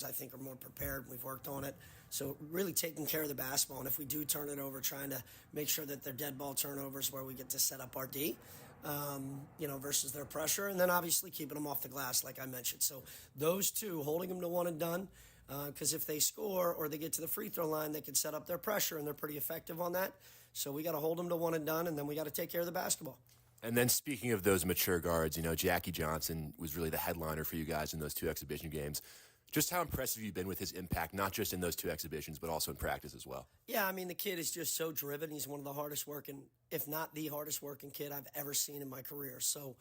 I think, are more prepared. We've worked on it. So really taking care of the basketball. And if we do turn it over, trying to make sure that they're dead ball turnovers where we get to set up our D, versus their pressure. And then obviously keeping them off the glass, like I mentioned. So those two, holding them to one and done, because if they score or they get to the free throw line, they can set up their pressure, and they're pretty effective on that. So we got to hold them to one and done, and then we got to take care of the basketball. And then speaking of those mature guards, Jackie Johnson was really the headliner for you guys in those two exhibition games. Just how impressive you've been with his impact, not just in those two exhibitions, but also in practice as well. Yeah, I mean, the kid is just so driven. He's one of the hardest working, if not the hardest working kid I've ever seen in my career. So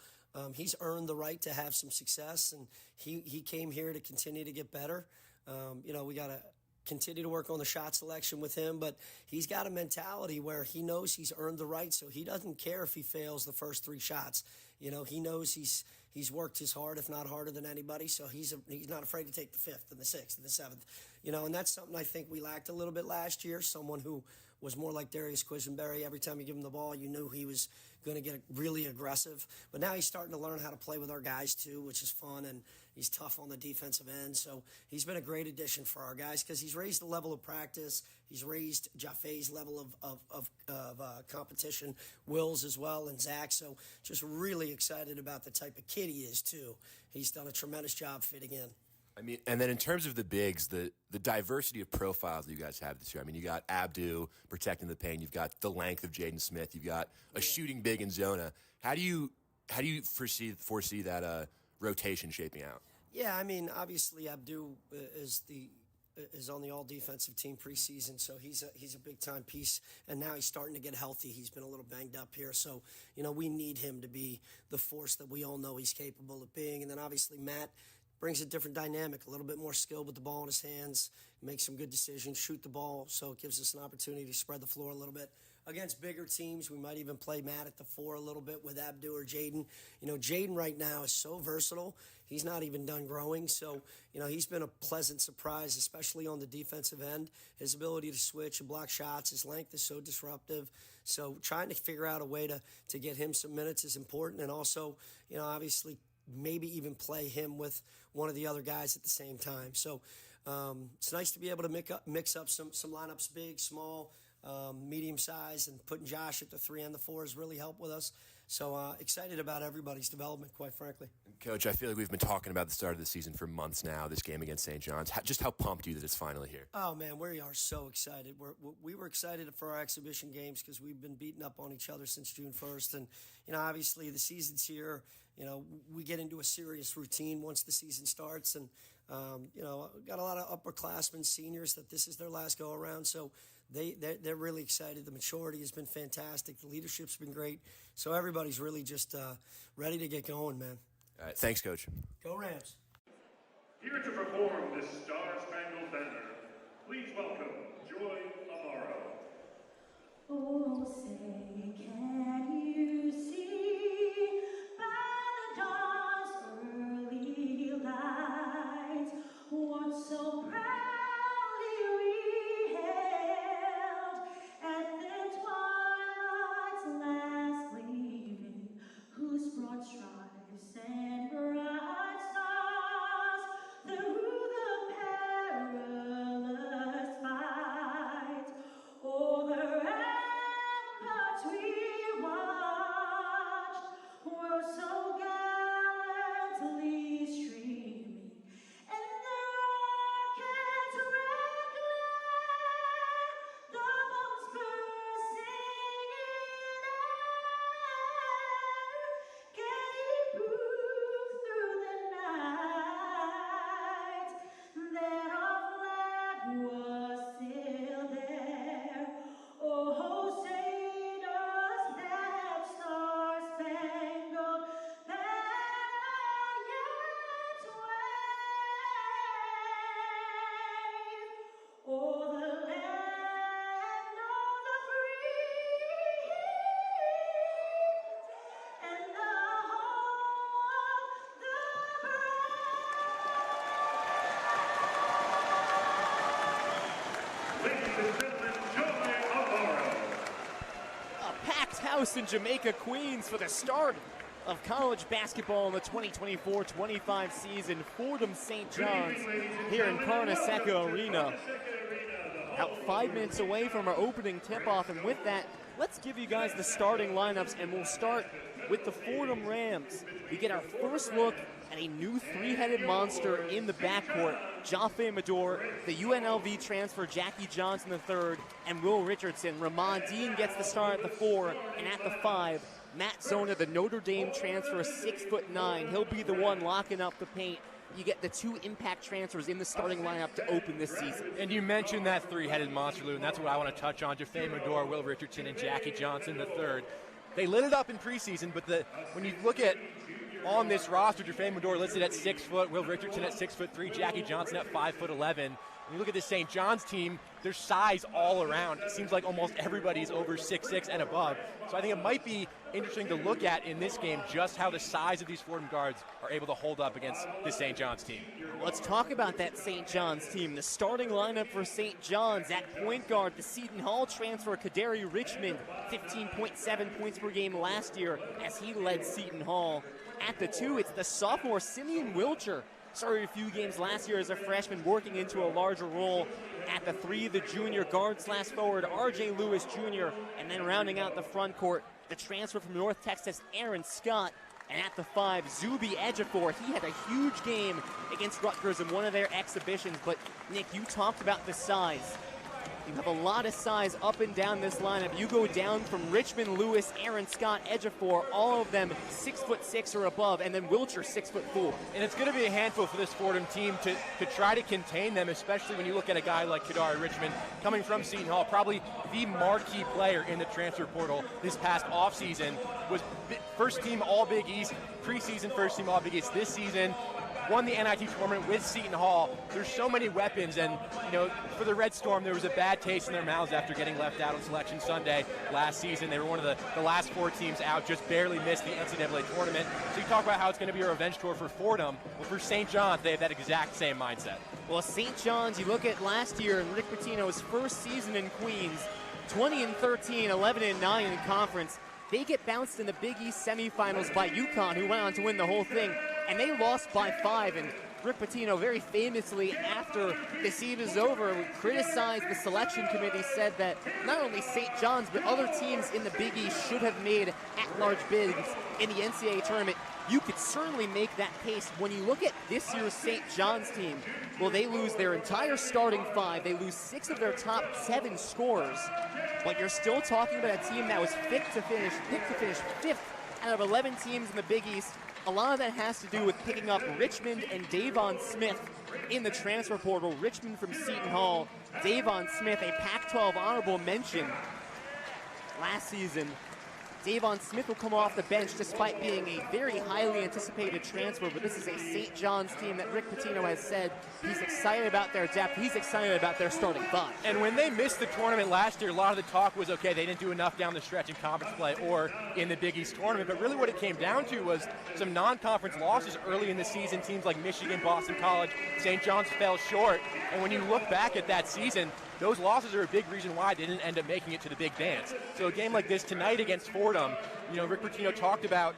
he's earned the right to have some success, and he came here to continue to get better. We got to continue to work on the shot selection with him, but he's got a mentality where he knows he's earned the right, so he doesn't care if he fails the first three shots. He knows he's worked as hard, if not harder than anybody, so he's not afraid to take the fifth and the sixth and the seventh. And that's something I think we lacked a little bit last year, someone who was more like Darius Quisenberry. Every time you give him the ball, you knew he was going to get really aggressive. But now he's starting to learn how to play with our guys too, which is fun, and he's tough on the defensive end. So he's been a great addition for our guys because he's raised the level of practice. He's raised Jaffe's level of competition, Will's as well, and Zach. So just really excited about the type of kid he is too. He's done a tremendous job fitting in. I mean, and then in terms of the bigs, the diversity of profiles that you guys have this year. I mean, you got Abdu protecting the paint. You've got the length of Jaden Smith. You've got a shooting big in Zona. How do you foresee that rotation shaping out? Yeah, I mean, obviously Abdu is on the all-defensive team preseason, so he's a big-time piece, and now he's starting to get healthy. He's been a little banged up here, so, we need him to be the force that we all know he's capable of being. And then obviously Matt brings a different dynamic, a little bit more skill with the ball in his hands, make some good decisions, shoot the ball, so it gives us an opportunity to spread the floor a little bit. Against bigger teams, we might even play Matt at the 4 a little bit with Abdu or Jaden. Jaden right now is so versatile. He's not even done growing, so, he's been a pleasant surprise, especially on the defensive end. His ability to switch and block shots, his length is so disruptive. So trying to figure out a way to get him some minutes is important, and also, obviously, maybe even play him with one of the other guys at the same time. So it's nice to be able to mix up some lineups, big, small, medium size, and putting Josh at the 3 and the 4 has really helped with us. So excited about everybody's development, quite frankly. Coach, I feel like we've been talking about the start of the season for months now, this game against St. John's. Just how pumped are you that it's finally here? Oh, man, we are so excited. We were excited for our exhibition games because we've been beating up on each other since June 1st. And, obviously the season's here. We get into a serious routine once the season starts. And, got a lot of upperclassmen, seniors that this is their last go-around. So they're really excited. The maturity has been fantastic. The leadership's been great. So everybody's really just ready to get going, man. All right. Thanks, Coach. Go Rams. Here to perform the Star-Spangled Banner, please welcome Joy Amaro. Oh, say, can you see by the dawn's early light what so proudly we hailed at the twilight's last gleaming, whose broad stripes and bright stars through the perilous fight over ramparts we watched were so gallantly streaming, and the rockets red glare, the bombs bursting in air, gave proof through the night that our flag was still there. Oh, say does that star-spangled banner yet wave o'er the land of the free and the home of the brave. Ladies and gentlemen, Joy Amaro. A packed house in Jamaica, Queens for the start of college basketball in the 2024-25 season. Fordham St. John's here in Carnesecca Arena. About 5 minutes away from our opening tip-off, and with that, let's give you guys the starting lineups, and we'll start with the Fordham Rams. We get our first look at a new three-headed monster in the backcourt. Jaffe Mador, the UNLV transfer Jackie Johnson III, and Will Richardson. Ramon Dean gets the start at the 4, and at the 5, Matt Zona, the Notre Dame transfer, 6'9". He'll be the one locking up the paint. You get the 2 impact transfers in the starting lineup to open this season. And you mentioned that three-headed monster, Lou, and that's what I want to touch on. Jaffe Mador, Will Richardson, and Jackie Johnson III. They lit it up in preseason, but when you look at on this roster, Jaffe Mador listed at 6 foot, Will Richardson at 6'3", Jackie Johnson at 5'11". When you look at the St. John's team, there's size all around. It seems like almost everybody's over 6'6" and above. So I think it might be interesting to look at in this game just how the size of these Fordham guards are able to hold up against this St. John's team. Let's talk about that St. John's team. The starting lineup for St. John's: at point guard, the Seton Hall transfer Kaderi Richmond, 15.7 points per game last year as he led Seton Hall. At the 2, it's the sophomore Simeon Wilcher. Started a few games last year as a freshman, working into a larger role. At the 3, the junior guard/forward R.J. Lewis Jr., and then rounding out the front court, the transfer from North Texas, Aaron Scott. And at the 5, Zuby Ejiofor. He had a huge game against Rutgers in one of their exhibitions. But, Nick, you talked about the size. You have a lot of size up and down this lineup. You go down from Richmond, Lewis, Aaron Scott, Ejiofor, all of them 6'6" or above, and then Wilcher 6'4". And it's going to be a handful for this Fordham team to try to contain them, especially when you look at a guy like Kadari Richmond coming from Seton Hall, probably the marquee player in the transfer portal this past offseason. Was first team All Big East, preseason first team All Big East this season. Won the NIT tournament with Seton Hall. There's so many weapons, and for the Red Storm, there was a bad taste in their mouths after getting left out on Selection Sunday last season. They were one of the last 4 teams out, just barely missed the NCAA tournament. So you talk about how it's going to be a revenge tour for Fordham. Well, for St. John's, they have that exact same mindset. Well, St. John's, you look at last year in Rick Pitino's first season in Queens, 20-13, 11-9 in conference. They get bounced in the Big East semifinals by UConn, who went on to win the whole thing, and they lost by 5. And Rick Pitino very famously, after the season is over, criticized the selection committee, said that not only St. John's, but other teams in the Big East should have made at-large bids in the NCAA tournament. You could certainly make that case. When you look at this year's St. John's team, well, they lose their entire starting 5. They lose 6 of their top 7 scorers. But you're still talking about a team that was picked to finish 5th out of 11 teams in the Big East. A lot of that has to do with picking up Richmond and Davon Smith in the transfer portal. Richmond from Seton Hall, Davon Smith, a Pac-12 honorable mention last season. Davon Smith will come off the bench despite being a very highly anticipated transfer, but this is a St. John's team that Rick Pitino has said he's excited about their depth. He's excited about their starting 5. And when they missed the tournament last year, a lot of the talk was, okay, they didn't do enough down the stretch in conference play or in the Big East tournament, but really what it came down to was some non-conference losses early in the season. Teams like Michigan, Boston College, St. John's fell short, and when you look back at that season, those losses are a big reason why they didn't end up making it to the big dance. So a game like this tonight against Fordham, Rick Pitino talked about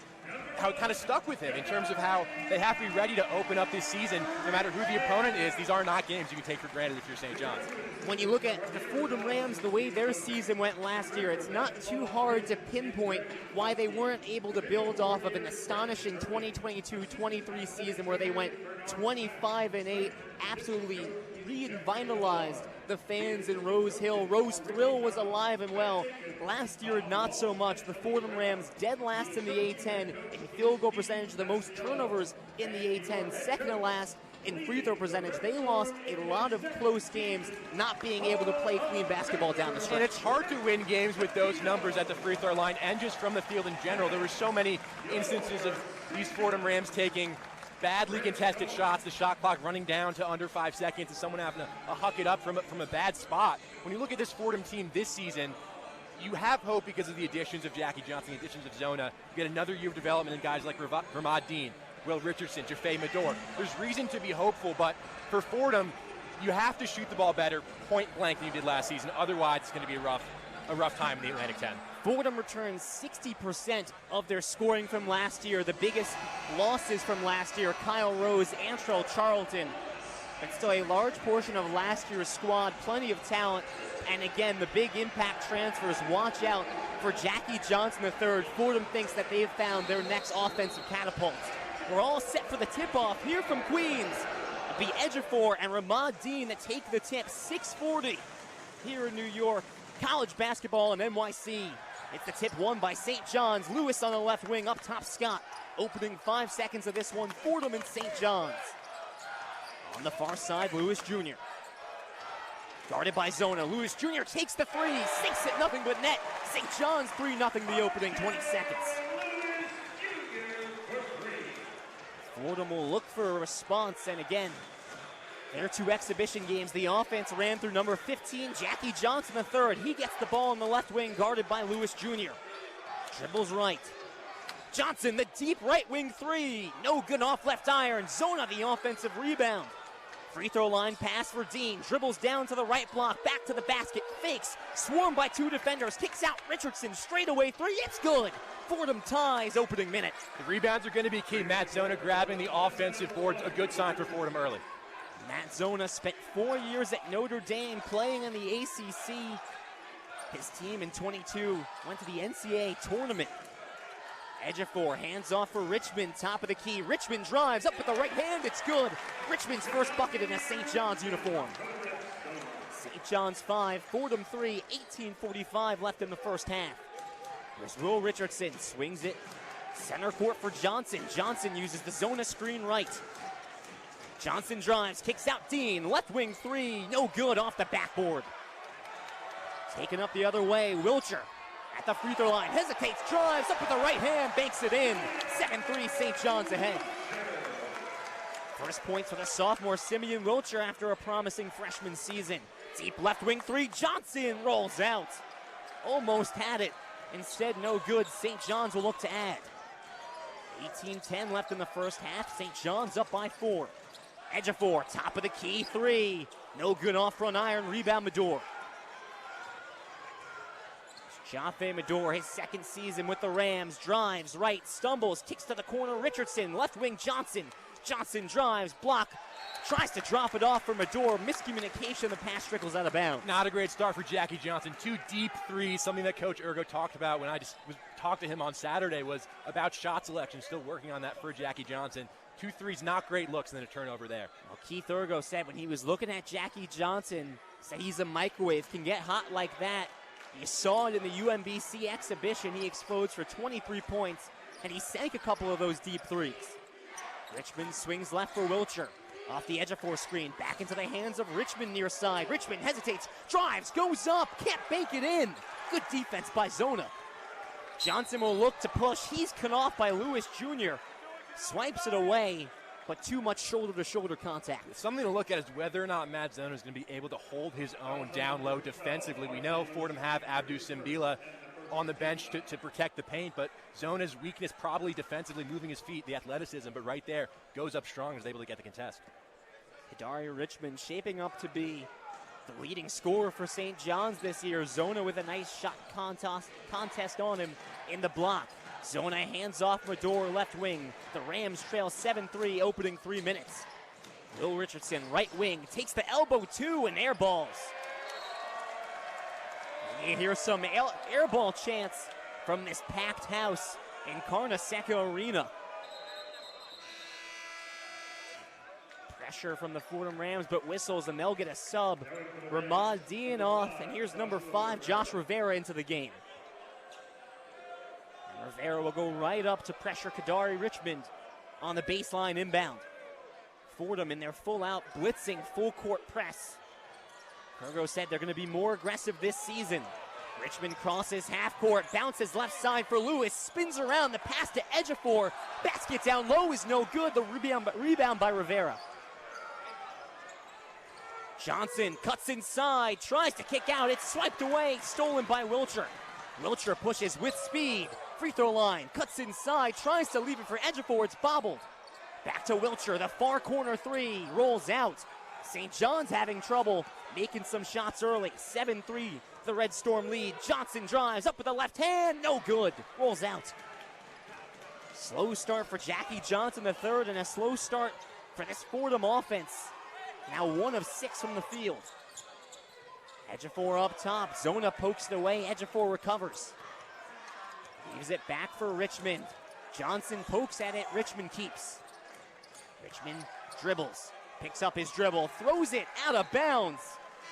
how it kind of stuck with him in terms of how they have to be ready to open up this season no matter who the opponent is. These are not games you can take for granted if you're St. John's. When you look at the Fordham Rams, the way their season went last year, it's not too hard to pinpoint why they weren't able to build off of an astonishing 2022-23 season where they went 25-8, absolutely revitalized the fans in Rose Hill. Rose Thrill was alive and well. Last year, not so much. The Fordham Rams dead last in the A-10 in field goal percentage, the most turnovers in the A-10, second to last in free throw percentage. They lost a lot of close games, not being able to play clean basketball down the stretch. And it's hard to win games with those numbers at the free throw line and just from the field in general. There were so many instances of these Fordham Rams taking badly contested shots, the shot clock running down to under 5 seconds, and someone having to huck it up from a bad spot. When you look at this Fordham team this season, you have hope because of the additions of Jackie Johnson, the additions of Zona. You get another year of development in guys like Ramad Dean, Will Richardson, Jaffe Mador. There's reason to be hopeful, but for Fordham, you have to shoot the ball better, point blank, than you did last season. Otherwise, it's going to be a rough time in the Atlantic 10. Fordham returns 60% of their scoring from last year. The biggest losses from last year, Kyle Rose, Antrell Charlton. But still a large portion of last year's squad, plenty of talent. And again, the big impact transfers. Watch out for Jackie Johnson III. Fordham thinks that they've found their next offensive catapult. We're all set for the tip-off here from Queens. It'll be Ejiofor and Ramad Dean that take the tip. 6:40 here in New York. College basketball in NYC. It's the tip won by St. John's. Lewis on the left wing, up top Scott. Opening 5 seconds of this one, Fordham and St. John's. On the far side, Lewis Jr. Guarded by Zona. Lewis Jr. takes the three, sinks it, nothing but net. St. John's 3-0 the opening, 20 seconds. Fordham will look for a response, and again, their 2 exhibition games, the offense ran through number 15, Jackie Johnson III. He gets the ball on the left wing, guarded by Lewis Jr. Dribbles right. Johnson, the deep right wing three. No good off left iron. Zona, the offensive rebound. Free throw line pass for Dean. Dribbles down to the right block, back to the basket, fakes. Swarmed by 2 defenders, kicks out Richardson, straightaway three. It's good. Fordham ties opening minute. The rebounds are going to be key. Matt Zona grabbing the offensive boards, a good sign for Fordham early. Matt Zona spent 4 years at Notre Dame playing in the ACC. His team in 22 went to the NCAA tournament. Ejiofor hands off for Richmond, top of the key. Richmond drives up with the right hand, it's good. Richmond's first bucket in a St. John's uniform. St. John's 5, Fordham 3, 18:45 left in the first half. Here's Will Richardson, swings it. Center court for Johnson. Johnson uses the Zona screen right. Johnson drives, kicks out Dean. Left wing three, no good off the backboard. Taken up the other way, Wilcher at the free throw line. Hesitates, drives up with the right hand, banks it in. 7-3, St. John's ahead. First points for the sophomore Simeon Wilcher after a promising freshman season. Deep left wing three, Johnson rolls out. Almost had it. Instead, no good. St. John's will look to add. 18-10 left in the first half. St. John's up by 4. Ejiofor, top of the key, three. No good off front iron, rebound Medor. Jaffe Medor, his second season with the Rams, drives right, stumbles, kicks to the corner, Richardson, left wing Johnson. Johnson drives, block, tries to drop it off for Medor. Miscommunication, the pass trickles out of bounds. Not a great start for Jackie Johnson. 2 deep threes, something that Coach Ergo talked about when I just talked to him on Saturday, was about shot selection, still working on that for Jackie Johnson. 2 threes, not great looks, and then a turnover there. Well, Keith Ergo said when he was looking at Jackie Johnson, said he's a microwave, can get hot like that. You saw it in the UMBC exhibition. He explodes for 23 points, and he sank a couple of those deep threes. Richmond swings left for Wilcher. Off the Ejiofor screen, back into the hands of Richmond near side. Richmond hesitates, drives, goes up, can't bank it in. Good defense by Zona. Johnson will look to push. He's cut off by Lewis Jr. Swipes it away, but too much shoulder-to-shoulder contact. Something to look at is whether or not Matt Zona is going to be able to hold his own down low defensively. We know Fordham have Abdou Simbila on the bench to protect the paint, but Zona's weakness probably defensively, moving his feet, the athleticism, but right there, goes up strong and is able to get the contest. Kadari Richmond shaping up to be the leading scorer for St. John's this year. Zona with a nice shot contest on him in the block. Zona hands off Medor, left wing. The Rams trail 7-3, opening 3 minutes. Will Richardson, right wing, takes the elbow two and airballs. You hear some airball chants from this packed house in Carnesecca Arena. Pressure from the Fordham Rams, but whistles, and they'll get a sub. Ramad Dean off, and here's number 5, Josh Rivera, into the game. And Rivera will go right up to pressure Kadari Richmond on the baseline inbound. Fordham in their full-out blitzing full-court press. Ergo said they're going to be more aggressive this season. Richmond crosses half court, bounces left side for Lewis, spins around, the pass to Ejiofor. Basket down low is no good. The rebound by Rivera. Johnson cuts inside, tries to kick out. It's swiped away, stolen by Wilcher. Wilcher pushes with speed. Free throw line, cuts inside, tries to leave it for Ejiofor. It's bobbled. Back to Wilcher, the far corner three, rolls out. St. John's having trouble making some shots early. 7-3, the Red Storm lead. Johnson drives up with the left hand. No good. Rolls out. Slow start for Jackie Johnson the third, and a slow start for this Fordham offense. Now 1 of 6 from the field. Ejiofor up top. Zona pokes it away. Ejiofor recovers. Leaves it back for Richmond. Johnson pokes at it. Richmond keeps. Richmond dribbles. Picks up his dribble. Throws it out of bounds.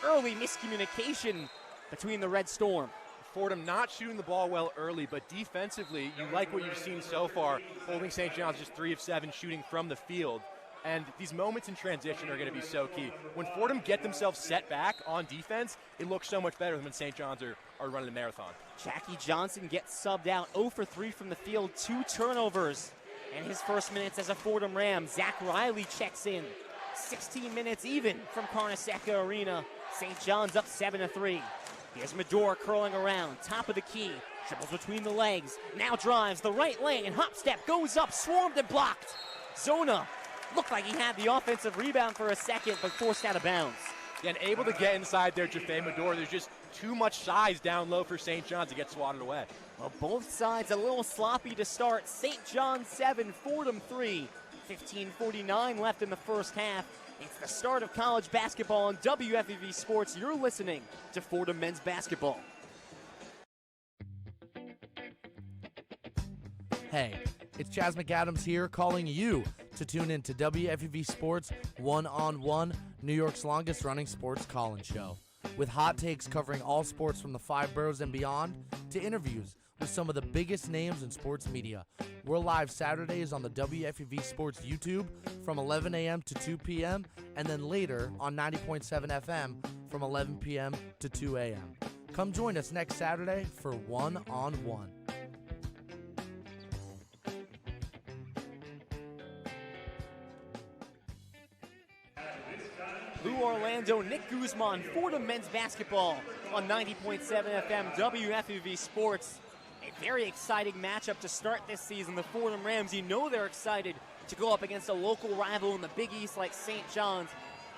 Early miscommunication between the Red Storm. Fordham not shooting the ball well early, but defensively, you like what you've seen so far. Holding St. John's just 3 of 7 shooting from the field. And these moments in transition are going to be so key. When Fordham get themselves set back on defense, it looks so much better than when St. John's are running the marathon. Jackie Johnson gets subbed out. 0 for 3 from the field. 2 turnovers. And his first minutes as a Fordham Ram. Zach Riley checks in. 16 minutes even from Carnesecca Arena. St. John's up 7-3. Here's Medor curling around. Top of the key. Dribbles between the legs. Now drives the right lane. Hop step. Goes up. Swarmed and blocked. Zona looked like he had the offensive rebound for a second, but forced out of bounds. Yeah, and able to get inside there, Jaffe Medor. There's just too much size down low for St. John's to get swatted away. Well, both sides a little sloppy to start. St. John's 7, Fordham 3. 15:49 left in the first half. It's the start of college basketball on WFUV Sports. You're listening to Fordham Men's Basketball. Hey, it's Chaz McAdams here calling you to tune in to WFUV Sports One-on-One, New York's longest running sports call-in show. With hot takes covering all sports from the 5 boroughs and beyond, to interviews with some of the biggest names in sports media. We're live Saturdays on the WFUV Sports YouTube from 11 a.m. to 2 p.m. and then later on 90.7 FM from 11 p.m. to 2 a.m. Come join us next Saturday for One-on-One. Blue Orlando, Nick Guzman, Fordham Men's Basketball on 90.7 FM WFUV Sports. A very exciting matchup to start this season. The Fordham Rams, you know they're excited to go up against a local rival in the Big East like St. John's.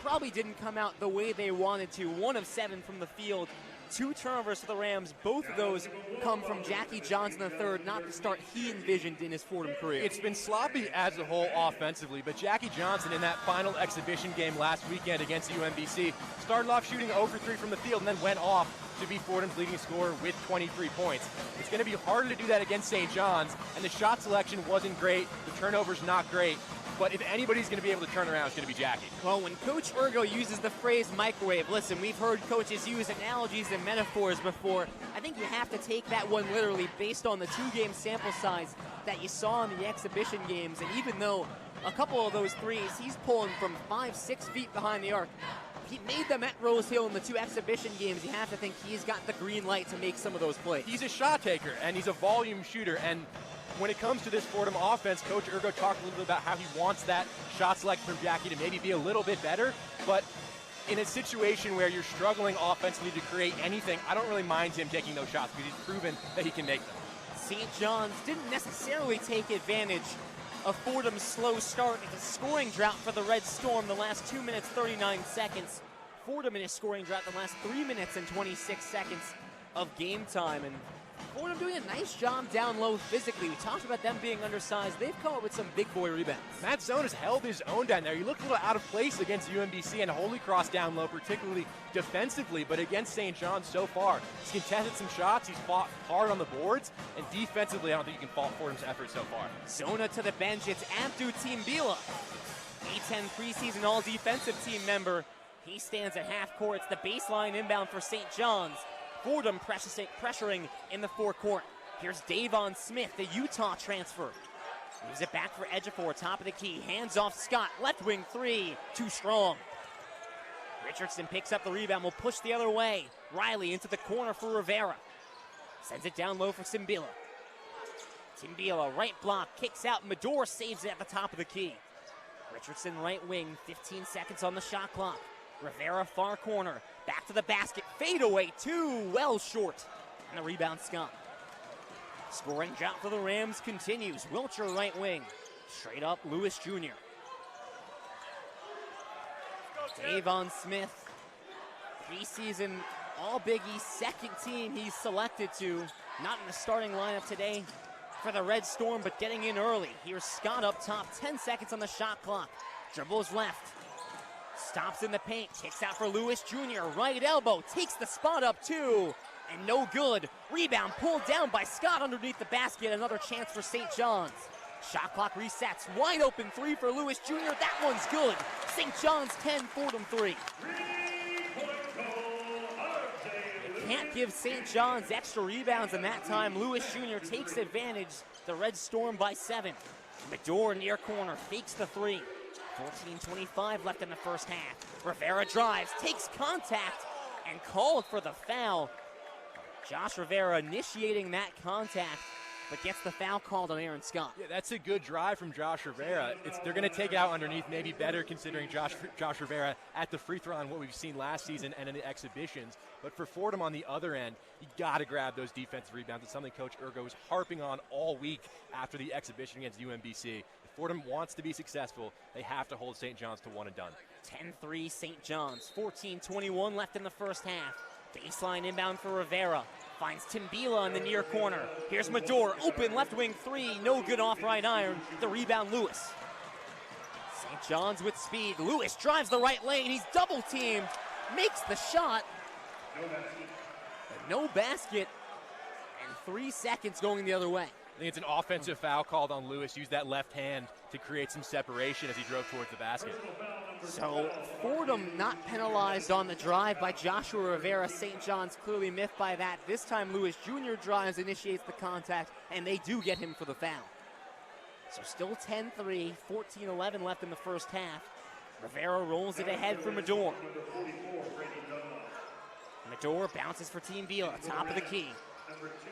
Probably didn't come out the way they wanted to. 1 of 7 from the field. 2 turnovers for the Rams. Both of those come from Jackie Johnson III, not the start he envisioned in his Fordham career. It's been sloppy as a whole offensively, but Jackie Johnson in that final exhibition game last weekend against UMBC started off shooting 0 for 3 from the field and then went off to be Fordham's leading scorer with 23 points. It's going to be harder to do that against St. John's, and the shot selection wasn't great. The turnovers not great. But if anybody's going to be able to turn around, it's going to be Jackie. Well, when Coach Urgo uses the phrase microwave, listen, we've heard coaches use analogies and metaphors before. I think you have to take that one literally based on the 2-game sample size that you saw in the exhibition games. And even though a couple of those threes, he's pulling from 5-6 feet behind the arc. He made them at Rose Hill in the 2 exhibition games. You have to think he's got the green light to make some of those plays. He's a shot taker, and he's a volume shooter. And when it comes to this Fordham offense, Coach Urgo talked a little bit about how he wants that shot selection from Jackie to maybe be a little bit better. But in a situation where you're struggling offensively to create anything, I don't really mind him taking those shots because he's proven that he can make them. St. John's didn't necessarily take advantage of Fordham's slow start. It's a scoring drought for the Red Storm the last 2 minutes, 39 seconds. Fordham in a scoring drought the last 3 minutes and 26 seconds of game time. And Fordham doing a nice job down low physically. We talked about them being undersized. They've come up with some big boy rebounds. Matt Zone has held his own down there. He looked a little out of place against UMBC and Holy Cross down low, particularly defensively, but against St. John's so far, he's contested some shots, he's fought hard on the boards, and defensively, I don't think you can fault Fordham's effort so far. Zona to the bench, it's Abdu Timbila, A10 preseason all-defensive team member. He stands at half court. It's the baseline inbound for St. John's. Fordham pressuring in the forecourt. Here's Davon Smith, the Utah transfer. Moves it back for Ejiofor, top of the key. Hands off Scott, left wing 3, too strong. Richardson picks up the rebound, will push the other way. Riley into the corner for Rivera. Sends it down low for Timbila. Timbila, right block, kicks out. Medor saves it at the top of the key. Richardson right wing, 15 seconds on the shot clock. Rivera far corner, back to the basket, fade away 2, well short. And the rebound Scott. Scoring drought for the Rams continues. Wilcher right wing, straight up Lewis Jr. Davon Smith, preseason All-Big East second team he's selected to. Not in the starting lineup today for the Red Storm, but getting in early. Here's Scott up top, 10 seconds on the shot clock. Dribbles left, stops in the paint, kicks out for Lewis Jr. Right elbow, takes the spot up too, and no good. Rebound pulled down by Scott underneath the basket. Another chance for St. John's. Shot clock resets. Wide open three for Lewis Jr. That one's good. St. John's 10, Fordham 3. Can't give St. John's extra rebounds, and that time Lewis Jr. takes advantage. The Red Storm by 7. Medor near corner, fakes the three. 14:25 left in the first half. Rivera drives, takes contact, and called for the foul. Josh Rivera initiating that contact, but gets the foul called on Aaron Scott. Yeah, that's a good drive from Josh Rivera. They're going to take it out underneath, maybe better considering Josh Rivera at the free throw line, what we've seen last season and in the exhibitions. But for Fordham on the other end, you got to grab those defensive rebounds. It's something Coach Ergo was harping on all week after the exhibition against UMBC. If Fordham wants to be successful, they have to hold St. John's to one and done. 10-3 St. John's, 14:21 left in the first half. Baseline inbound for Rivera. Finds Timbila in the near corner. Here's Medor, open left wing three, no good off right iron. The rebound, Lewis. St. John's with speed. Lewis drives the right lane. He's double teamed, makes the shot. No basket, and 3 seconds going the other way. I think it's an offensive foul called on Lewis. Used that left hand to create some separation as he drove towards the basket. So Fordham not penalized on the drive by Joshua Rivera. St. John's clearly miffed by that. This time Lewis Jr. drives, initiates the contact, and they do get him for the foul. So still 10-3, 14-11 left in the first half. Rivera rolls it ahead for Medor. Medor bounces for Team Vila, top of the key.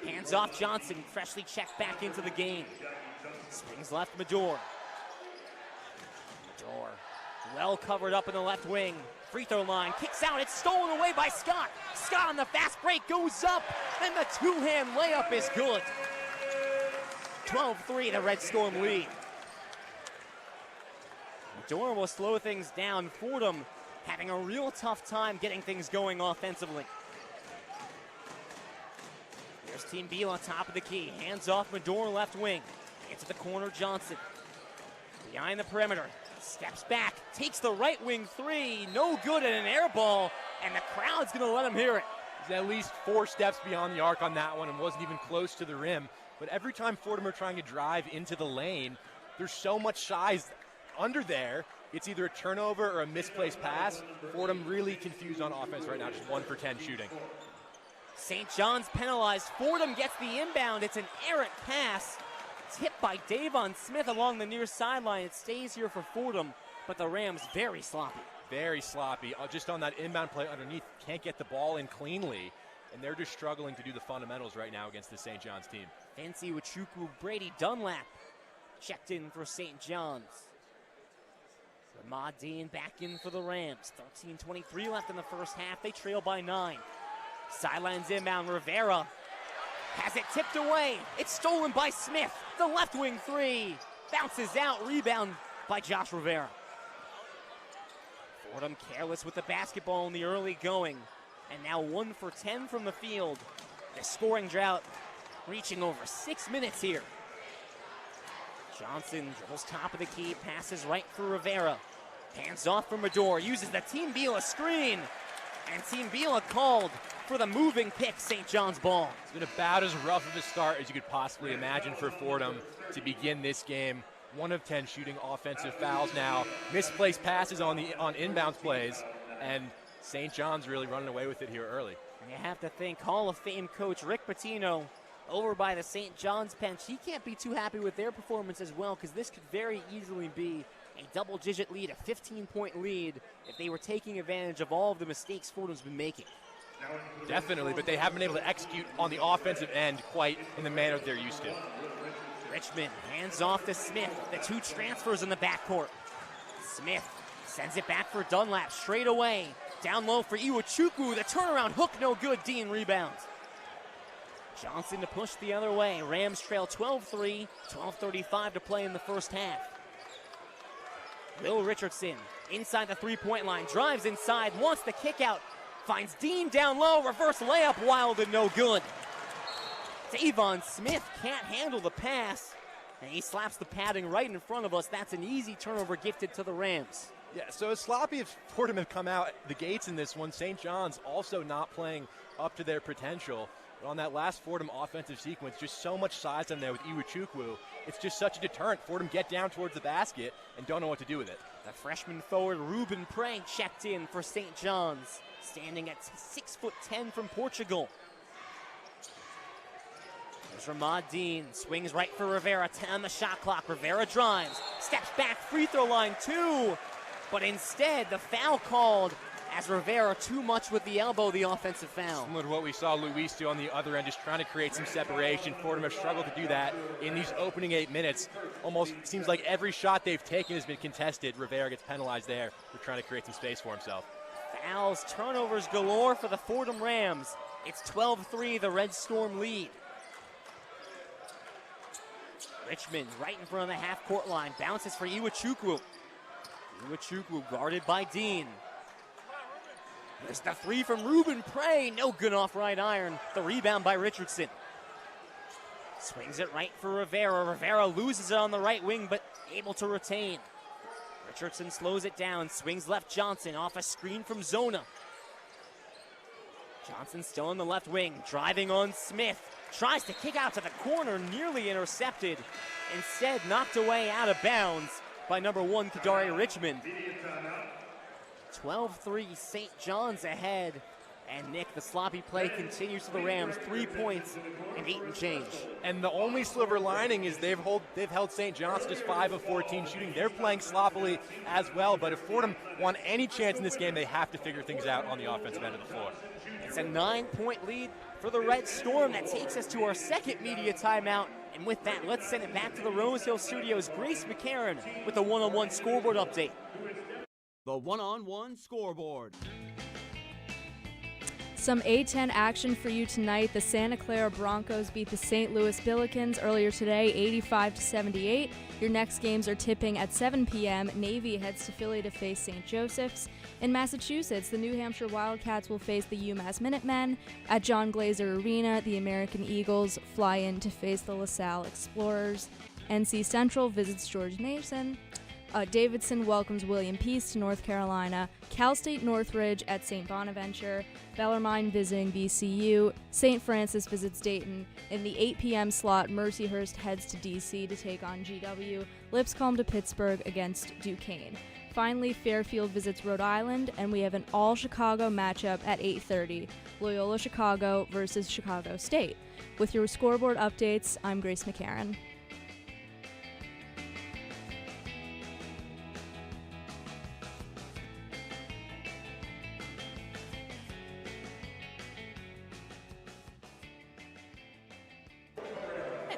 Hands off Johnson, freshly checked back into the game. Swings left, Medor. Medor, well covered up in the left wing. Free throw line, kicks out, it's stolen away by Scott. Scott on the fast break, goes up, and the two-hand layup is good. 12-3, the Red Storm lead. Medor will slow things down. Fordham having a real tough time getting things going offensively. Here's Team Beal on top of the key. Hands off Medor left wing. Into the corner, Johnson. Behind the perimeter. Steps back. Takes the right wing three. No good at an air ball. And the crowd's going to let him hear it. He's at least 4 steps beyond the arc on that one and wasn't even close to the rim. But every time Fordham are trying to drive into the lane, there's so much size under there. It's either a turnover or a misplaced pass. Fordham really confused on offense right now, just 1 for 10 shooting. St. John's penalized. Fordham gets the inbound. It's an errant pass. Tipped by Davon Smith along the near sideline. It stays here for Fordham, but the Rams very sloppy. Very sloppy. Just on that inbound play underneath, can't get the ball in cleanly, and they're just struggling to do the fundamentals right now against the St. John's team. Fancy Wachuku, Brady Dunlap checked in for St. John's. Ramad Dean back in for the Rams. 13:23 left in the first half. They trail by 9. Sidelines inbound. Rivera has it tipped away. It's stolen by Smith. The left wing three bounces out. Rebound by Josh Rivera. Fordham careless with the basketball in the early going. And now 1 for 10 from the field. The scoring drought reaching over 6 minutes here. Johnson dribbles top of the key, passes right for Rivera. Hands off from Medor, uses the Team Vila screen. And Team Vila called for the moving pick, St. John's ball. It's been about as rough of a start as you could possibly imagine for Fordham to begin this game. 1 of 10 shooting offensive fouls now. Misplaced passes on inbounds plays. And St. John's really running away with it here early. And you have to think Hall of Fame coach Rick Pitino over by the St. John's bench. He can't be too happy with their performance as well, because this could very easily be a double-digit lead, a 15-point lead, if they were taking advantage of all of the mistakes Fordham's been making. Definitely, but they haven't been able to execute on the offensive end quite in the manner they're used to. Richmond hands off to Smith. The 2 transfers in the backcourt. Smith sends it back for Dunlap straight away. Down low for Iwachuku. The turnaround hook, no good. Dean rebounds. Johnson to push the other way. Rams trail 12-3, 12:35 to play in the first half. Will Richardson inside the three-point line, drives inside, wants the kick out, finds Dean down low, reverse layup, wild and no good. Davon Smith can't handle the pass, and he slaps the padding right in front of us. That's an easy turnover gifted to the Rams. Yeah, so as sloppy as Fordham have come out the gates in this one, St. John's also not playing up to their potential. But on that last Fordham offensive sequence, just so much size on there with Iwuchukwu. It's just such a deterrent. Fordham get down towards the basket and don't know what to do with it. The freshman forward Ruben Prey checked in for St. John's, standing at 6'10" from Portugal. There's Ramad Dean, swings right for Rivera, 10 on the shot clock. Rivera drives, steps back, free throw line 2. But instead, the foul called as Rivera too much with the elbow, the offensive foul. Similar to what we saw Luis do on the other end, just trying to create some separation. Fordham have struggled to do that in these opening 8 minutes. Almost seems like every shot they've taken has been contested. Rivera gets penalized there for trying to create some space for himself. Fouls, turnovers galore for the Fordham Rams. It's 12-3, the Red Storm lead. Richmond right in front of the half-court line, bounces for Iwuchukwu. Iwuchukwu guarded by Dean. There's the three from Ruben Prey, no good off right iron. The rebound by Richardson. Swings it right for Rivera. Rivera loses it on the right wing, but able to retain. Richardson slows it down, swings left Johnson off a screen from Zona. Johnson still on the left wing, driving on Smith. Tries to kick out to the corner, nearly intercepted. Instead, knocked away out of bounds by number 1, Kadari Richmond. 12-3, St. John's ahead. And Nick, the sloppy play continues to the Rams. 3 points and 8 and change. And the only silver lining is they've held St. John's just 5 of 14 shooting. They're playing sloppily as well, but if Fordham want any chance in this game, they have to figure things out on the offensive end of the floor. It's a 9-point lead for the Red Storm. That takes us to our second media timeout. And with that, let's send it back to the Rose Hill Studios. Grace McCarron with the one-on-one scoreboard update. The one-on-one scoreboard. Some A-10 action for you tonight. The Santa Clara Broncos beat the St. Louis Billikens earlier today, 85-78. Your next games are tipping at 7 p.m. Navy heads to Philly to face St. Joseph's. In Massachusetts, the New Hampshire Wildcats will face the UMass Minutemen. At John Glazer Arena, the American Eagles fly in to face the LaSalle Explorers. NC Central visits George Mason. Davidson welcomes William Peace to North Carolina. Cal State Northridge at St. Bonaventure. Bellarmine visiting VCU. St. Francis visits Dayton. In the 8 p.m. slot, Mercyhurst heads to D.C. to take on GW. Lipscomb to Pittsburgh against Duquesne. Finally, Fairfield visits Rhode Island, and we have an all-Chicago matchup at 8:30. Loyola Chicago versus Chicago State. With your scoreboard updates, I'm Grace McCarron.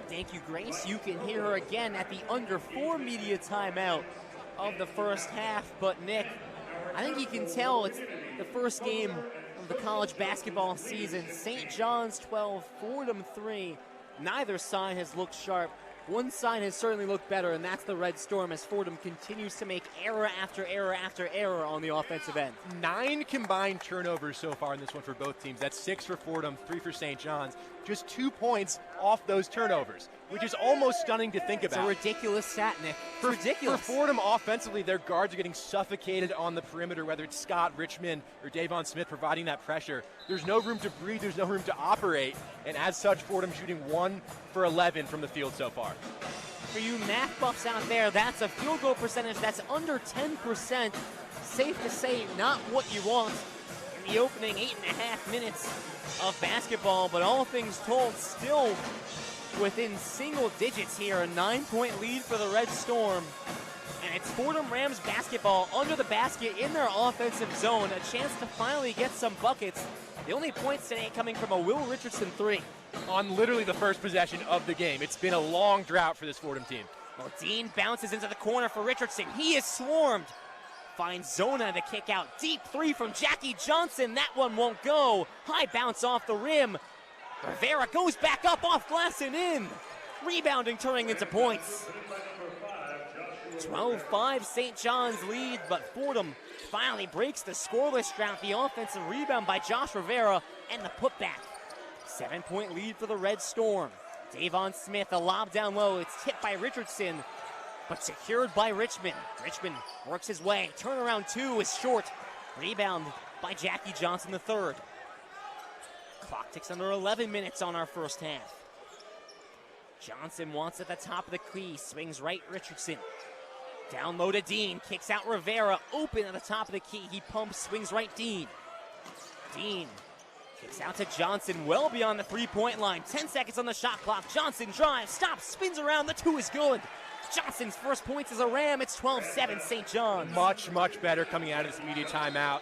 Thank you, Grace. You can hear her again at the under 4 media timeout of the first half. But Nick, I think you can tell it's the first game of the college basketball season. St. John's 12, Fordham 3. Neither side has looked sharp. One side has certainly looked better, and that's the Red Storm, as Fordham continues to make error after error after error on the offensive end. 9 combined turnovers so far in this one for both teams. That's 6 for Fordham, 3 for St. John's. Just 2 points off those turnovers, which is almost stunning to think about. It's a ridiculous stat, Nick. It's ridiculous. For Fordham offensively, their guards are getting suffocated on the perimeter, whether it's Scott Richmond or Davon Smith providing that pressure. There's no room to breathe. There's no room to operate. And as such, Fordham shooting 1 for 11 from the field so far. For you math buffs out there, that's a field goal percentage that's under 10%. Safe to say, not what you want in the opening 8.5 minutes of basketball, but all things told, still within single digits here. A 9-point lead for the Red Storm. And it's Fordham Rams basketball under the basket in their offensive zone. A chance to finally get some buckets. The only points today coming from a Will Richardson 3. On literally the first possession of the game. It's been a long drought for this Fordham team. Well, Dean bounces into the corner for Richardson. He is swarmed. Finds Zona to kick out. Deep 3 from Jackie Johnson. That one won't go. High bounce off the rim. Rivera goes back up off glass and in. Rebounding turning into points. 12-5 St. John's lead, but Fordham finally breaks the scoreless drought. The offensive rebound by Josh Rivera and the putback. 7-point lead for the Red Storm. Davon Smith, a lob down low. It's tipped by Richardson, but secured by Richmond. Richmond works his way. Turnaround two is short. Rebound by Jackie Johnson III. Clock ticks under 11 minutes on our first half. Johnson wants at the top of the key. Swings right, Richardson. Down low to Dean. Kicks out Rivera. Open at the top of the key. He pumps, swings right, Dean. Dean kicks out to Johnson, well beyond the three-point line. 10 seconds on the shot clock. Johnson drives, stops, spins around. The two is good. Johnson's first points as a Ram. It's 12-7 St. John's. Much, much better coming out of this immediate timeout.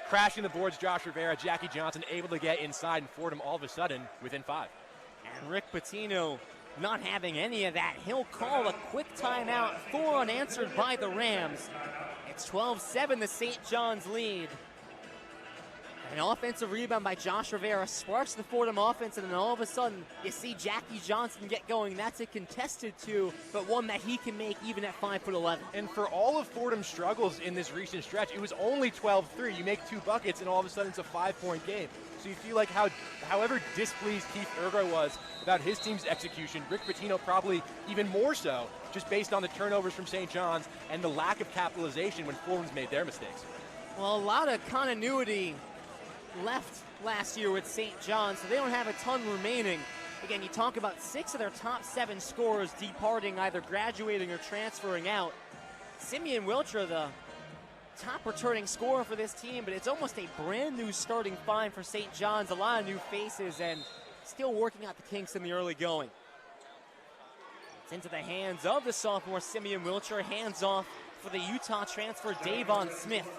Crashing the boards, Josh Rivera, Jackie Johnson able to get inside, and Fordham all of a sudden within 5. And Rick Pitino not having any of that. He'll call a quick timeout. 4 unanswered by the Rams. It's 12-7 the St. John's lead. An offensive rebound by Josh Rivera sparks the Fordham offense, and then all of a sudden you see Jackie Johnson get going. That's a contested two, but one that he can make even at 5'11". And for all of Fordham's struggles in this recent stretch, it was only 12-3. You make 2 buckets, and all of a sudden it's a 5-point game. So you feel like however displeased Keith Urgo was about his team's execution, Rick Pitino probably even more so, just based on the turnovers from St. John's and the lack of capitalization when Fordham's made their mistakes. Well, a lot of continuity left last year with St. John's, so they don't have a ton remaining. Again, you talk about 6 of their top 7 scorers departing, either graduating or transferring out. Simeon Wilcher, the top returning scorer for this team, but it's almost a brand new starting 5 for St. John's. A lot of new faces and still working out the kinks in the early going. It's into the hands of the sophomore Simeon Wilcher. Hands off for the Utah transfer Davon Smith.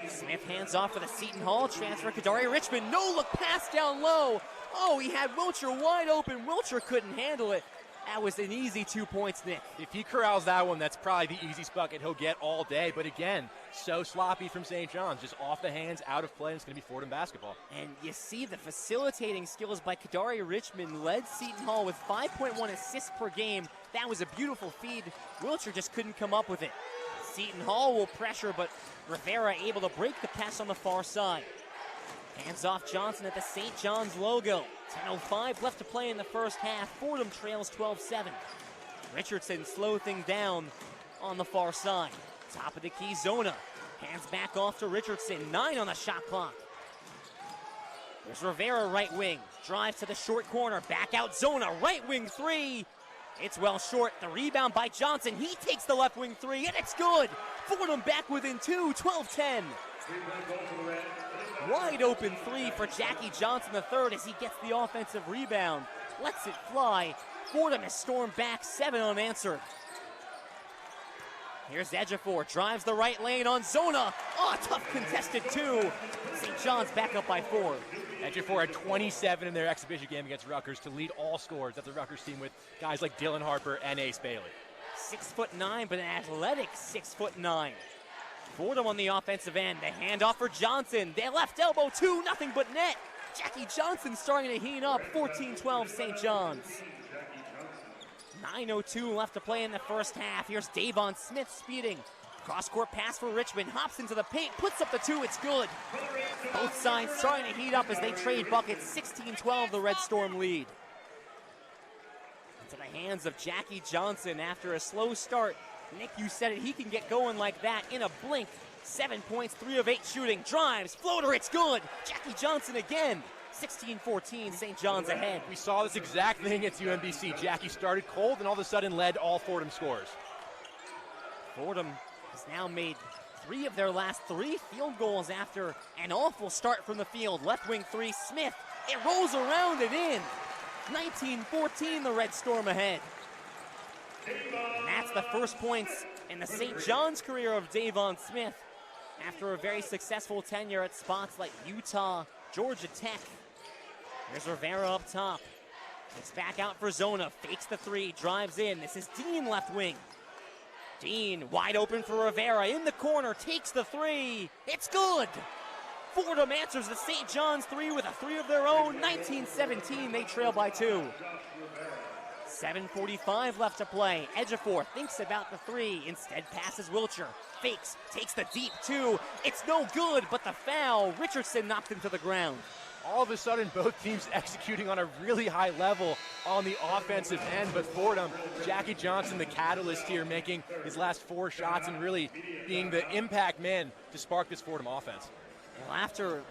Smith hands off for the Seton Hall transfer, Kadari Richmond. No look pass down low. Oh, he had Wilcher wide open. Wilcher couldn't handle it. That was an easy 2 points, Nick. If he corrals that one, that's probably the easiest bucket he'll get all day. But again, so sloppy from St. John's. Just off the hands, out of play, and it's going to be Fordham basketball. And you see the facilitating skills by Kadari Richmond led Seton Hall with 5.1 assists per game. That was a beautiful feed. Wilcher just couldn't come up with it. Seton Hall will pressure, but Rivera able to break the pass on the far side. Hands off Johnson at the St. John's logo. 10:05 left to play in the first half. Fordham trails 12-7. Richardson slowed things down on the far side. Top of the key, Zona. Hands back off to Richardson. 9 on the shot clock. There's Rivera right wing. Drives to the short corner. Back out Zona. Right wing 3. It's well short. The rebound by Johnson. He takes the left wing 3, and it's good. Fordham back within 2, 12-10. Wide open 3 for Jackie Johnson III as he gets the offensive rebound. Lets it fly. Fordham has stormed back, 7 unanswered. Here's Ejiofor, drives the right lane on Zona. Oh, tough contested 2. St. John's back up by 4. Ejiofor had 27 in their exhibition game against Rutgers to lead all scorers. That's a Rutgers team with guys like Dylan Harper and Ace Bailey. 6'9", but an athletic 6'9". Fordham on the offensive end. The handoff for Johnson. Their left elbow, 2, nothing but net. Jackie Johnson starting to heat up. 14-12 St. John's. 9:02 left to play in the first half. Here's Davon Smith speeding. Cross-court pass for Richmond. Hops into the paint. Puts up the 2. It's good. Both sides starting to heat up as they trade buckets. 16-12 the Red Storm lead. Into the hands of Jackie Johnson after a slow start. Nick, you said it. He can get going like that in a blink. 7 points, 3 of 8 shooting. Drives, floater, it's good. Jackie Johnson again. 16-14, St. John's ahead. We saw this exact thing at UMBC. Jackie started cold and all of a sudden led all Fordham scores. Fordham has now made 3 of their last 3 field goals after an awful start from the field. Left wing 3, Smith. It rolls around and in. 19-14, the Red Storm ahead. And that's the first points in the St. John's career of Davon Smith after a very successful tenure at spots like Utah, Georgia Tech. There's Rivera up top. It's back out for Zona. Fakes the 3, drives in. This is Dean left wing. Dean wide open for Rivera in the corner. Takes the 3. It's good. Fordham answers the St. John's 3 with a 3 of their own. 19-17, they trail by 2. 7:45 left to play. Ejiofor thinks about the three, instead passes Wilcher. Fakes, takes the deep two. It's no good, but the foul. Richardson knocked him to the ground. All of a sudden, both teams executing on a really high level on the offensive end, but Fordham, Jackie Johnson, the catalyst here, making his last 4 shots and really being the impact man to spark this Fordham offense. Well, after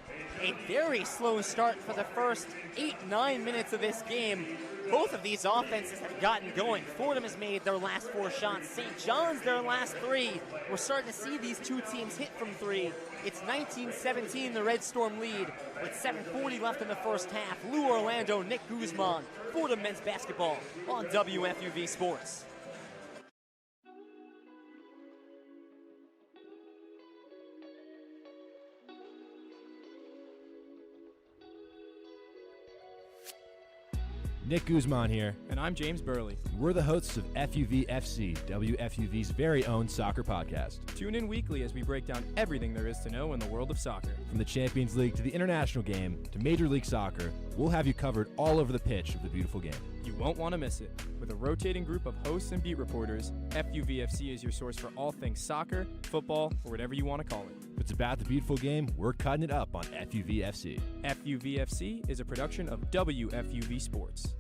a very slow start for the first 8-9 minutes of this game, both of these offenses have gotten going. Fordham has made their last 4 shots. St. John's their last 3. We're starting to see these two teams hit from 3. It's 19-17, the Red Storm lead, with 7:40 left in the first half. Lou Orlando, Nick Guzman, Fordham men's basketball on WFUV Sports. Nick Guzman here. And I'm James Burley. We're the hosts of FUV FC, WFUV's very own soccer podcast. Tune in weekly as we break down everything there is to know in the world of soccer. From the Champions League to the international game to Major League Soccer, we'll have you covered all over the pitch of the beautiful game. You won't want to miss it. With a rotating group of hosts and beat reporters, FUVFC is your source for all things soccer, football, or whatever you want to call it. If it's about the beautiful game, we're cutting it up on FUVFC. FUVFC is a production of WFUV Sports.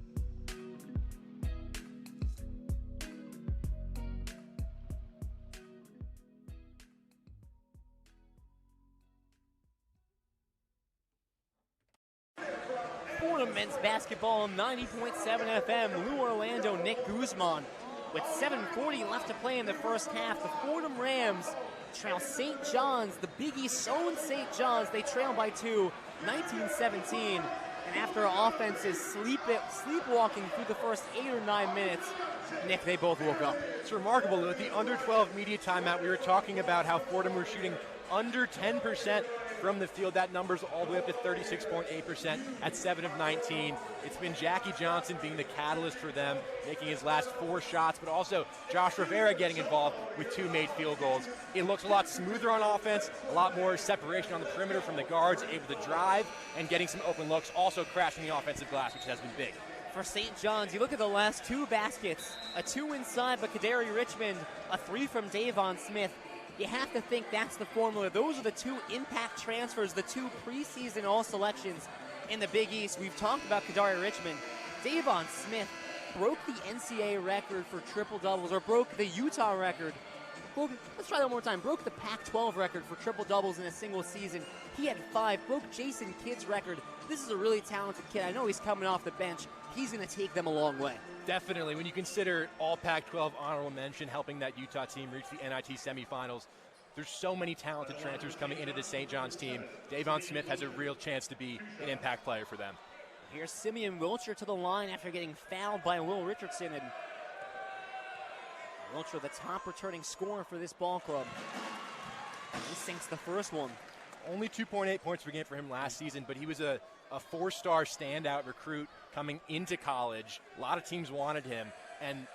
Fordham men's basketball, 90.7 FM. Lou Orlando, Nick Guzman. With 7:40 left to play in the first half, the Fordham Rams trail St. John's, the Big East's own St. John's. They trail by 2, 19-17. And after our offense is sleepwalking through the first 8 or 9 minutes, Nick, they both woke up. It's remarkable. At the under 12 media timeout, we were talking about how Fordham were shooting under 10% from the field. That number's all the way up to 36.8% at 7 of 19. It's been Jackie Johnson being the catalyst for them, making his last 4 shots, but also Josh Rivera getting involved with 2 made field goals. It looks a lot smoother on offense, a lot more separation on the perimeter from the guards, able to drive and getting some open looks, also crashing the offensive glass, which has been big. For St. John's, you look at the last 2 baskets, a 2 inside by Kadari Richmond, a 3 from Davon Smith. You have to think that's the formula. Those are the 2 impact transfers, the 2 preseason all-selections in the Big East. We've talked about Kadari Richmond. Davon Smith broke the NCAA record for triple-doubles, or broke the Utah record. Let's try that one more time. Broke the Pac-12 record for triple-doubles in a single season. He had 5, broke Jason Kidd's record. This is a really talented kid. I know he's coming off the bench. He's going to take them a long way. Definitely. When you consider all Pac-12 honorable mention helping that Utah team reach the NIT semifinals, there's so many talented transfers coming into the St. John's team. Davon Smith has a real chance to be an impact player for them. Here's Simeon Wilcher to the line after getting fouled by Will Richardson. And Wilcher, the top returning scorer for this ball club. He sinks the first one. Only 2.8 points per game for him last season, but he was a 4-star standout recruit coming into college. A lot of teams wanted him, and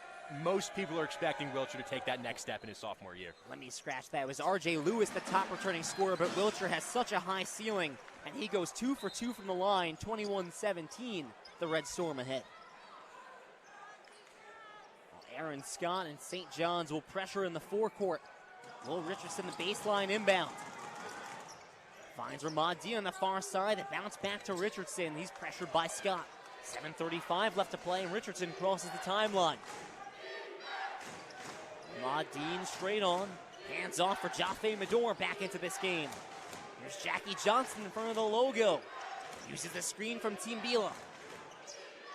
most people are expecting Wilcher to take that next step in his sophomore year. Let me scratch that. It was R.J. Lewis, the top returning scorer, but Wilcher has such a high ceiling, and he goes 2 for 2 from the line, 21-17, the Red Storm ahead. Aaron Scott and St. John's will pressure in the forecourt. Will Richardson, the baseline inbound. Finds Ramadi on the far side. It bounced back to Richardson. He's pressured by Scott. 7:35 left to play, and Richardson crosses the timeline. Modine straight on. Hands off for Jaffe Medor back into this game. Here's Jackie Johnson in front of the logo. Uses the screen from Team Bila.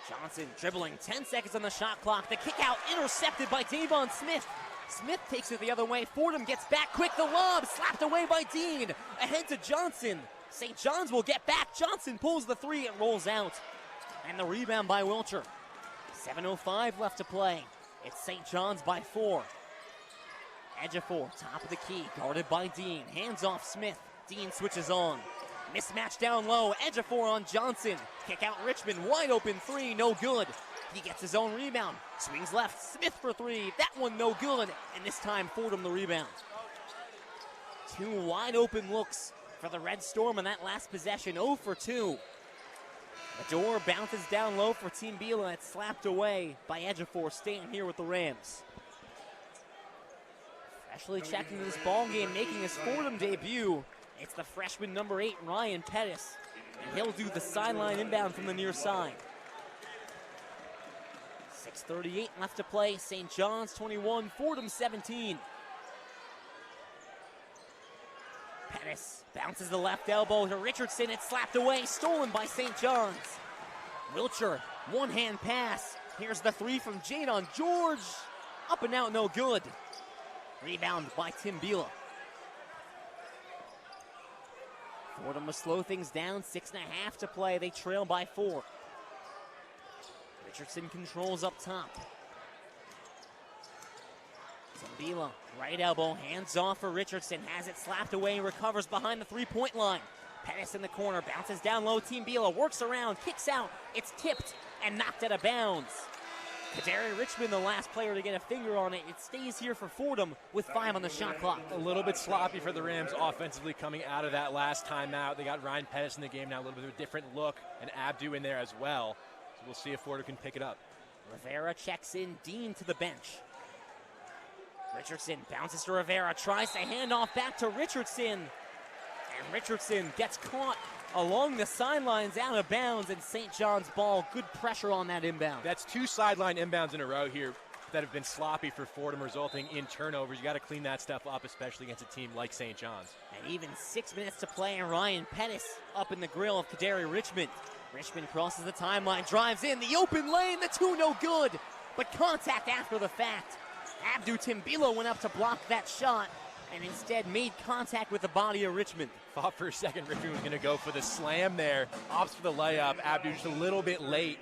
Johnson dribbling, 10 seconds on the shot clock. The kick out intercepted by Davon Smith. Smith takes it the other way. Fordham gets back quick. The lob slapped away by Dean. Ahead to Johnson. St. John's will get back. Johnson pulls the 3 and rolls out. And the rebound by Wilcher. 7:05 left to play. It's St. John's by 4. Ejiofor, top of the key, guarded by Dean. Hands off Smith. Dean switches on. Mismatch down low. Ejiofor on Johnson. Kick out Richmond. Wide open 3. No good. He gets his own rebound. Swings left. Smith for 3. That one no good. And this time Fordham the rebound. 2 wide open looks for the Red Storm in that last possession. 0 for 2. Medor bounces down low for Team Melia. It's slapped away by Ejiofor, staying here with the Rams. Freshly checked into this ball game, making his Fordham debut. It's the freshman number 8, Ryan Pettis, and he'll do the sideline inbound from the near side. 6:38 left to play. St. John's 21, Fordham 17. Pettis bounces the left elbow to Richardson. It's slapped away, stolen by St. John's. Wilcher, one-hand pass. Here's the three from Jadon George. Up and out, no good. Rebound by Tim Biela. Fordham will slow things down, 6.5 to play. They trail by 4. Richardson controls up top. Biela, right elbow, hands off for Richardson. Has it slapped away and recovers behind the three-point line. Pettis in the corner, bounces down low. Team Biela works around, kicks out. It's tipped and knocked out of bounds. Kadari Richmond, the last player to get a finger on it. It stays here for Fordham with 5 on the shot clock. A little bit sloppy for the Rams offensively coming out of that last timeout. They got Ryan Pettis in the game now, a little bit of a different look, and Abdu in there as well. So we'll see if Fordham can pick it up. Rivera checks in, Dean to the bench. Richardson bounces to Rivera, tries to hand off back to Richardson. And Richardson gets caught along the sidelines, out of bounds, and St. John's ball. Good pressure on that inbound. That's 2 sideline inbounds in a row here that have been sloppy for Fordham, resulting in turnovers. You got to clean that stuff up, especially against a team like St. John's. And even 6 minutes to play, and Ryan Pettis up in the grill of Kadari Richmond. Richmond crosses the timeline, drives in, the open lane, the 2 no good, but contact after the fact. Abdu Timbilo went up to block that shot and instead made contact with the body of Richmond. Thought for a second Richmond was going to go for the slam there. Opts for the layup. Abdu just a little bit late.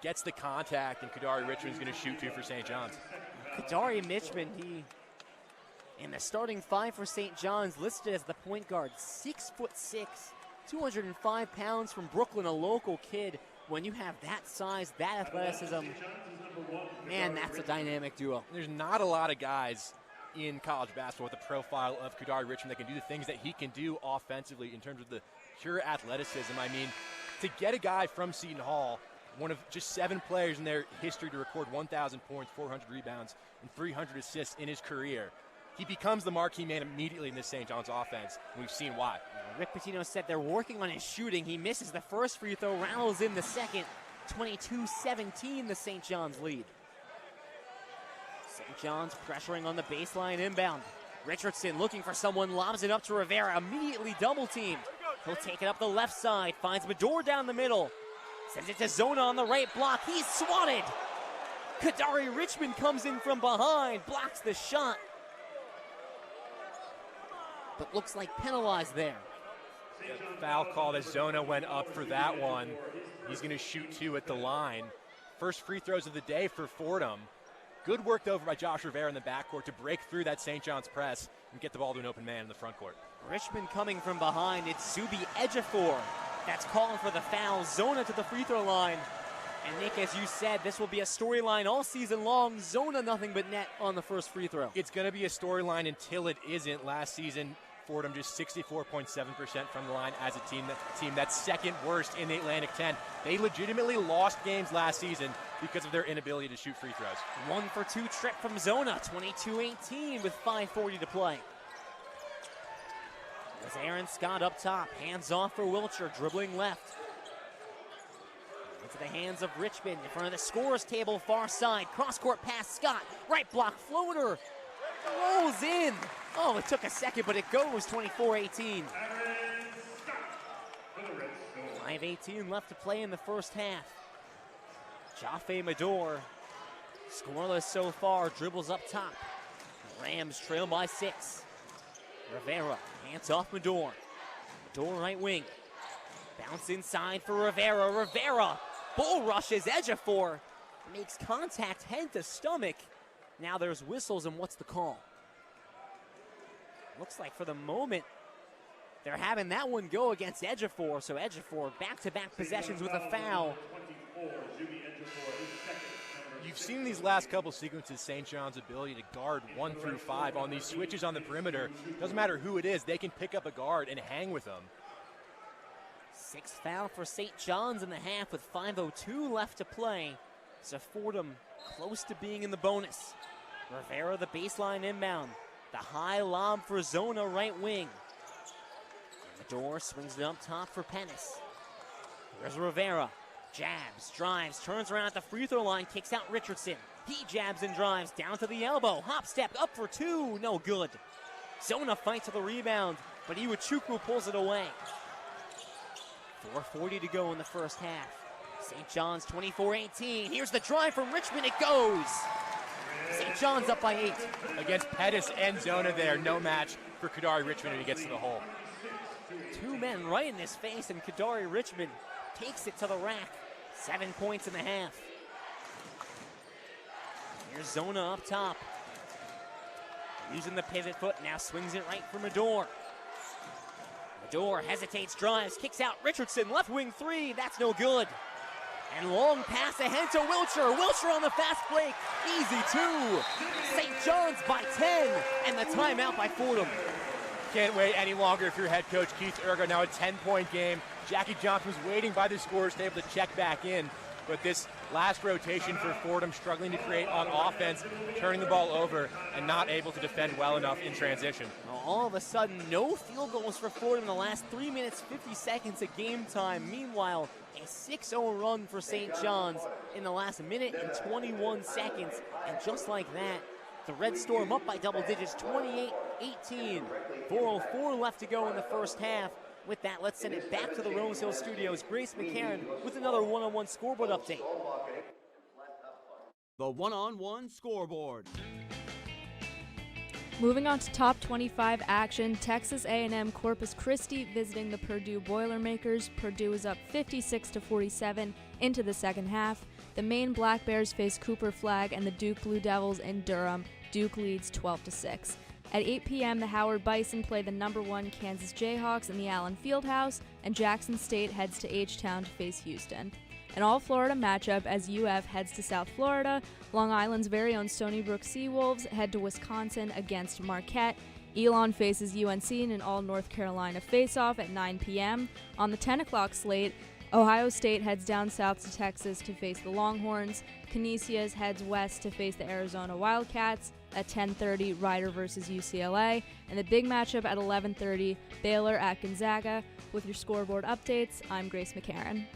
Gets the contact, and Kadari Richmond's going to shoot 2 for St. John's. Kadari Richmond, he, in the starting 5 for St. John's, listed as the point guard. 6'6", 205 pounds from Brooklyn, a local kid. When you have that size, that athleticism, man, that's a dynamic duo. There's not a lot of guys in college basketball with the profile of Kadari Richmond that can do the things that he can do offensively in terms of the pure athleticism. I mean, to get a guy from Seton Hall, one of just 7 players in their history to record 1,000 points, 400 rebounds, and 300 assists in his career, he becomes the marquee man immediately in this St. John's offense, and we've seen why. Rick Pitino said they're working on his shooting. He misses the first free throw, rattles in the second. 22-17, the St. John's lead. St. John's pressuring on the baseline inbound. Richardson looking for someone, lobs it up to Rivera, immediately double teamed. He'll take it up the left side, finds Medor down the middle. Sends it to Zona on the right block, he's swatted. Kadari Richmond comes in from behind, blocks the shot. But looks like penalized there. Foul call as Zona went up for that one. He's going to shoot 2 at the line. First free throws of the day for Fordham. Good work over by Josh Rivera in the backcourt to break through that St. John's press and get the ball to an open man in the front court. Richmond coming from behind. It's Zuby Ejiofor that's calling for the foul. Zona to the free throw line. And Nick, as you said, this will be a storyline all season long. Zona nothing but net on the first free throw. It's going to be a storyline until it isn't. Last season, Fordham just 64.7% from the line as a team that's second worst in the Atlantic 10. They legitimately lost games last season because of their inability to shoot free throws. 1 for 2 trip from Zona, 22-18 with 5:40 to play. As Aaron Scott up top, hands off for Wilcher, dribbling left. Into the hands of Richmond in front of the scorer's table, far side. Cross-court pass, Scott, right block floater, rolls in. Oh, it took a second, but it goes, 24-18. 5:18 left to play in the first half. Jaffe Medor, scoreless so far, dribbles up top. Rams trail by 6. Rivera, hands off Medor. Medor right wing. Bounce inside for Rivera. Rivera, bull rushes Ejiofor. Makes contact head to stomach. Now there's whistles, and what's the call? Looks like for the moment, they're having that one go against Ejiofor. So Ejiofor, back-to-back possessions with a foul. You've seen these last couple sequences, St. John's ability to guard 1 through 5 on these switches on the perimeter. Doesn't matter who it is, they can pick up a guard and hang with them. Sixth foul for St. John's in the half with 5:02 left to play. So Fordham close to being in the bonus. Rivera the baseline inbound. The high lob for Zona right wing. Medor swings it up top for Pettis. Here's Rivera. Jabs, drives, turns around at the free throw line, kicks out Richardson. He jabs and drives down to the elbow. Hop step up for two, no good. Zona fights for the rebound, but Iwachukwu pulls it away. 4:40 to go in the first half. St. John's 24-18. Here's the drive from Richmond. It goes. St. John's up by 8. Against Pettis and Zona there, no match for Kadari Richmond when he gets to the hole. Two men right in his face, and Kadari Richmond takes it to the rack. 7 points in the half. Here's Zona up top. Using the pivot foot, now swings it right for Medor. Medor hesitates, drives, kicks out Richardson, left wing three, that's no good. And long pass ahead to Wilcher. Wilcher on the fast break, easy two. St. John's by 10, and the timeout by Fordham. Can't wait any longer if you're head coach Keith Ergo. Now a 10-point game. Jackie Johnson was waiting by the scorer's table to check back in. But this last rotation for Fordham struggling to create on offense, turning the ball over, and not able to defend well enough in transition. All of a sudden, no field goals for Fordham in the last 3 minutes, 50 seconds of game time. Meanwhile, a 6-0 run for St. John's in the last minute and 21 seconds. And just like that, the Red Storm up by double digits, 28-18. 4:04 left to go in the first half. With that, let's send it back to the Rose Hill Studios. Grace McCarron with another one-on-one scoreboard update. The one-on-one scoreboard. Moving on to top 25 action, Texas A&M Corpus Christi visiting the Purdue Boilermakers. Purdue is up 56-47 into the second half. The Maine Black Bears face Cooper Flagg and the Duke Blue Devils in Durham. Duke leads 12-6. At 8 p.m., the Howard Bison play the #1 Kansas Jayhawks in the Allen Fieldhouse, and Jackson State heads to H-Town to face Houston. An all-Florida matchup as UF heads to South Florida. Long Island's very own Stony Brook Seawolves head to Wisconsin against Marquette. Elon faces UNC in an all-North Carolina face-off at 9 p.m. On the 10 o'clock slate, Ohio State heads down south to Texas to face the Longhorns. Canisius heads west to face the Arizona Wildcats. At 10:30, Rider versus UCLA. And the big matchup at 11:30, Baylor at Gonzaga. With your scoreboard updates, I'm Grace McCarron.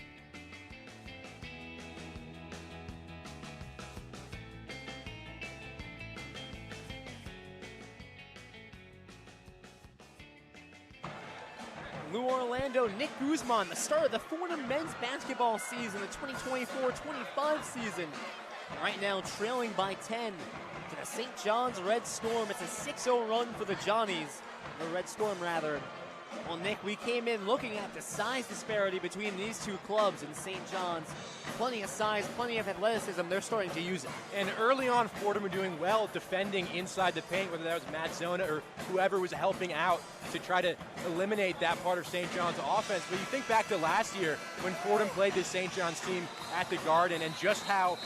New Orlando, Nick Guzman, the start of the Fordham men's basketball season, the 2024-25 season. Right now trailing by 10 to the St. John's Red Storm. It's a 6-0 run for the Johnnies, the Red Storm rather. Well, Nick, we came in looking at the size disparity between these two clubs in St. John's. Plenty of size, plenty of athleticism. They're starting to use it. And early on, Fordham were doing well defending inside the paint, whether that was Matt Zona or whoever was helping out to try to eliminate that part of St. John's offense. But you think back to last year when Fordham played this St. John's team at the Garden and just how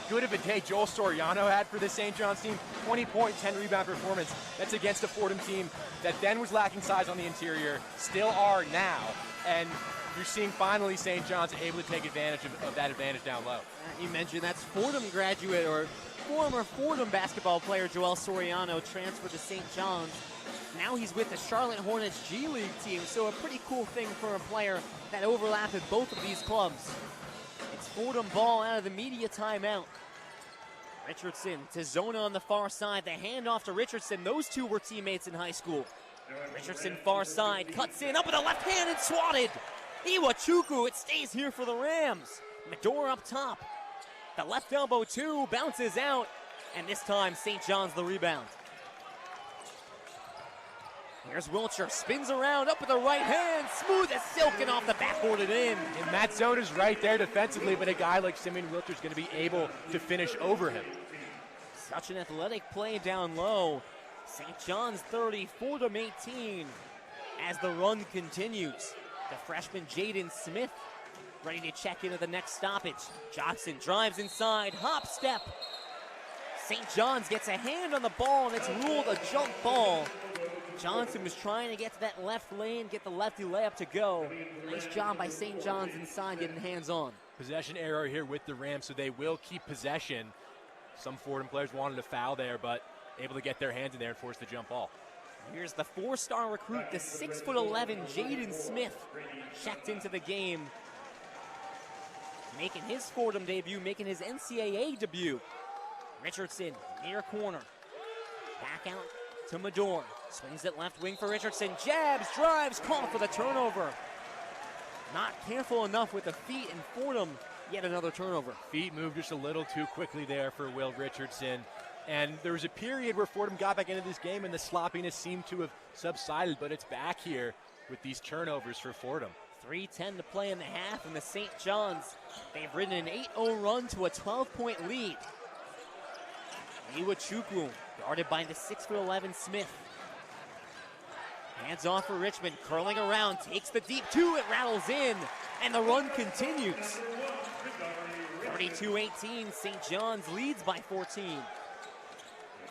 good of a day Joel Soriano had for this St. John's team. 20-point, 10-rebound performance. That's against a Fordham team that then was lacking size on the interior, still are now. And you're seeing finally St. John's able to take advantage of that advantage down low. You mentioned that's Fordham graduate or former Fordham basketball player Joel Soriano transferred to St. John's. Now he's with the Charlotte Hornets G League team, so a pretty cool thing for a player that overlapped with both of these clubs. It's Fordham ball out of the media timeout. Richardson to Zona on the far side. The handoff to Richardson. Those two were teammates in high school. Richardson far side, cuts in, up with the left hand and swatted. Iwachukwu, it stays here for the Rams. Medor up top. The left elbow two, bounces out. And this time, St. John's the rebound. Here's Wilcher, spins around, up with the right hand, smooth as silk and off the backboard and in. And Matt Zona's right there defensively, but a guy like Simeon Wilcher's going to be able to finish over him. Such an athletic play down low. St. John's 30, Fordham 18. As the run continues, the freshman Jaden Smith ready to check into the next stoppage. Johnson drives inside, hop step. St. John's gets a hand on the ball and it's ruled a jump ball. Johnson was trying to get to that left lane, get the lefty layup to go. Nice job by St. John's inside, getting hands on. Possession error here with the Rams, so they will keep possession. Some Fordham players wanted a foul there, but able to get their hands in there and force the jump ball. Here's the 4-star recruit, the 6'11" Jaden Smith, checked into the game, making his Fordham debut, making his NCAA debut. Richardson, near corner. Back out to Medor. Swings it left wing for Richardson. Jabs, drives, called for the turnover. Not careful enough with the feet, and Fordham, yet another turnover. Feet moved just a little too quickly there for Will Richardson. And there was a period where Fordham got back into this game and the sloppiness seemed to have subsided, but it's back here with these turnovers for Fordham. 3:10 to play in the half, and the St. John's, they've ridden an 8-0 run to a 12-point lead. Iwachukwu, guarded by the 6'11" Smith. Hands off for Richmond, curling around, takes the deep two, it rattles in, and the run continues. 32-18, St. John's leads by 14.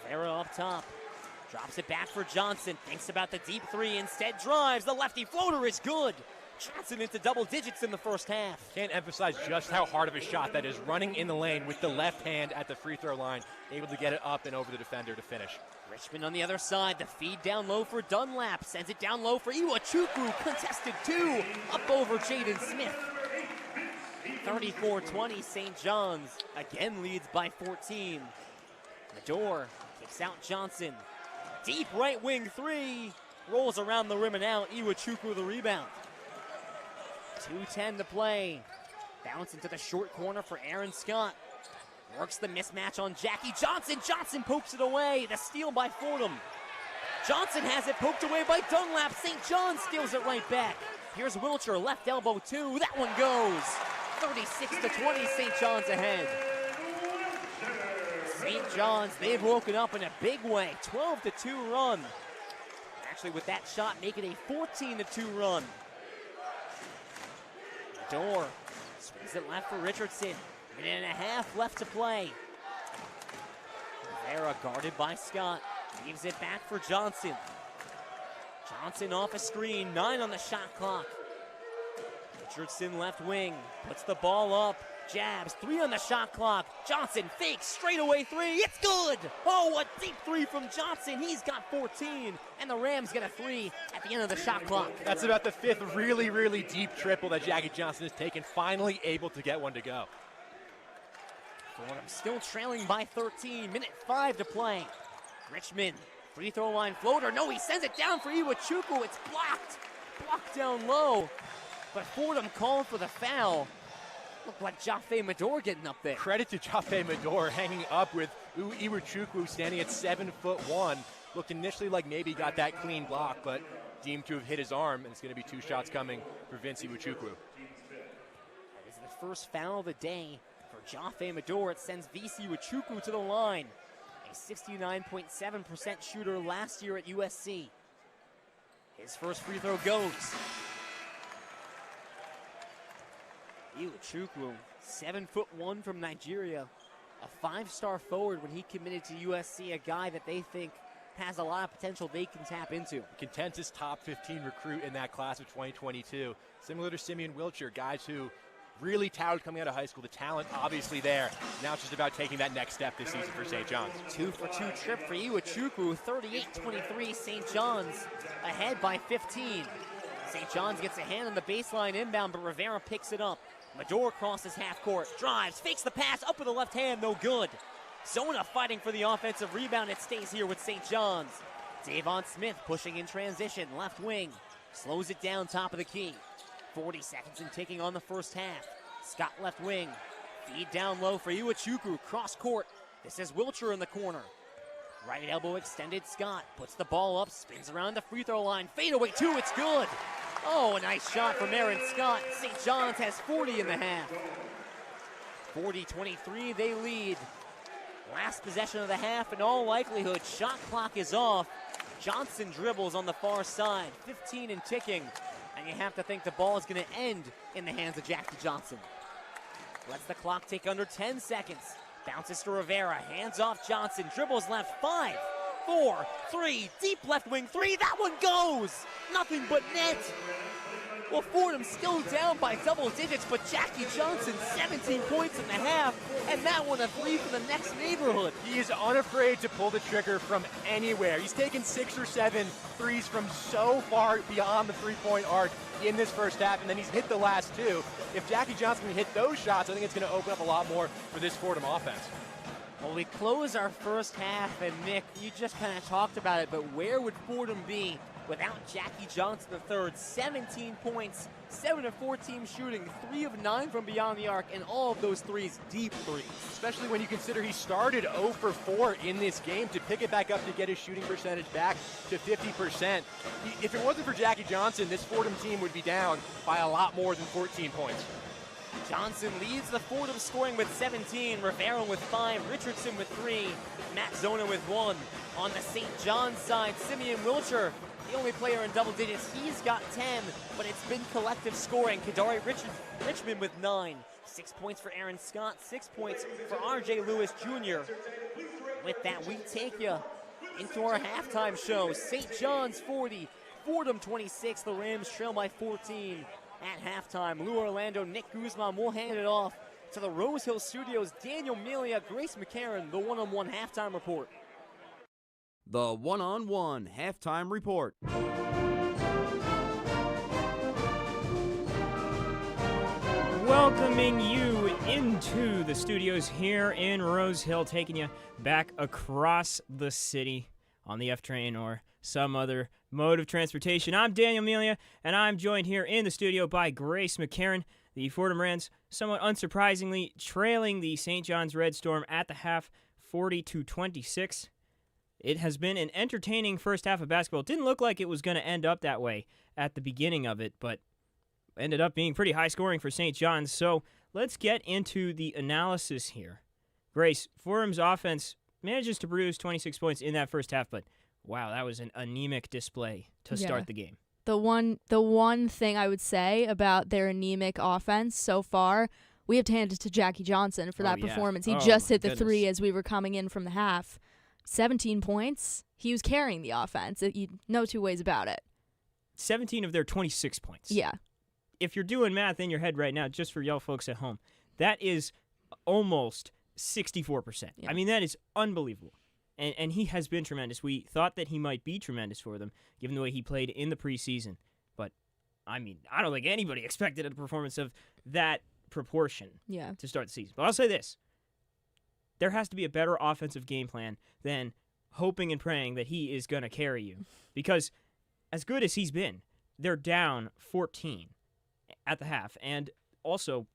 Rivera up top, drops it back for Johnson, thinks about the deep three, instead drives, the lefty floater is good. Johnson into double digits in the first half. Can't emphasize just how hard of a shot that is, running in the lane with the left hand at the free throw line, able to get it up and over the defender to finish. Richmond on the other side, the feed down low for Dunlap, sends it down low for Iwachukwu, contested two, up over Jaden Smith. 34-20, St. John's again leads by 14. Medor kicks out Johnson. Deep right wing three, rolls around the rim and out, Iwachukwu the rebound. 2:10 to play. Bounce into the short corner for Aaron Scott. Works the mismatch on Jackie Johnson. Johnson pokes it away. The steal by Fordham. Johnson has it poked away by Dunlap. St. John steals it right back. Here's Wilcher, left elbow two. That one goes. 36-20, St. John's ahead. St. John's, they've woken up in a big way. 12-2 run. Actually, with that shot, make it a 14-2 run. Door swings it left for Richardson. Minute and a half left to play. Rivera guarded by Scott. Leaves it back for Johnson. Johnson off a screen. 9 on the shot clock. Richardson left wing. Puts the ball up. Jabs. 3 on the shot clock. Johnson fakes. Straightaway three. It's good. Oh, a deep three from Johnson. He's got 14. And the Rams get a 3 at the end of the shot clock. That's about the 5th really, really deep triple that Jackie Johnson has taken. Finally able to get one to go. Fordham still trailing by 13. Minute 5 to play. Richmond, free throw line floater. No, he sends it down for Iwachukwu. It's blocked. Blocked down low. But Fordham called for the foul. Looked like Jaffe Medor getting up there. Credit to Jaffe Medor hanging up with Iwachukwu standing at 7'1". Looked initially like maybe got that clean block, but deemed to have hit his arm, and it's going to be 2 shots coming for Vince Iwachukwu. That is the first foul of the day for Jaffe Medor. It sends VC Iwachukwu to the line. A 69.7% shooter last year at USC. His first free throw goes. Iwachukwu, 7'1" from Nigeria. A 5-star forward when he committed to USC, a guy that they think has a lot of potential they can tap into. Contentus top 15 recruit in that class of 2022. Similar to Simeon Wilcher, guys who really touted coming out of high school. The talent obviously there. Now it's just about taking that next step this season for St. John's. 2-for-2 trip for Iwachukwu. 38-23, St. John's ahead by 15. St. John's gets a hand on the baseline inbound, but Rivera picks it up. Medor crosses half court, drives, fakes the pass, up with the left hand, no good. Zona fighting for the offensive rebound. It stays here with St. John's. Davon Smith pushing in transition, left wing. Slows it down, top of the key. 40 seconds and ticking on the first half. Scott left wing. Feed down low for Iwachukwu, cross court. This is Wilcher in the corner. Right elbow extended, Scott puts the ball up, spins around the free throw line. Fade away two, it's good. Oh, a nice shot from Aaron Scott. St. John's has 40 in the half. 40-23, they lead. Last possession of the half, in all likelihood, shot clock is off. Johnson dribbles on the far side, 15 and ticking. And you have to think the ball is going to end in the hands of Jackie Johnson. Lets the clock take under 10 seconds. Bounces to Rivera, hands off Johnson, dribbles left, 5. 4, 3, deep left wing 3. That one goes! Nothing but net. Well, Fordham's still down by double digits, but Jackie Johnson, 17 points in the half, and that one a 3 for the next neighborhood. He is unafraid to pull the trigger from anywhere. He's taken 6 or 7 threes from so far beyond the three-point arc in this first half, and then he's hit the last 2. If Jackie Johnson can hit those shots, I think it's going to open up a lot more for this Fordham offense. Well, we close our first half, and Nick, you just kind of talked about it, but where would Fordham be without Jackie Johnson III? 17 points, 7 of 14 shooting, 3 of 9 from beyond the arc, and all of those threes deep threes. Especially when you consider he started 0 for 4 in this game. To pick it back up to get his shooting percentage back to 50%. If it wasn't for Jackie Johnson, this Fordham team would be down by a lot more than 14 points. Johnson leads the Fordham scoring with 17, Rivera with 5, Richardson with 3, Matt Zona with 1. On the St. John's side, Simeon Wilcher, the only player in double digits, he's got 10, but it's been collective scoring. Kadari Richmond with 9, 6 points for Aaron Scott, 6 points for R.J. Lewis Jr. With that, we take you into our halftime show. St. John's 40, Fordham 26, the Rams trail by 14. At halftime, Lou Orlando, Nick Guzman will hand it off to the Rose Hill Studios. Daniel Melia, Grace McCarron, the one-on-one halftime report. The one-on-one halftime report. Welcoming you into the studios here in Rose Hill, taking you back across the city on the F train or some other mode of transportation. I'm Daniel Melia, and I'm joined here in the studio by Grace McCarron. The Fordham Rams, somewhat unsurprisingly, trailing the St. John's Red Storm at the half, 40-26. It has been an entertaining first half of basketball. It didn't look like it was going to end up that way at the beginning of it, but ended up being pretty high scoring for St. John's. So let's get into the analysis here. Grace, Fordham's offense manages to produce 26 points in that first half, but wow, that was an anemic display to start the game. The one thing I would say about their anemic offense so far, we have to hand it to Jackie Johnson for that performance. He just hit the 3 as we were coming in from the half. 17 points. He was carrying the offense. No two ways about it. 17 of their 26 points. Yeah. If you're doing math in your head right now, just for y'all folks at home, that is almost 64%. Yeah. I mean, that is unbelievable. And he has been tremendous. We thought that he might be tremendous for them, given the way he played in the preseason. But, I mean, I don't think anybody expected a performance of that proportion to start the season. But I'll say this. There has to be a better offensive game plan than hoping and praying that he is going to carry you. Because as good as he's been, they're down 14 at the half. And also,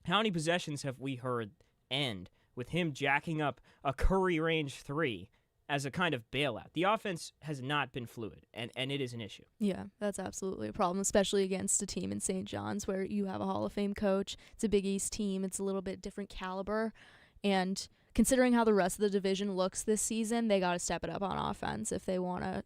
how many possessions have we heard end with him jacking up a Curry range 3 as a kind of bailout? The offense has not been fluid, and it is an issue. Yeah, that's absolutely a problem, especially against a team in St. John's where you have a Hall of Fame coach. It's a Big East team. It's a little bit different caliber. And considering how the rest of the division looks this season, they got to step it up on offense if they want to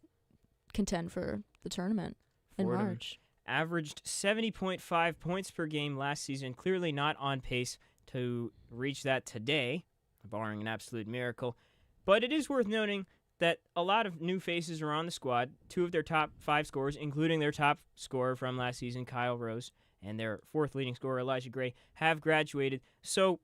contend for the tournament in March. Averaged 70.5 points per game last season, clearly not on pace to reach that today, barring an absolute miracle. But it is worth noting that a lot of new faces are on the squad. 2 of their top 5 scorers, including their top scorer from last season, Kyle Rose, and their 4th leading scorer, Elijah Gray, have graduated. So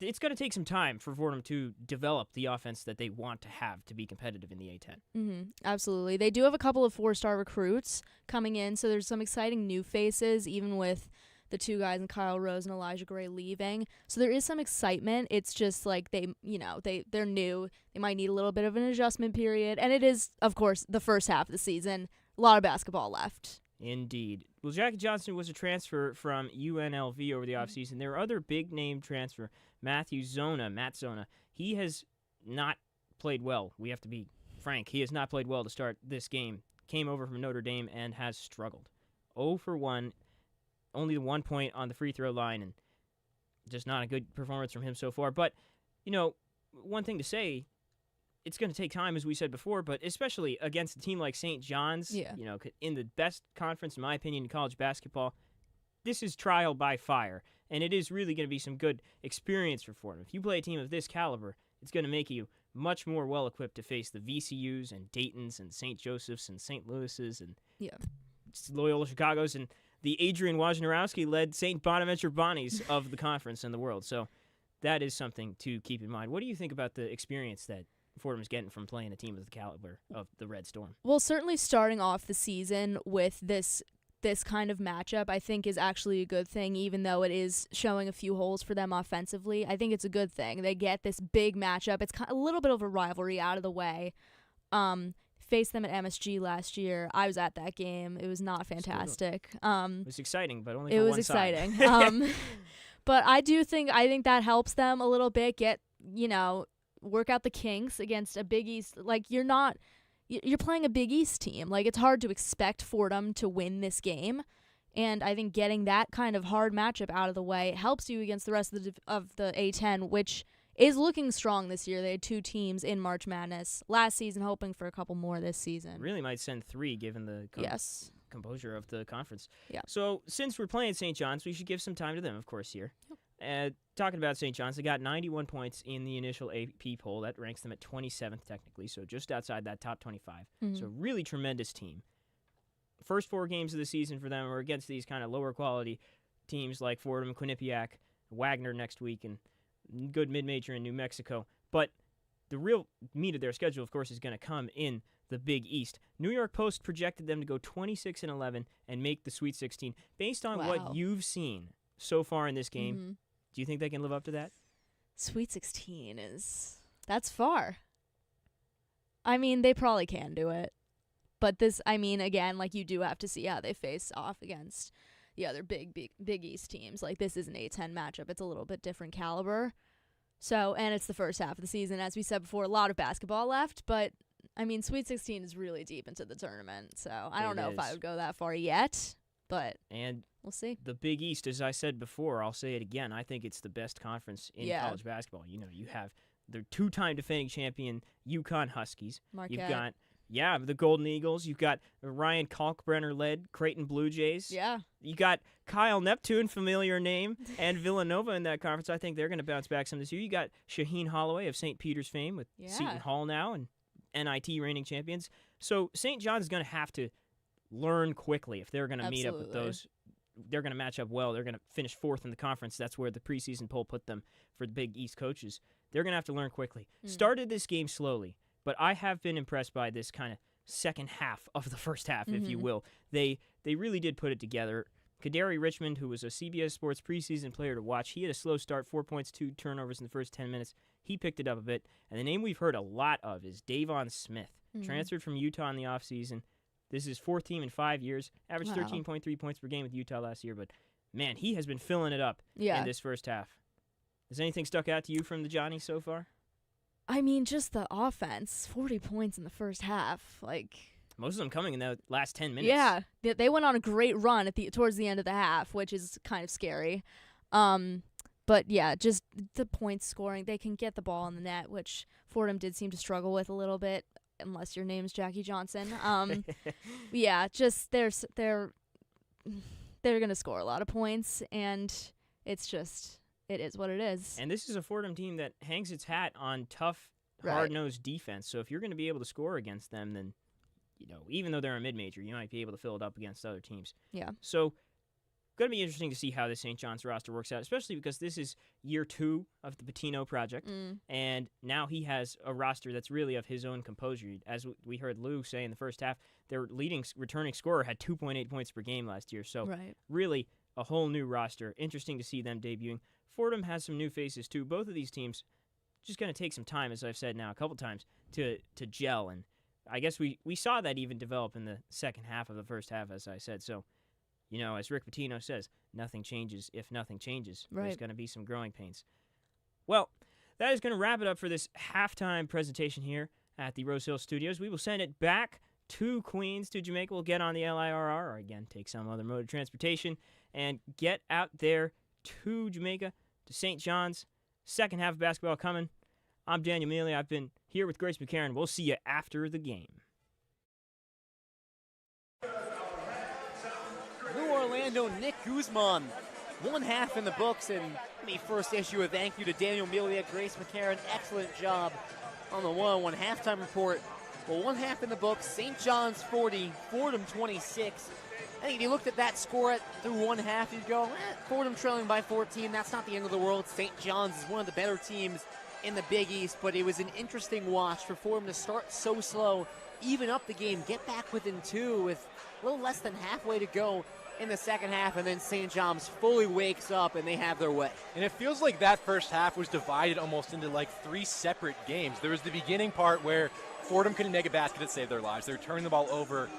it's going to take some time for Fordham to develop the offense that they want to have to be competitive in the A-10. Mm-hmm. Absolutely. They do have a couple of 4-star recruits coming in, so there's some exciting new faces, even with the 2 guys and Kyle Rose and Elijah Gray leaving. So there is some excitement. It's just like they're new. They might need a little bit of an adjustment period. And it is, of course, the first half of the season. A lot of basketball left. Indeed. Well, Jackie Johnson was a transfer from UNLV over the offseason. There were other big-name transfer, Matt Zona. He has not played well. We have to be frank. He has not played well to start this game. Came over from Notre Dame and has struggled. 0 for 1. Only the 1 point on the free throw line, and just not a good performance from him so far. But, one thing to say, it's going to take time, as we said before, but especially against a team like St. John's, in the best conference, in my opinion, in college basketball, this is trial by fire, and it is really going to be some good experience for Fordham. If you play a team of this caliber, it's going to make you much more well-equipped to face the VCUs and Daytons and St. Joseph's and St. Louis's and Loyola Chicago's and the Adrian Wojnarowski-led St. Bonaventure Bonnies of the conference and the world. So that is something to keep in mind. What do you think about the experience that Fordham's getting from playing a team of the caliber of the Red Storm? Well, certainly starting off the season with this kind of matchup, I think is actually a good thing, even though it is showing a few holes for them offensively. I think it's a good thing. They get this big matchup. It's a little bit of a rivalry out of the way. Faced them at MSG last year. I was at that game. It was not fantastic. It was exciting, but only it for was one exciting. side. But I think that helps them a little bit. Work out the kinks against a Big East. Like, you're playing a Big East team. Like, it's hard to expect Fordham to win this game. And I think getting that kind of hard matchup out of the way helps you against the rest of the A10, which is looking strong this year. They had 2 teams in March Madness last season, hoping for a couple more this season. Really might send 3 given the composure of the conference. Yeah. So since we're playing St. John's, we should give some time to them, of course, here. Talking about St. John's, they got 91 points in the initial AP poll. That ranks them at 27th technically, so just outside that top 25. Mm-hmm. So really tremendous team. First 4 games of the season for them are against these kind of lower quality teams like Fordham, Quinnipiac, Wagner next week, and good mid-major in New Mexico. But the real meat of their schedule, of course, is going to come in the Big East. New York Post projected them to go 26-11 and make the Sweet 16. Based on what you've seen so far in this game, do you think they can live up to that? Sweet 16 that's far. I mean, they probably can do it. But again, like, you do have to see how they face off against the other Big East teams. Like, this is an A10 matchup. It's a little bit different caliber. So, and it's the first half of the season. As we said before, a lot of basketball left, but Sweet 16 is really deep into the tournament. So, I don't know if I would go that far yet, but we'll see. The Big East, as I said before, I'll say it again, I think it's the best conference in college basketball. You have the 2-time defending champion UConn Huskies. Marquette. You've got the Golden Eagles. You've got Ryan Kalkbrenner-led Creighton Blue Jays. Yeah. You got Kyle Neptune, familiar name, and Villanova in that conference. I think they're going to bounce back some this year. You got Shaheen Holloway of St. Peter's fame with Seton Hall now and NIT reigning champions. So St. John's is going to have to learn quickly if they're going to meet up with those. They're going to match up well. They're going to finish 4th in the conference. That's where the preseason poll put them for the Big East coaches. They're going to have to learn quickly. Started this game slowly, but I have been impressed by this kind of second half of the first half, if you will. They really did put it together. Kadari Richmond, who was a CBS Sports preseason player to watch, he had a slow start, 4 points, 2 turnovers in the first 10 minutes. He picked it up a bit. And the name we've heard a lot of is Davon Smith, transferred from Utah in the offseason. This is 4th team in 5 years, averaged 13.3 points per game with Utah last year. But, man, he has been filling it up in this first half. Has anything stuck out to you from the Johnnies so far? Just the offense, 40 points in the first half. Most of them coming in the last 10 minutes. Yeah, they went on a great run towards the end of the half, which is kind of scary. But yeah, just the points scoring. They can get the ball in the net, which Fordham did seem to struggle with a little bit, unless your name's Jackie Johnson. Yeah, just they're going to score a lot of points, and it is what it is. And this is a Fordham team that hangs its hat on tough, hard-nosed defense. So if you're going to be able to score against them, then, even though they're a mid-major, you might be able to fill it up against other teams. Yeah. So going to be interesting to see how the St. John's roster works out, especially because this is year 2 of the Patino project, and now he has a roster that's really of his own composure. As we heard Lou say in the first half, their leading returning scorer had 2.8 points per game last year. So really a whole new roster. Interesting to see them debuting. Fordham has some new faces, too. Both of these teams just going to take some time, as I've said now a couple times, to gel. And I guess we saw that even develop in the second half of the first half, as I said. So, as Rick Pitino says, nothing changes if nothing changes. There's going to be some growing pains. Well, that is going to wrap it up for this halftime presentation here at the Rose Hill Studios. We will send it back to Queens, to Jamaica. We'll get on the LIRR, or again, take some other mode of transportation, and get out there to Jamaica, to St. John's. Second half of basketball coming. I'm Daniel Melia. I've been here with Grace McCarron. We'll see you after the game. New Orlando, Nick Guzman. 1 half in the books, and let me first issue a thank you to Daniel Melia, Grace McCarron. Excellent job on the 1-on-1 halftime report. Well, one half in the books, St. John's 40, Fordham 26. I think if you looked at that score through one half, you'd go, Fordham trailing by 14, that's not the end of the world. St. John's is one of the better teams in the Big East, but it was an interesting watch for Fordham to start so slow, even up the game, get back within 2 with a little less than halfway to go in the second half, and then St. John's fully wakes up and they have their way. And it feels like that first half was divided almost into like 3 separate games. There was the beginning part where Fordham couldn't make a basket to save their lives. They were turning the ball over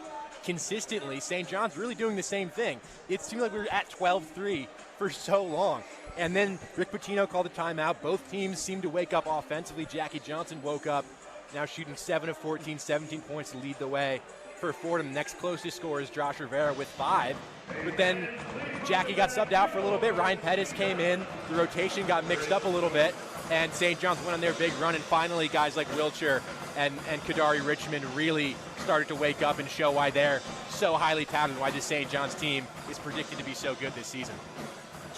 consistently. St. John's really doing the same thing. It seemed like we were at 12-3 for so long. And then Rick Pitino called a timeout. Both teams seemed to wake up offensively. Jackie Johnson woke up, now shooting 7 of 14, 17 points to lead the way for Fordham. Next closest scorer is Josh Rivera with 5. But then Jackie got subbed out for a little bit. Ryan Pettis came in. The rotation got mixed up a little bit. And St. John's went on their big run. And finally, guys like Wiltshire and Kadari Richmond really started to wake up and show why they're so highly touted, why this St. John's team is predicted to be so good this season.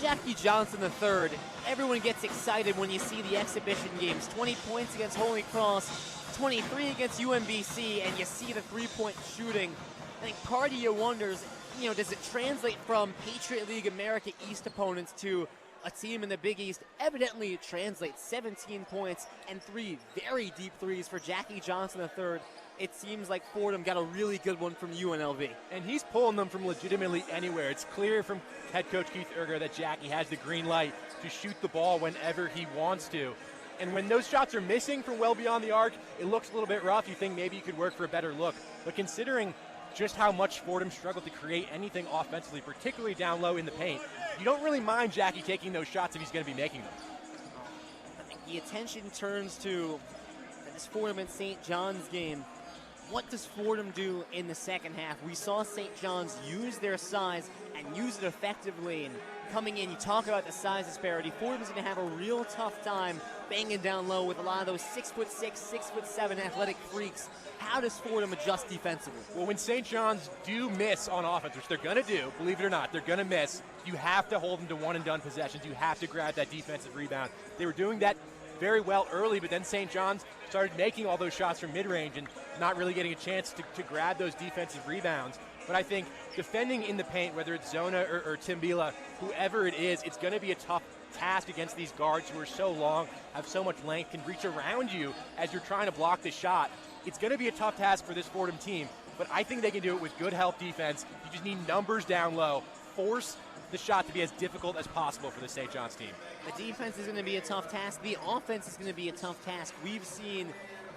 Jackie Johnson III, everyone gets excited when you see the exhibition games. 20 points against Holy Cross, 23 against UMBC, and you see the three-point shooting. I think part of you wonders, does it translate from Patriot League America East opponents to a team in the Big East? Evidently it translates. 17 points and 3 very deep threes for Jackie Johnson III. It seems like Fordham got a really good one from UNLV. And he's pulling them from legitimately anywhere. It's clear from head coach Keith Erger that Jackie has the green light to shoot the ball whenever he wants to. And when those shots are missing from well beyond the arc, it looks a little bit rough. You think maybe you could work for a better look. But considering just how much Fordham struggled to create anything offensively, particularly down low in the paint, you don't really mind Jackie taking those shots if he's going to be making them. I think the attention turns to this Fordham and St. John's game. What does Fordham do in the second half? We saw St. John's use their size and use it effectively. And coming in, you talk about the size disparity. Fordham's going to have a real tough time banging down low with a lot of those 6'6", 6'7" athletic freaks. How does Fordham adjust defensively? Well, when St. John's do miss on offense, which they're going to do, believe it or not, they're going to miss, you have to hold them to one-and-done possessions. You have to grab that defensive rebound. They were doing that very well early, but then St. John's started making all those shots from mid-range and not really getting a chance to grab those defensive rebounds. But I think defending in the paint, whether it's Zona or Timbila, whoever it is, it's going to be a tough task against these guards who are so long, have so much length, can reach around you as you're trying to block the shot. It's going to be a tough task for this Fordham team, but I think they can do it with good help defense. You just need numbers down low. Force the shot to be as difficult as possible for the St. John's team. The defense is going to be a tough task. The offense is going to be a tough task. We've seen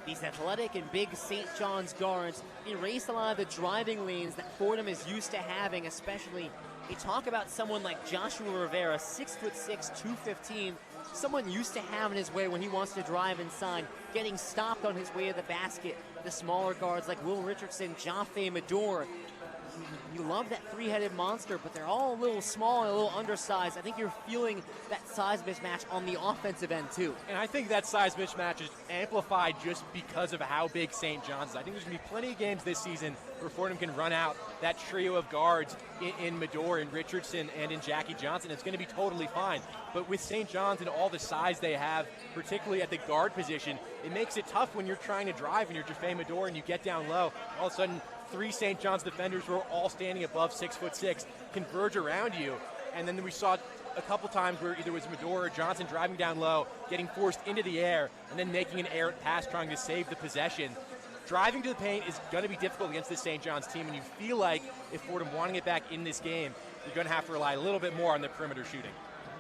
these athletic and big St. John's guards erase a lot of the driving lanes that Fordham is used to having, especially you talk about someone like Joshua Rivera, 6'6", 215, someone used to having his way when he wants to drive inside, getting stopped on his way to the basket. The smaller guards like Will Richardson, Jaffe Medor, you love that three-headed monster, but they're all a little small and a little undersized. I think you're feeling that size mismatch on the offensive end, too. And I think that size mismatch is amplified just because of how big St. John's is. I think there's going to be plenty of games this season where Fordham can run out that trio of guards in Medor, in Richardson, and in Jackie Johnson. It's going to be totally fine. But with St. John's and all the size they have, particularly at the guard position, it makes it tough when you're trying to drive and you're Jaffe Medor and you get down low. All of a sudden, 3 St. John's defenders who are all standing above 6'6" converge around you. And then we saw a couple times where either it was Medor or Johnson driving down low, getting forced into the air, and then making an errant pass trying to save the possession. Driving to the paint is going to be difficult against this St. John's team, and you feel like if Fordham want to get back in this game, you're going to have to rely a little bit more on the perimeter shooting.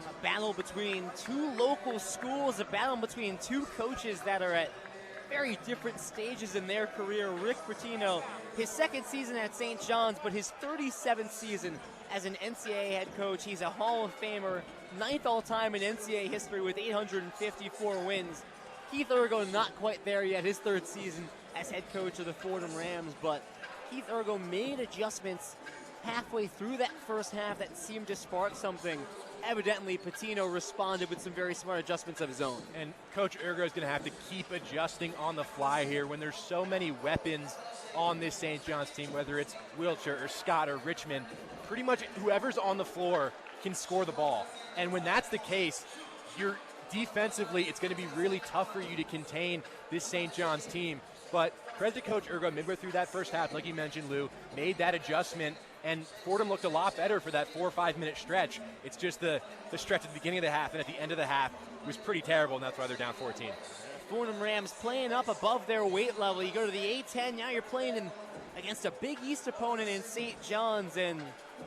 A battle between 2 local schools, a battle between 2 coaches that are at very different stages in their career. Rick Pitino, his second season at St. John's, but his 37th season as an NCAA head coach. He's a Hall of Famer, 9th all-time in NCAA history with 854 wins. Keith Ergo not quite there yet, his 3rd season as head coach of the Fordham Rams, but Keith Ergo made adjustments halfway through that first half that seemed to spark something. Evidently, Pitino responded with some very smart adjustments of his own. And Coach Ergo is going to have to keep adjusting on the fly here when there's so many weapons on this St. John's team, whether it's Wiltshire or Scott or Richmond. Pretty much whoever's on the floor can score the ball. And when that's the case, you're defensively, it's going to be really tough for you to contain this St. John's team. But credit to Coach Urgo, midway through that first half, like you mentioned, Lou, made that adjustment, and Fordham looked a lot better for that 4 or 5 minute stretch. It's just the stretch at the beginning of the half and at the end of the half was pretty terrible, and that's why they're down 14. Fordham Rams playing up above their weight level. You go to the A-10, now you're playing against a Big East opponent in St. John's, and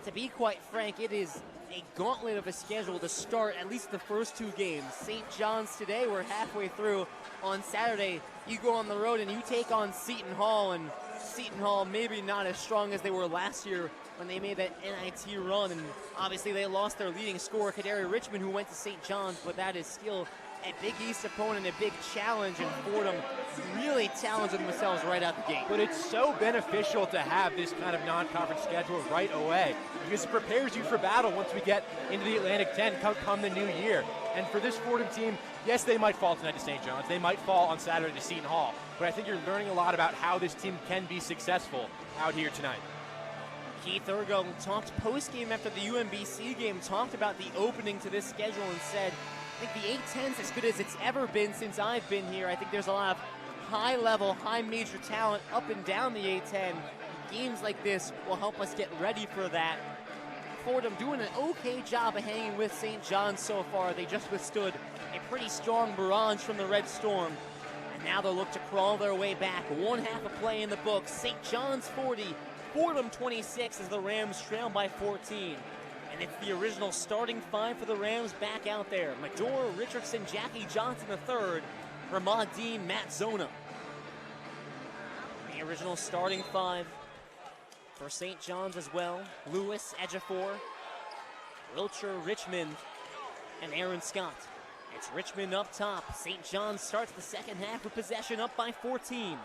to be quite frank, it is a gauntlet of a schedule to start at least the first 2 games. St. John's today, we're halfway through. On Saturday, you go on the road and you take on Seton Hall, and Seton Hall maybe not as strong as they were last year when they made that NIT run, and obviously they lost their leading scorer, Kadari Richmond, who went to St. John's, but that is still a Big East opponent, a big challenge, and Fordham really challenging themselves right out the gate. But it's so beneficial to have this kind of non-conference schedule right away, because it prepares you for battle once we get into the Atlantic 10 come the new year. And for this Fordham team, yes, they might fall tonight to St. John's. They might fall on Saturday to Seton Hall. But I think you're learning a lot about how this team can be successful out here tonight. Keith Urgo talked post-game after the UMBC game, talked about the opening to this schedule and said, I think the A-10's as good as it's ever been since I've been here. I think there's a lot of high-level, high-major talent up and down the A-10. Games like this will help us get ready for that. Fordham doing an okay job of hanging with St. John's so far. They just withstood a pretty strong barrage from the Red Storm. And now they'll look to crawl their way back. 1 half of play in the books. St. John's 40, Fordham 26 as the Rams trail by 14. And it's the original starting 5 for the Rams back out there. Medora, Richardson, Jackie Johnson III, Ramad Dean, Matt Zona. The original starting 5 for St. John's as well. Lewis, Ejiofor, Wilcher, Richmond, and Aaron Scott. It's Richmond up top. St. John's starts the second half with possession up by 14.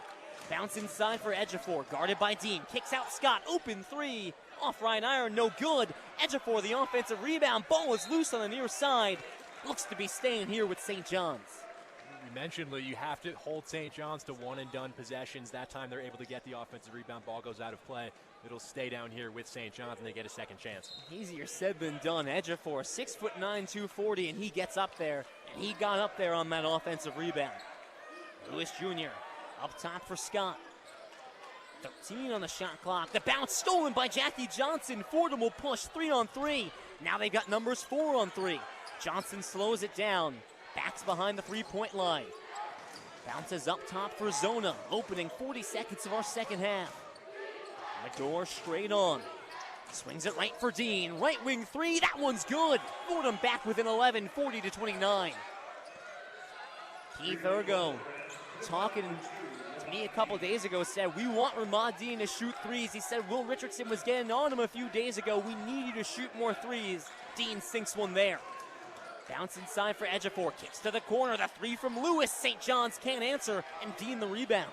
Bounce inside for Ejiofor, guarded by Dean. Kicks out Scott, open 3. Off right iron, no good. Ejiofor, the offensive rebound. Ball is loose on the near side. Looks to be staying here with St. John's. You mentioned, Lou, you have to hold St. John's to one-and-done possessions. That time they're able to get the offensive rebound. Ball goes out of play. It'll stay down here with St. John's, and they get a second chance. Easier said than done. Ejiofor, 6'9", 240, and he gets up there. And he got up there on that offensive rebound. Lewis Jr. up top for Scott. 13 on the shot clock. The bounce stolen by Jackie Johnson. Fordham will push 3-on-3. Now they've got numbers 4-on-3. Johnson slows it down. Backs behind the three-point line. Bounces up top for Zona. Opening 40 seconds of our second half. Medora straight on. Swings it right for Dean. Right wing 3. That one's good. Fordham back within 11, 40-29. Keith Urgo talking to me a couple days ago said, we want Ramad Dean to shoot threes. He said Will Richardson was getting on him a few days ago. We need you to shoot more threes. Dean sinks one there. Bounce inside for Ejiofor. Kicks to the corner. The 3 from Lewis. St. John's can't answer. And Dean the rebound.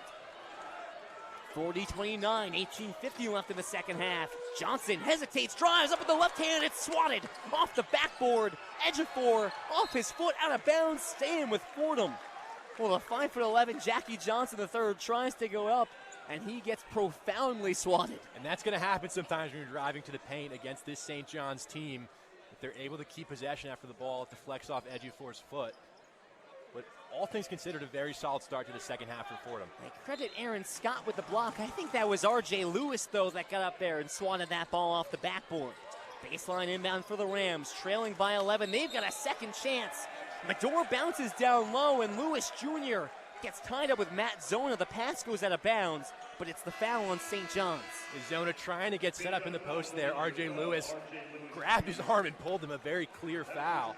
40-29. 18:50 left in the second half. Johnson hesitates. Drives up with the left hand. It's swatted off the backboard. Ejiofor off his foot. Out of bounds. Staying with Fordham. Well, the 5'11" Jackie Johnson III tries to go up, and he gets profoundly swatted. And that's going to happen sometimes when you're driving to the paint against this St. John's team. If they're able to keep possession after the ball, deflects off Ejiofor's foot. But all things considered, a very solid start to the second half for Fordham. They credit Aaron Scott with the block. I think that was R.J. Lewis, though, that got up there and swatted that ball off the backboard. Baseline inbound for the Rams, trailing by 11. They've got a second chance. Medora bounces down low, and Lewis Jr. gets tied up with Matt Zona. The pass goes out of bounds, but it's the foul on St. John's. Zona trying to get set up in the post there. R.J. Lewis grabbed his arm and pulled him, a very clear foul.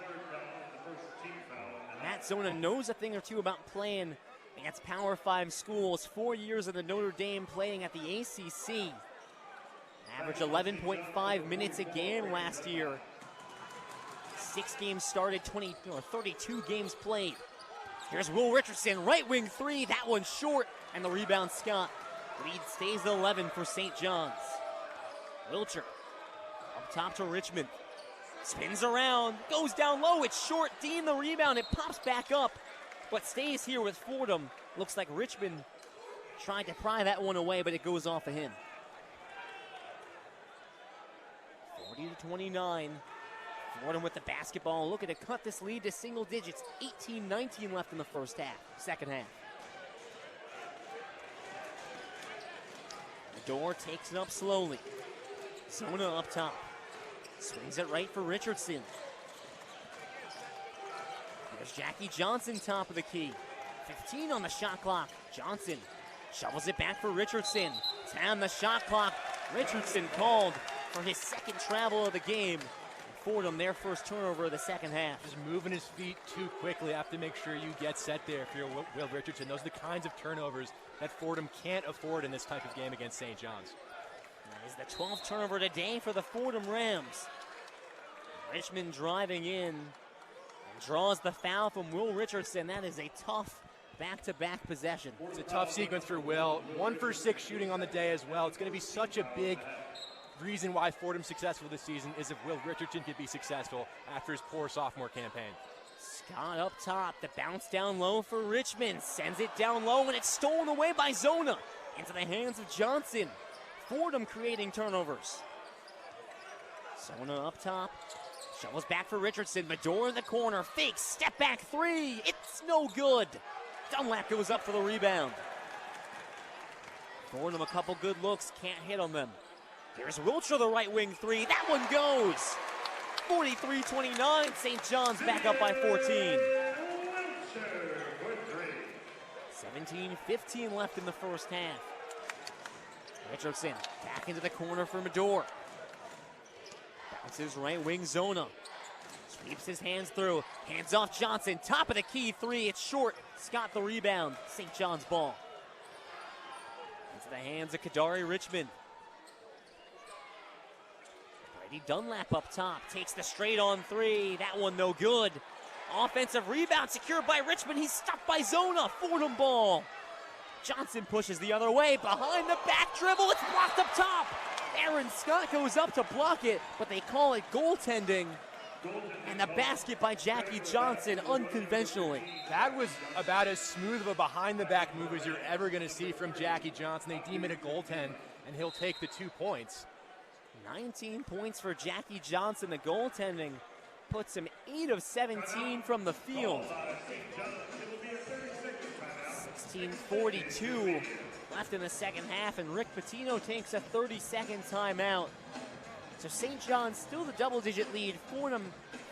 Matt Zona knows a thing or two about playing against Power 5 schools. 4 years in the Notre Dame playing at the ACC. Averaged 11.5 minutes a game last year. 6 games started, 32 games played. Here's Will Richardson, right wing 3. That one's short, and the rebound Scott. Lead stays at 11 for St. John's. Wilcher up top to Richmond. Spins around, goes down low, it's short. Dean the rebound, it pops back up, but stays here with Fordham. Looks like Richmond tried to pry that one away, but it goes off of him. 40-29. Fordham with the basketball, looking to cut this lead to single digits. 18-19 left in the second half. Medor takes it up slowly. Zona up top. Swings it right for Richardson. There's Jackie Johnson, top of the key. 15 on the shot clock. Johnson shovels it back for Richardson. 10 on the shot clock. Richardson called for his second travel of the game. Fordham, their first turnover of the second half. Just moving his feet too quickly. Have to make sure you get set there if you're Will Richardson. Those are the kinds of turnovers that Fordham can't afford in this type of game against St. John's. That is the 12th turnover today for the Fordham Rams. Richmond driving in and draws the foul from Will Richardson. That is a tough back-to-back possession. It's a tough sequence for Will. 1 for 6 shooting on the day as well. It's going to be such a big reason why Fordham's successful this season is if Will Richardson could be successful after his poor sophomore campaign. Scott up top, the bounce down low for Richmond. Sends it down low, and it's stolen away by Zona. Into the hands of Johnson. Fordham creating turnovers. Zona up top. Shovels back for Richardson. Medor in the corner. Fake step back three. It's no good. Dunlap goes up for the rebound. Fordham a couple good looks. Can't hit on them. Here's Wiltshire, the right wing three. That one goes. 43-29. St. John's back up by 14. 17-15 left in the first half. Richardson back into the corner for Medor. Bounces right wing Zona. Sweeps his hands through. Hands off Johnson. Top of the key three. It's short. Scott the rebound. St. John's ball. Into the hands of Kadari Richmond. Brady Dunlap up top. Takes the straight on three. That one no good. Offensive rebound secured by Richmond. He's stopped by Zona. Fordham ball. Johnson pushes the other way. Behind the back dribble. It's blocked up top. Aaron Scott goes up to block it, but they call it goaltending. And the basket by Jackie Johnson unconventionally. That was about as smooth of a behind-the-back move as you're ever going to see from Jackie Johnson. They deem it a goaltend, and he'll take the 2 points. 19 points for Jackie Johnson. The goaltending puts him 8 of 17 from the field. 16:42 left in the second half, and Rick Pitino takes a 30-second timeout. So St. John's still the double-digit lead. Fordham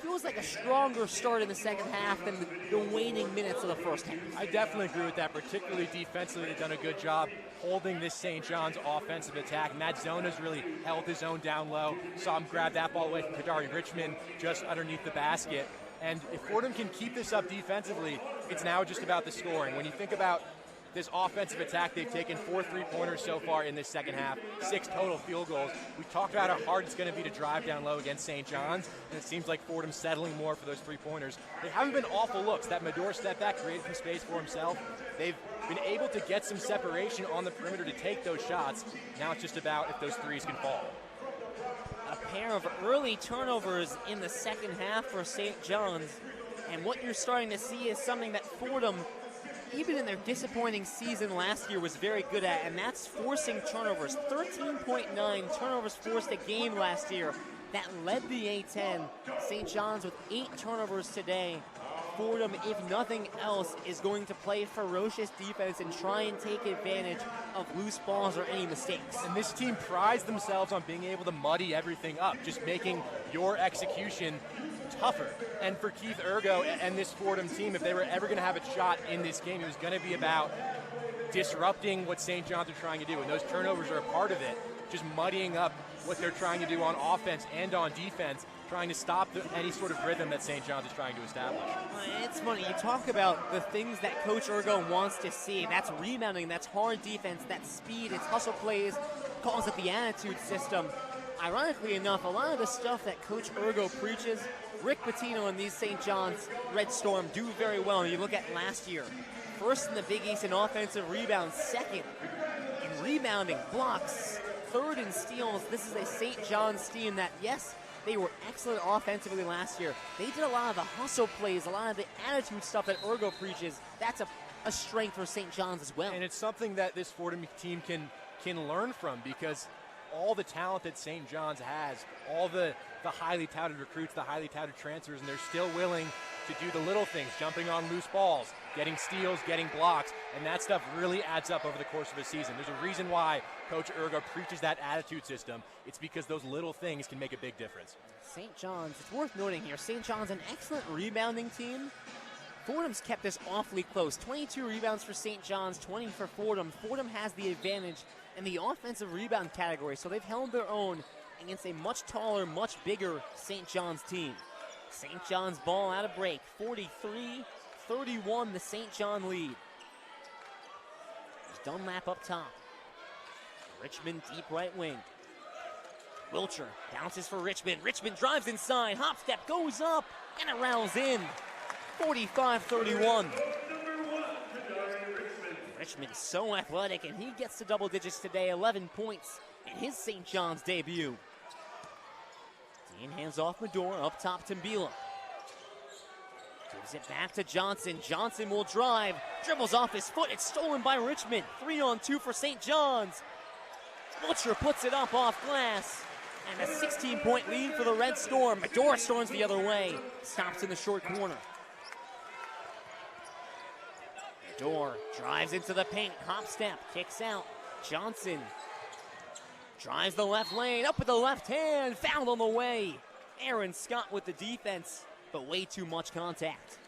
feels like a stronger start in the second half than the waning minutes of the first half. I definitely agree with that, particularly defensively. They've done a good job holding this St. John's offensive attack. Matt Zona's really held his own down low. Saw him grab that ball away from Kadari Richmond just underneath the basket. And if Fordham can keep this up defensively, it's now just about the scoring. When you think about this offensive attack, they've taken 4 3-pointers so far in this second half, 6 total field goals. We talked about how hard it's going to be to drive down low against St. John's, and it seems like Fordham's settling more for those 3-pointers. They haven't been awful looks. That Medor step back created some space for himself. They've been able to get some separation on the perimeter to take those shots. Now it's just about if those threes can fall. A pair of early turnovers in the second half for St. John's, and what you're starting to see is something that Fordham, even in their disappointing season last year, was very good at, and that's forcing turnovers. 13.9 turnovers forced a game last year. That led the A-10. St. John's with 8 turnovers today. Fordham, if nothing else, is going to play ferocious defense and try and take advantage of loose balls or any mistakes. And this team prides themselves on being able to muddy everything up, just making your execution tougher. And for Keith Ergo and this Fordham team, if they were ever going to have a shot in this game, it was going to be about disrupting what St. John's are trying to do. And those turnovers are a part of it, just muddying up what they're trying to do on offense and on defense, trying to stop any sort of rhythm that St. John's is trying to establish. It's funny, you talk about the things that Coach Ergo wants to see. That's rebounding, that's hard defense, that's speed, it's hustle plays, calls it the attitude system. Ironically enough, a lot of the stuff that Coach Ergo preaches, Rick Pitino and these St. John's Red Storm do very well. You look at last year, first in the Big East in offensive rebounds, second in rebounding, blocks, third in steals. This is a St. John's team that, yes, they were excellent offensively last year. They did a lot of the hustle plays, a lot of the attitude stuff that Ergo preaches. That's a strength for St. John's as well. And it's something that this Fordham team can learn from, because all the talent that St. John's has, all the highly touted recruits, the highly touted transfers, and they're still willing to do the little things, jumping on loose balls, getting steals, getting blocks, and that stuff really adds up over the course of a season. There's a reason why Coach Urga preaches that attitude system. It's because those little things can make a big difference. St. John's, it's worth noting here, St. John's an excellent rebounding team. Fordham's kept this awfully close. 22 rebounds for St. John's, 20 for Fordham. Fordham has the advantage in the offensive rebound category, so they've held their own against a much taller, much bigger St. John's team. St. John's ball out of break, 43-31, the St. John lead. There's Dunlap up top. Richmond deep right wing. Wilcher bounces for Richmond. Richmond drives inside, hop step goes up, and it rattles in. 45-31. Richmond so athletic, and he gets to double digits today, 11 points in his St. John's debut. Dean hands off Medora, up top to Mbila. Gives it back to Johnson. Johnson will drive, dribbles off his foot. It's stolen by Richmond. 3-on-2 for St. John's. Butcher puts it up off glass. And a 16-point lead for the Red Storm. Medora storms the other way. Stops in the short corner. Medora drives into the paint. Hop step, kicks out. Johnson drives the left lane, up with the left hand, fouled on the way. Aaron Scott with the defense, but way too much contact.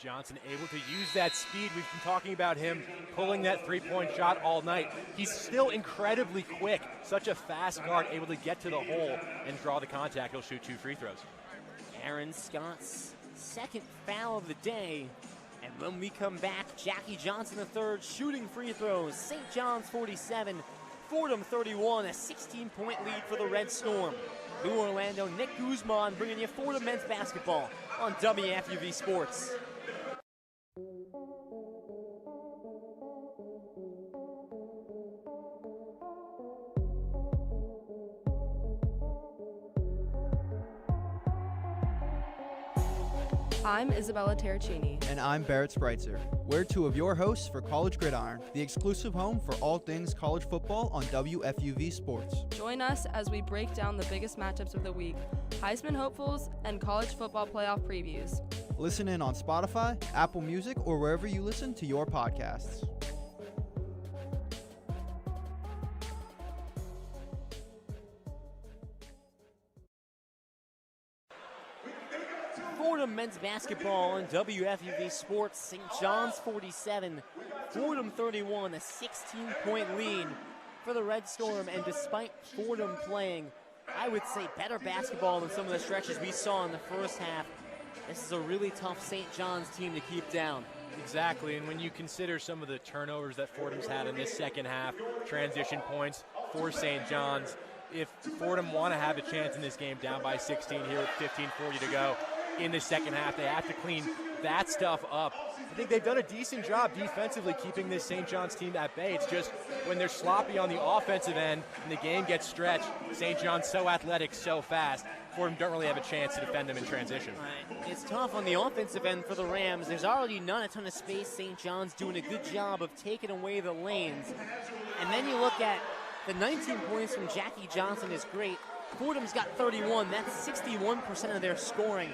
Johnson able to use that speed. We've been talking about him pulling that three-point shot all night. He's still incredibly quick. Such a fast guard, able to get to the hole and draw the contact. He'll shoot 2 free throws. Aaron Scott's second foul of the day. And when we come back, Jackie Johnson III shooting free throws. St. John's 47, Fordham 31, a 16-point lead for the Red Storm. Lou Orlando, Nick Guzman bringing you Fordham men's basketball on WFUV Sports. I'm Isabella Terracini. And I'm Barrett Spreitzer. We're two of your hosts for College Gridiron, the exclusive home for all things college football on WFUV Sports. Join us as we break down the biggest matchups of the week, Heisman hopefuls, and college football playoff previews. Listen in on Spotify, Apple Music, or wherever you listen to your podcasts. Fordham men's basketball on WFUV Sports. St. John's 47, Fordham 31, a 16-point lead for the Red Storm. And despite Fordham playing, I would say, better basketball than some of the stretches we saw in the first half, this is a really tough St. John's team to keep down. Exactly, and when you consider some of the turnovers that Fordham's had in this second half, transition points for St. John's, if Fordham want to have a chance in this game down by 16 here with 15:40 to go in the second half, they have to clean that stuff up. I think they've done a decent job defensively keeping this St. John's team at bay. It's just when they're sloppy on the offensive end and the game gets stretched, St. John's so athletic, so fast, Fordham don't really have a chance to defend them in transition. Right. It's tough on the offensive end for the Rams. There's already not a ton of space. St. John's doing a good job of taking away the lanes. And then you look at the 19 points from Jackie Johnson is great. Fordham's got 31. That's 61% of their scoring.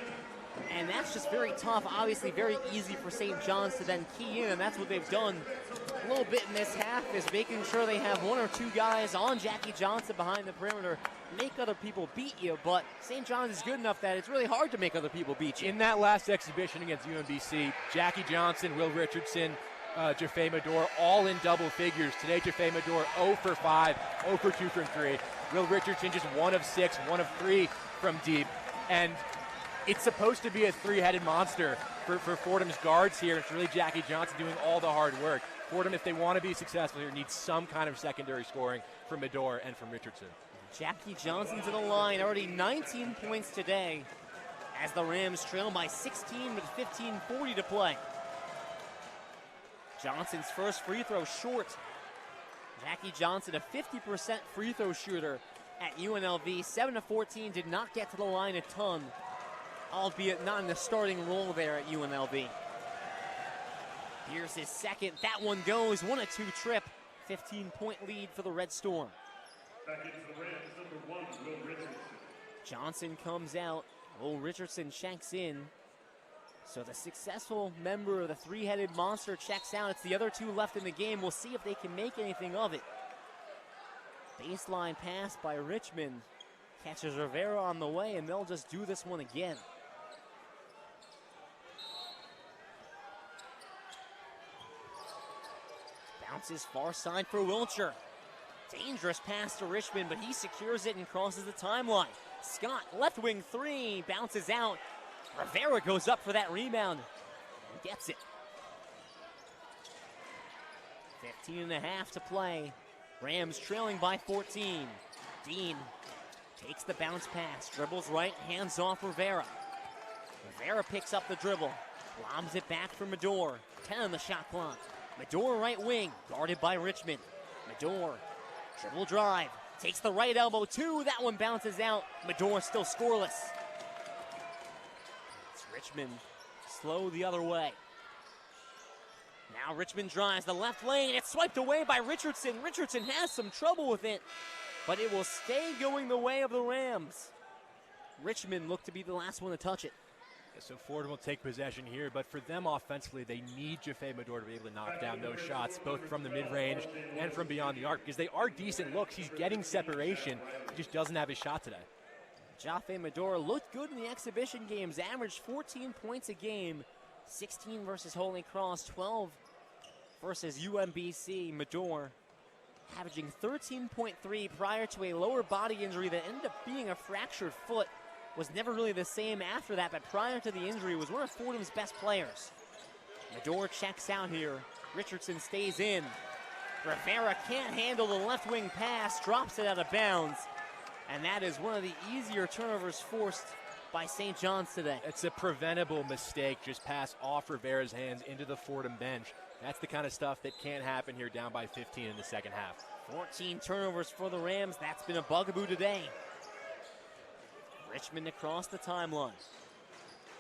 And that's just very tough. Obviously very easy for St. John's to then key in, and that's what they've done a little bit in this half, is making sure they have one or two guys on Jackie Johnson behind the perimeter, make other people beat you. But St. John's is good enough that it's really hard to make other people beat you. In that last exhibition against UMBC, Jackie Johnson, Will Richardson, Jaffe Medora, all in double figures. Today, Jaffe Medora 0 for 5, 0 for 2 from 3. Will Richardson just 1 of 6, 1 of 3 from deep. And it's supposed to be a three-headed monster for Fordham's guards here. It's really Jackie Johnson doing all the hard work. Fordham, if they want to be successful here, needs some kind of secondary scoring from Medora and from Richardson. Jackie Johnson to the line, already 19 points today as the Rams trail by 16 with 15:40 to play. Johnson's first free throw short. Jackie Johnson, a 50% free throw shooter at UNLV. 7 of 14, did not get to the line a ton, albeit not in the starting role there at UNLV. Here's his second. That one goes. 1 of 2 trip. 15-point lead for the Red Storm. Back into the Rams, number 1, Will Richardson. Johnson comes out. Will Richardson checks in. So the successful member of the three-headed monster checks out. It's the other two left in the game. We'll see if they can make anything of it. Baseline pass by Richmond. Catches Rivera on the way, and they'll just do this one again. Bounces far side for Wilcher. Dangerous pass to Richmond, but he secures it and crosses the timeline. Scott, left wing three, bounces out. Rivera goes up for that rebound and gets it. 15 and a half to play. Rams trailing by 14. Dean takes the bounce pass, dribbles right, hands off Rivera. Rivera picks up the dribble, lobs it back for Medor. 10 on the shot clock. Medor right wing, guarded by Richmond. Medor, dribble drive, takes the right elbow, two, that one bounces out. Medor still scoreless. It's Richmond, slow the other way. Now Richmond drives the left lane, it's swiped away by Richardson. Richardson has some trouble with it, but it will stay going the way of the Rams. Richmond looked to be the last one to touch it. So Fordham will take possession here, but for them offensively, they need Jaffe Medor to be able to knock down those shots, both from the mid-range and from beyond the arc, because they are decent looks. He's getting separation. He just doesn't have his shot today. Jaffe Medor looked good in the exhibition games, averaged 14 points a game, 16 versus Holy Cross, 12 versus UMBC. Medor averaging 13.3 prior to a lower body injury that ended up being a fractured foot. Was never really the same after that, but prior to the injury was one of Fordham's best players. Medor checks out here. Richardson stays in. Rivera can't handle the left wing pass, drops it out of bounds. And that is one of the easier turnovers forced by St. John's today. It's a preventable mistake, just pass off Rivera's hands into the Fordham bench. That's the kind of stuff that can't happen here down by 15 in the second half. 14 turnovers for the Rams. That's been a bugaboo today. Richmond across the timeline.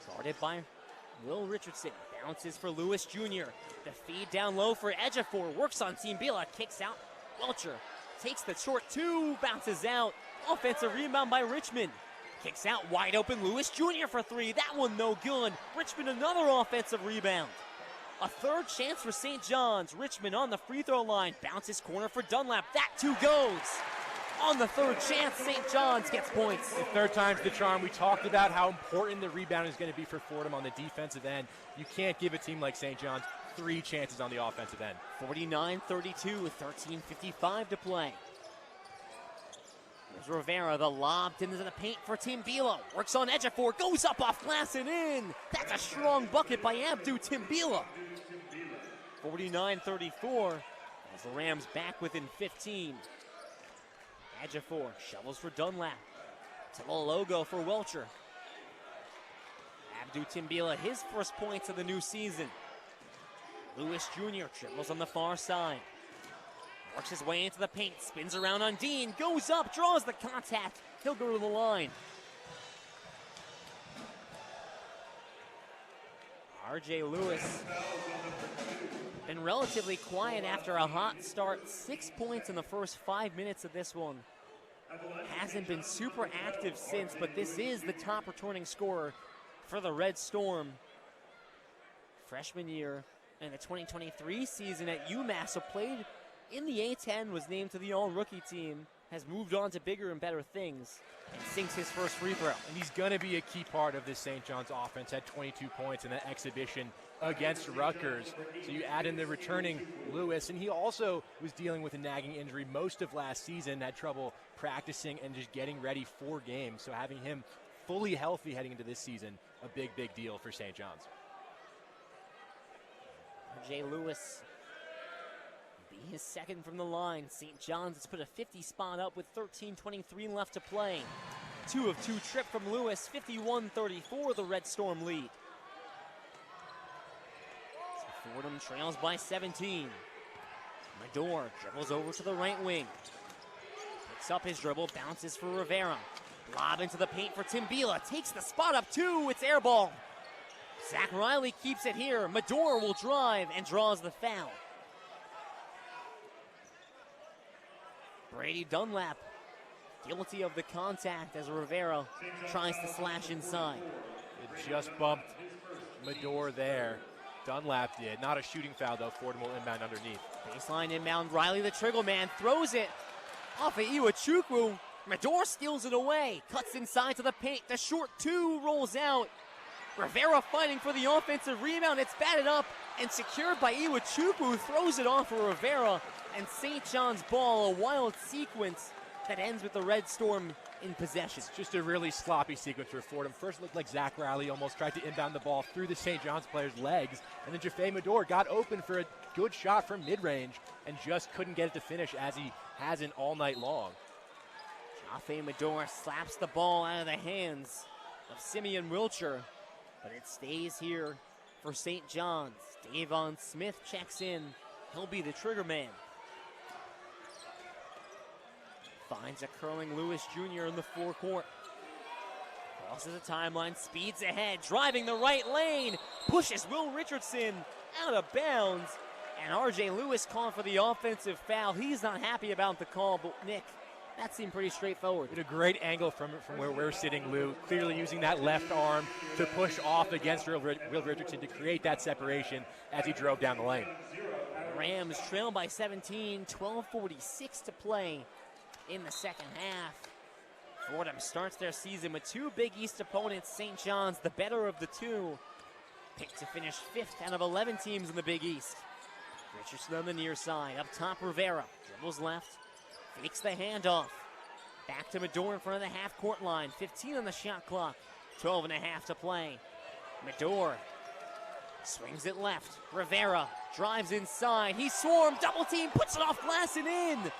Guarded by Will Richardson. Bounces for Lewis Jr. The feed down low for Ejiofor. Works on Team Bila. Kicks out. Welcher takes the short two. Bounces out. Offensive rebound by Richmond. Kicks out wide open. Lewis Jr. for three. That one no good. Richmond another offensive rebound. A third chance for St. John's. Richmond on the free throw line. Bounces corner for Dunlap. That two goes. On the third chance, St. John's gets points. The third time's the charm. We talked about how important the rebound is going to be for Fordham on the defensive end. You can't give a team like St. John's 3 chances on the offensive end. 49-32 with 13:55 to play. There's Rivera, the lob into the paint for Tim Bila. Works on Ejiofor, goes up off glass and in. That's a strong bucket by Abdu Timbila. 49-34 as the Rams back within 15. Ejiofor shovels for Dunlap. To the logo for Welcher. Abdu Timbila, his first points of the new season. Lewis Jr. dribbles on the far side. Works his way into the paint, spins around on Dean, goes up, draws the contact. He'll go to the line. R.J. Lewis been relatively quiet after a hot start. 6 points in the first 5 minutes of this one. Hasn't been super active since, but this is the top returning scorer for the Red Storm. Freshman year and the 2023 season at UMass, so played in the A-10, was named to the all-rookie team, has moved on to bigger and better things, and sinks his first free throw. And he's going to be a key part of this St. John's offense. Had 22 points in that exhibition against Rutgers. So you add in the returning Lewis, and he also was dealing with a nagging injury most of last season, had trouble practicing and just getting ready for games. So having him fully healthy heading into this season, a big, big deal for St. John's. R.J. Lewis be his second from the line. St. John's has put a 50 spot up with 13:23 left to play. 2 of 2 trip from Lewis, 51-34 the Red Storm lead. So Fordham trails by 17. Medor dribbles over to the right wing. Picks up his dribble, bounces for Rivera. Lob into the paint for Timbila. Takes the spot up 2, it's air ball. Zach Riley keeps it here. Medor will drive and draws the foul. Brady Dunlap guilty of the contact as Rivera tries to slash inside. It just bumped Medor there. Dunlap did. Not a shooting foul, though. Fordham will inbound underneath. Baseline inbound. Riley, the trigger man, throws it off of Iwachukwu. Medor steals it away. Cuts inside to the paint. The short two rolls out. Rivera fighting for the offensive rebound. It's batted up and secured by Iwachukwu. Throws it off of Rivera. And St. John's ball, a wild sequence that ends with the Red Storm in possession. It's just a really sloppy sequence for Fordham. First looked like Zach Riley almost tried to inbound the ball through the St. John's player's legs. And then Jaffe Medor got open for a good shot from mid-range and just couldn't get it to finish as he hasn't all night long. Jaffe Medor slaps the ball out of the hands of Simeon Wilcher, but it stays here for St. John's. Davon Smith checks in. He'll be the trigger man. Finds a curling Lewis Jr. in the forecourt. Crosses the timeline, speeds ahead, driving the right lane, pushes Will Richardson out of bounds, and R.J. Lewis calling for the offensive foul. He's not happy about the call, but Nick, that seemed pretty straightforward. A great angle from where we're sitting, Lou. Clearly using that left arm to push off against Will Richardson to create that separation as he drove down the lane. Rams trail by 17, 12:46 to play in the second half. Fordham starts their season with two Big East opponents. St. John's, the better of the two, picked to finish 5th out of 11 teams in the Big East. Richardson on the near side. Up top, Rivera. Dribbles left. Fakes the handoff. Back to Medor in front of the half-court line. 15 on the shot clock. 12 and a half to play. Medor swings it left. Rivera drives inside. He swarmed. Double team. Puts it off glass and in.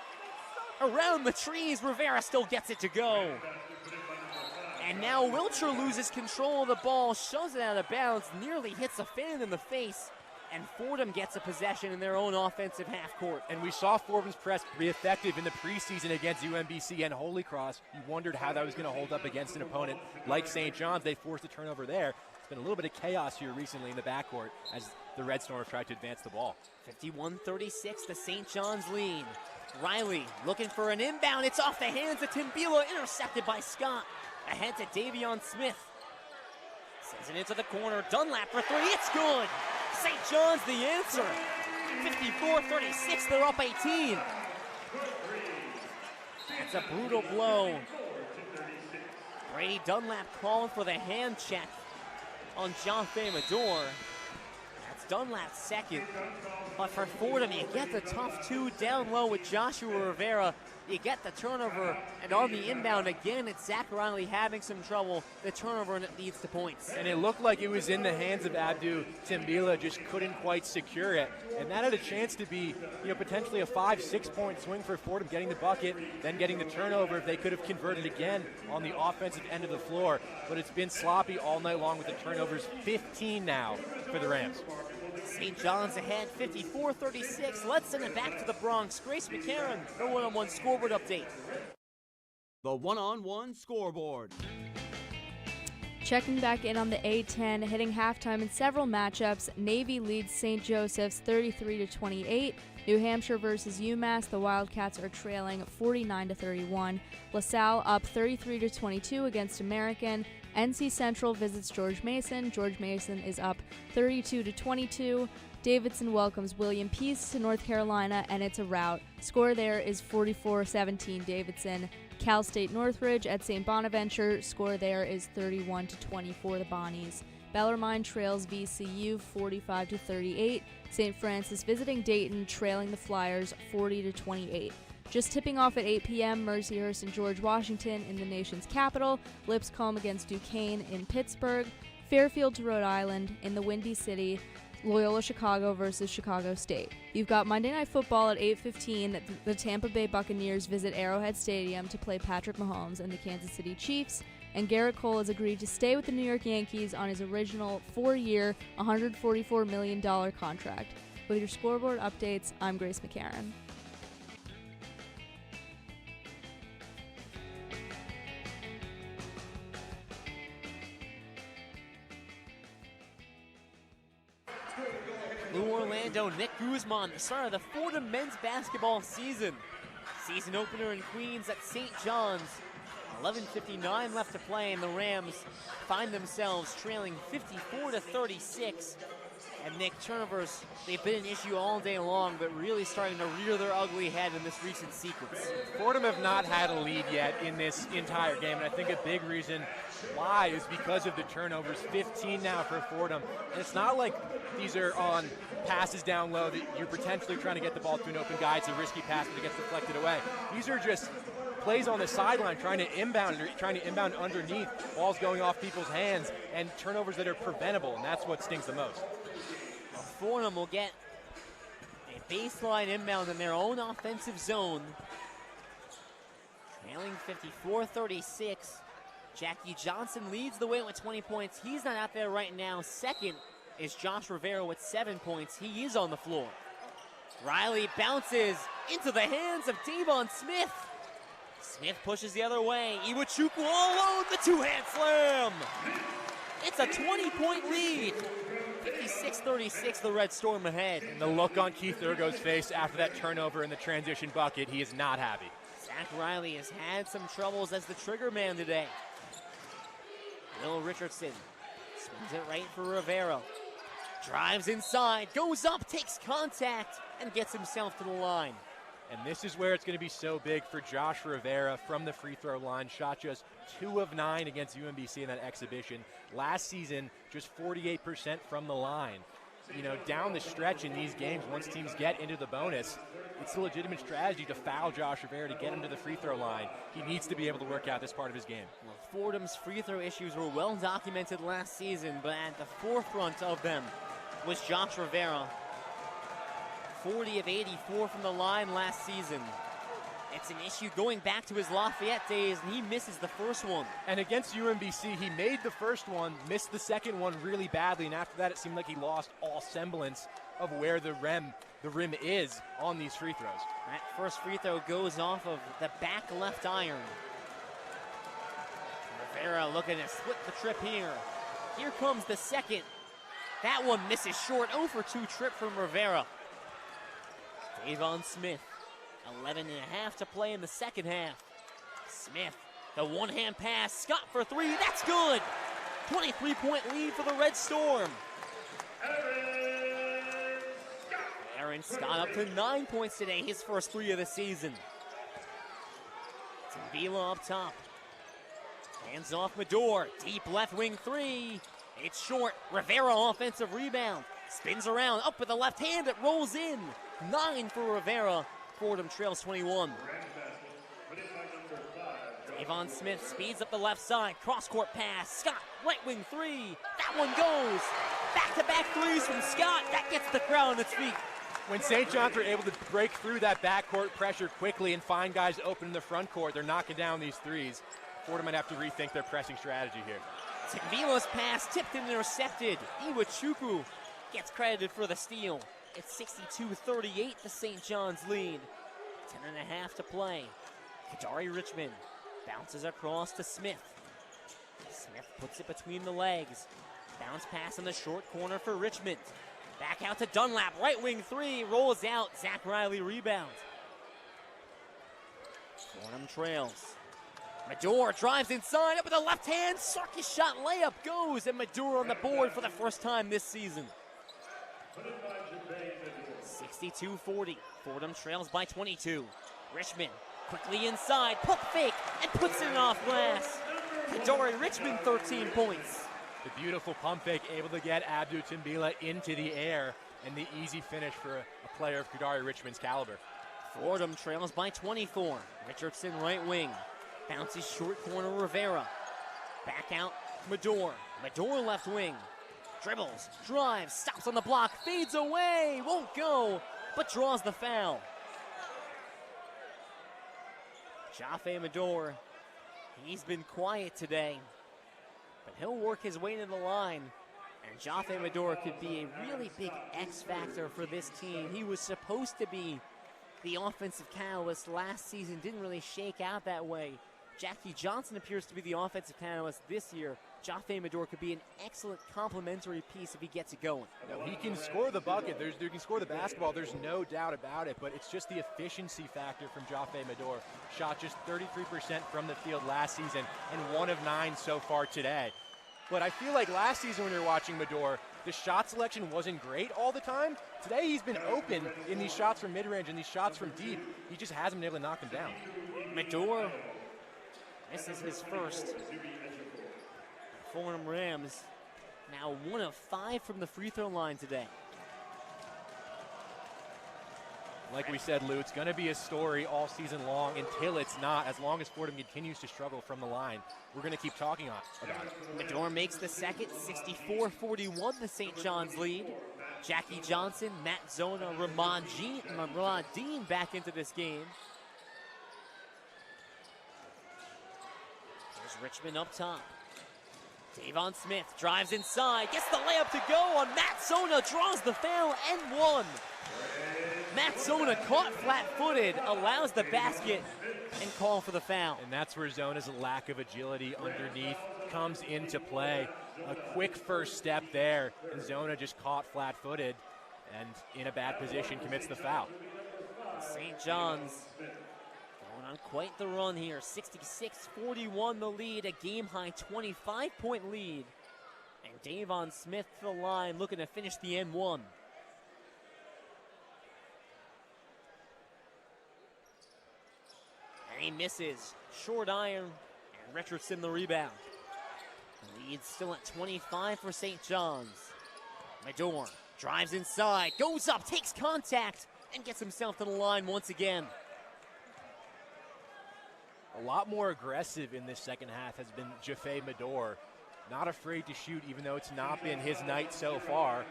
Around the trees, Rivera still gets it to go. And now Wilcher loses control of the ball, shoves it out of bounds, nearly hits a fan in the face, and Fordham gets a possession in their own offensive half court. And we saw Fordham's press be effective in the preseason against UMBC and Holy Cross. You wondered how that was going to hold up against an opponent like St. John's. They forced a turnover there. It's been a little bit of chaos here recently in the backcourt as the Red Storm have tried to advance the ball. 51-36, the St. John's lead. Riley looking for an inbound. It's off the hands of Timbila, intercepted by Scott. Ahead to Davion Smith. Sends it into the corner. Dunlap for three. It's good. St. John's the answer. 54-36. They're up 18. That's a brutal blow. Brady Dunlap calling for the hand check on Jaffe Medor. That's Dunlap's second. But for Fordham, you get the tough two down low with Joshua Rivera. You get the turnover, and on the inbound again, it's Zach Riley having some trouble. The turnover, and it leads to points. And it looked like it was in the hands of Abdu. Timbila just couldn't quite secure it. And that had a chance to be, potentially a 5-6 point swing for Fordham, getting the bucket, then getting the turnover if they could have converted again on the offensive end of the floor. But it's been sloppy all night long with the turnovers. 15 now for the Rams. St. John's ahead, 54-36. Let's send it back to the Bronx. Grace McCarron, the one-on-one scoreboard update. The one-on-one scoreboard. Checking back in on the A-10, hitting halftime in several matchups. Navy leads St. Joseph's 33-28. New Hampshire versus UMass, the Wildcats are trailing 49-31. LaSalle up 33-22 against American. NC Central visits George Mason. George Mason is up 32-22. Davidson welcomes William Peace to North Carolina, and it's a rout. Score there is 44-17 Davidson. Cal State Northridge at St. Bonaventure. Score there is 31-20 for the Bonnies. Bellarmine trails VCU 45-38. St. Francis visiting Dayton, trailing the Flyers 40-28. Just tipping off at 8 p.m., Mercyhurst and George Washington in the nation's capital. Lipscomb against Duquesne in Pittsburgh. Fairfield to Rhode Island in the Windy City. Loyola Chicago versus Chicago State. You've got Monday Night Football at 8:15. The Tampa Bay Buccaneers visit Arrowhead Stadium to play Patrick Mahomes and the Kansas City Chiefs. And Garrett Cole has agreed to stay with the New York Yankees on his original 4-year, $144 million contract. With your scoreboard updates, I'm Grace McCarron. Blue Orlando, Nick Guzman, the start of the Fordham men's basketball season. Season opener in Queens at St. John's. 11:59 left to play, and the Rams find themselves trailing 54-36. And Nick, turnovers, they've been an issue all day long, but really starting to rear their ugly head in this recent sequence. Fordham have not had a lead yet in this entire game, and I think a big reason why is because of the turnovers. 15 now for Fordham. And it's not like these are on passes down low that you're potentially trying to get the ball to an open guy. It's a risky pass, but it gets deflected away. These are just plays on the sideline trying to inbound underneath, balls going off people's hands, and turnovers that are preventable, and that's what stings the most. Fordham will get a baseline inbound in their own offensive zone. Trailing 54-36. Jackie Johnson leads the way with 20 points. He's not out there right now. Second is Josh Rivera with 7 points. He is on the floor. Riley bounces into the hands of Devon Smith. Smith pushes the other way. Iwachukwu all alone, the two-hand slam. It's a 20-point lead. 56-36, the Red Storm ahead. And the look on Keith Urgo's face after that turnover in the transition bucket, he is not happy. Zach Riley has had some troubles as the trigger man today. Will Richardson swings it right for Rivera. Drives inside, goes up, takes contact, and gets himself to the line. And this is where it's going to be so big for Josh Rivera from the free throw line. Shot just 2 of 9 against UMBC in that exhibition. Last season, just 48% from the line. You know, down the stretch in these games, once teams get into the bonus, it's a legitimate strategy to foul Josh Rivera to get him to the free throw line. He needs to be able to work out this part of his game. Well, Fordham's free throw issues were well documented last season, but at the forefront of them was Josh Rivera. 40 of 84 from the line last season. It's an issue going back to his Lafayette days, and he misses the first one. And against UMBC, he made the first one, missed the second one really badly, and after that it seemed like he lost all semblance of where the rim is on these free throws. That first free throw goes off of the back left iron. Rivera looking to split the trip here. Here comes the second. That one misses short. 0 for 2 trip from Rivera. Devon Smith, 11.5 to play in the second half. Smith, the one-hand pass, Scott for 3, that's good! 23-point lead for the Red Storm. Aaron Scott up to 9 points today, his first 3 of the season. Vila up top. Hands off Medor, deep left wing 3. It's short, Rivera offensive rebound. Spins around, up with the left hand, it rolls in. 9 for Rivera. Fordham trails 21. Devon Smith speeds up the left side. Cross-court pass. Scott, right wing 3. That one goes. Back-to-back threes from Scott. That gets the crowd on its feet. When St. John's were able to break through that backcourt pressure quickly and find guys open in the front court, they're knocking down these threes. Fordham might have to rethink their pressing strategy here. Vila's pass tipped and intercepted. Iwachukwu gets credited for the steal. It's 62-38, the St. John's lead. 10.5 to play. Kadari Richmond bounces across to Smith. Smith puts it between the legs. Bounce pass in the short corner for Richmond. Back out to Dunlap, right wing 3, rolls out. Zach Riley rebounds. Fordham trails. Medor drives inside, up with the left hand. Circus shot layup goes, and Medor on the board for the first time this season. 62-40. Fordham trails by 22. Richmond quickly inside, pump fake, and puts it off glass. Kadari Richmond, 13 points. The beautiful pump fake, able to get Abdou Timbila into the air, and the easy finish for a player of Kadari Richmond's caliber. Fordham trails by 24. Richardson right wing. Bounces short corner Rivera. Back out Medor. Medor left wing. Dribbles, drives, stops on the block, fades away, won't go, but draws the foul. Jaffe Medor, he's been quiet today, but he'll work his way to the line. And Jaffe Medor could be a really big X factor for this team. He was supposed to be the offensive catalyst last season, didn't really shake out that way. Jackie Johnson appears to be the offensive catalyst this year. Jaffe Medor could be an excellent complementary piece if he gets it going. No, he can score the bucket. He can score the basketball. There's no doubt about it, but it's just the efficiency factor from Jaffe Medor. Shot just 33% from the field last season and 1 of 9 so far today. But I feel like last season when you were watching Medor, the shot selection wasn't great all the time. Today he's been open in these shots from mid-range and these shots from deep. He just hasn't been able to knock them down. Medor, this is his first. Fordham Rams now 1 of 5 from the free throw line today. Like we said, Lou, it's going to be a story all season long until it's not. As long as Fordham continues to struggle from the line, we're going to keep talking about it. Medor makes the second, 64-41, the St. John's lead. Jackie Johnson, Matt Zona, Ramon Dean back into this game. Here's Richmond up top. Davon Smith drives inside, gets the layup to go on Matt Zona, draws the foul and 1. Matt Zona caught flat-footed, allows the basket, and call for the foul. And that's where Zona's lack of agility underneath comes into play. A quick first step there, and Zona just caught flat-footed and in a bad position commits the foul. St. John's going on quite the run here. 66-41 the lead, a game-high 25-point lead. And Davon Smith to the line looking to finish the N1. And he misses. Short iron, and Richardson the rebound. The lead still at 25 for St. John's. Medor drives inside, goes up, takes contact, and gets himself to the line once again. A lot more aggressive in this second half has been Jaffe Medor. Not afraid to shoot, even though it's not been his night so far.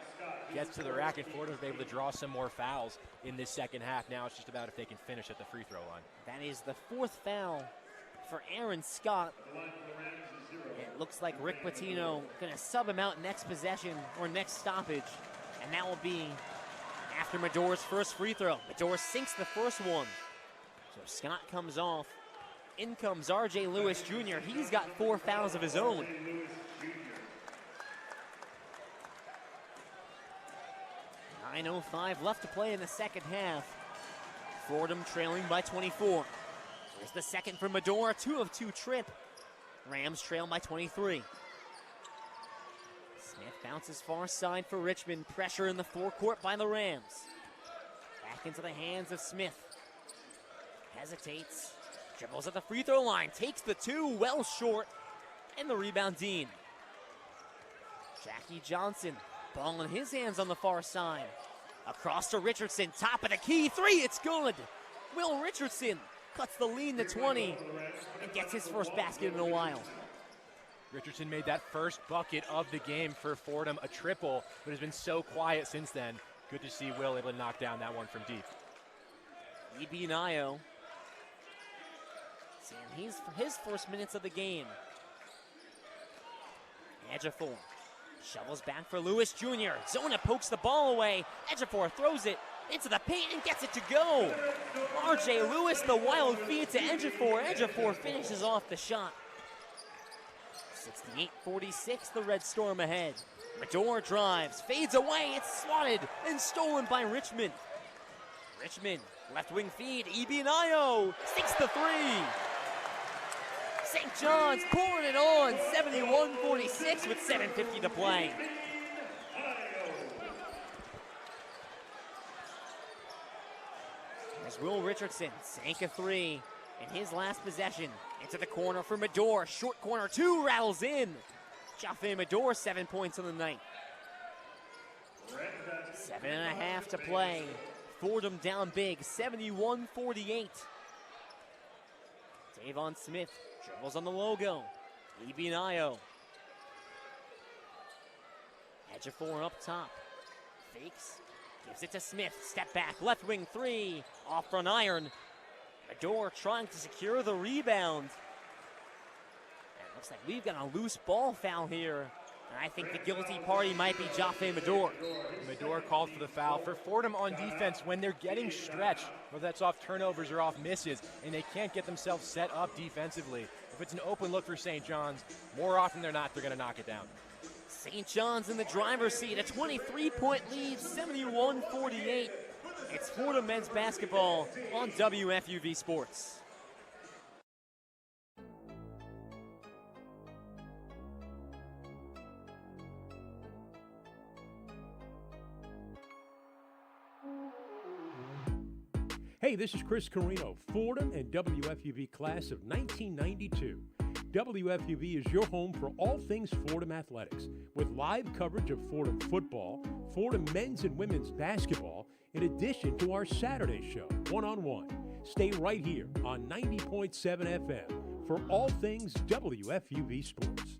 Gets to the rack, and Fordham's able to draw some more fouls in this second half. Now it's just about if they can finish at the free throw line. That is the 4th foul for Aaron Scott. It looks like Rick Pitino going to sub him out next possession or next stoppage. And that will be after Medor's first free throw. Medor sinks the first one. So Scott comes off. In comes R.J. Lewis Jr. He's got 4 fouls of his own. .9:05 left to play in the second half. Fordham trailing by 24. Here's the second for Medor, 2 of 2 trip. Rams trail by 23. Smith bounces far side for Richmond. Pressure in the forecourt by the Rams. Back into the hands of Smith. Hesitates. Dribbles at the free throw line. Takes the 2, well short. And the rebound, Dean. Jackie Johnson. Ball in his hands on the far side. Across to Richardson. Top of the key. 3, it's good. Will Richardson cuts the lead to 20 and gets his first basket in a while. Richardson made that first bucket of the game for Fordham, a triple, but has been so quiet since then. Good to see Will able to knock down that one from deep. E.B. Nio. Seeing his first minutes of the game. Ejiofor shovels back for Lewis Jr. Zona pokes the ball away. Ejiofor throws it into the paint and gets it to go. R.J. Lewis, the wild feed to Ejiofor. Ejiofor finishes off the shot. 68-46, the Red Storm ahead. Medor drives, fades away. It's swatted and stolen by Richmond. Richmond, left wing feed. E.B. Nio sinks the 3. St. John's pouring it on, 71-46 with 7:50 to play. There's Will Richardson, sank a 3 in his last possession. Into the corner for Medor, short corner 2, rattles in. Jaffe Medor, 7 points on the night. 7.5 to play. Fordham down big, 71-48. Davon Smith dribbles on the logo. E.B. Nio. Ejiofor up top. Fakes. Gives it to Smith. Step back. Left wing 3. Off front iron. Medor trying to secure the rebound. And it looks like we've got a loose ball foul here. And I think the guilty party might be Jaffe Medor. Medor called for the foul. For Fordham on defense, when they're getting stretched, whether that's off turnovers or off misses, and they can't get themselves set up defensively, if it's an open look for St. John's, more often than not, they're going to knock it down. St. John's in the driver's seat, a 23-point lead, 71-48. It's Fordham men's basketball on WFUV Sports. Hey, this is Chris Carino, Fordham and WFUV class of 1992. WFUV is your home for all things Fordham athletics, with live coverage of Fordham football, Fordham men's and women's basketball, in addition to our Saturday show, One on One. Stay right here on 90.7 FM for all things WFUV Sports.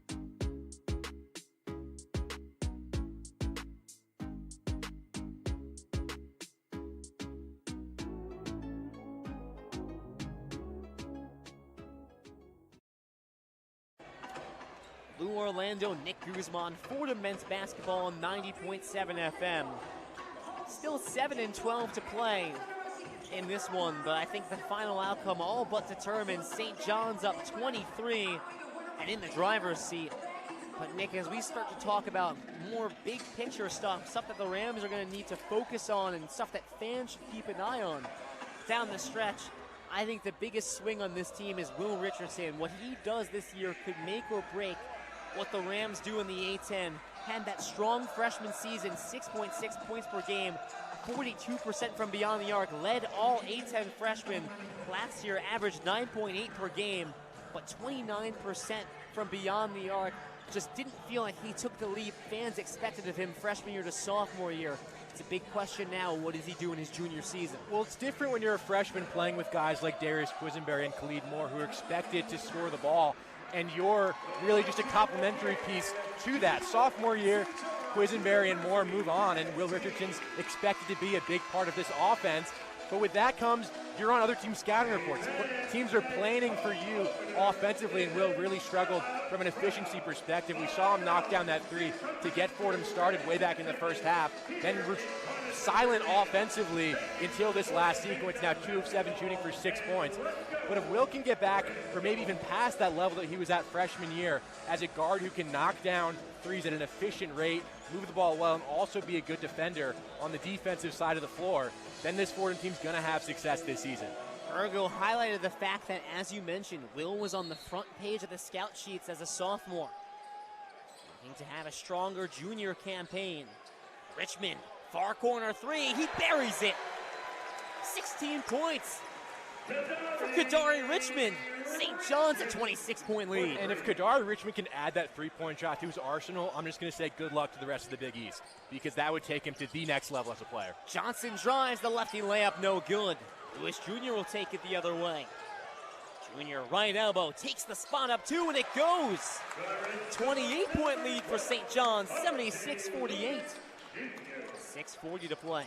Lou Orlando, Nick Guzman, Fordham men's basketball on 90.7 FM. Still 7-12 to play in this one, but I think the final outcome all but determines. St. John's up 23 and in the driver's seat. But Nick, as we start to talk about more big picture stuff that the Rams are going to need to focus on and stuff that fans should keep an eye on down the stretch, I think the biggest swing on this team is Will Richardson. What he does this year could make or break what the Rams do in the A-10. Had that strong freshman season, 6.6 points per game, 42% from beyond the arc, led all A-10 freshmen. Last year averaged 9.8 per game, but 29% from beyond the arc. Just didn't feel like he took the leap fans expected of him freshman year to sophomore year. It's a big question now. What does he do in his junior season? Well, it's different when you're a freshman playing with guys like Darius Quisenberry and Khalid Moore, who are expected to score the ball, and you're really just a complementary piece to that. Sophomore year, Quisenberry and Moore move on, and Will Richardson's expected to be a big part of this offense. But with that comes, you're on other team scouting reports. Teams are planning for you offensively, and Will really struggled from an efficiency perspective. We saw him knock down that three to get Fordham started way back in the first half. Then silent offensively until this last sequence. Now 2 of 7 shooting for 6 points. But if Will can get back, or maybe even past that level that he was at freshman year, as a guard who can knock down threes at an efficient rate, move the ball well, and also be a good defender on the defensive side of the floor, then this Fordham team's going to have success this season. Ergo highlighted the fact that, as you mentioned, Will was on the front page of the scout sheets as a sophomore. Looking to have a stronger junior campaign. Richmond, far corner three, he buries it. 16 points for Kadari Richmond. St. John's a 26-point lead. And if Kadari Richmond can add that three-point shot to his arsenal, I'm just going to say good luck to the rest of the Big East, because that would take him to the next level as a player. Johnson drives, the lefty layup, no good. Lewis Jr. will take it the other way. Junior right elbow, takes the spot up two, and it goes. 28-point lead for St. John's, 76-48. 6:40 to play.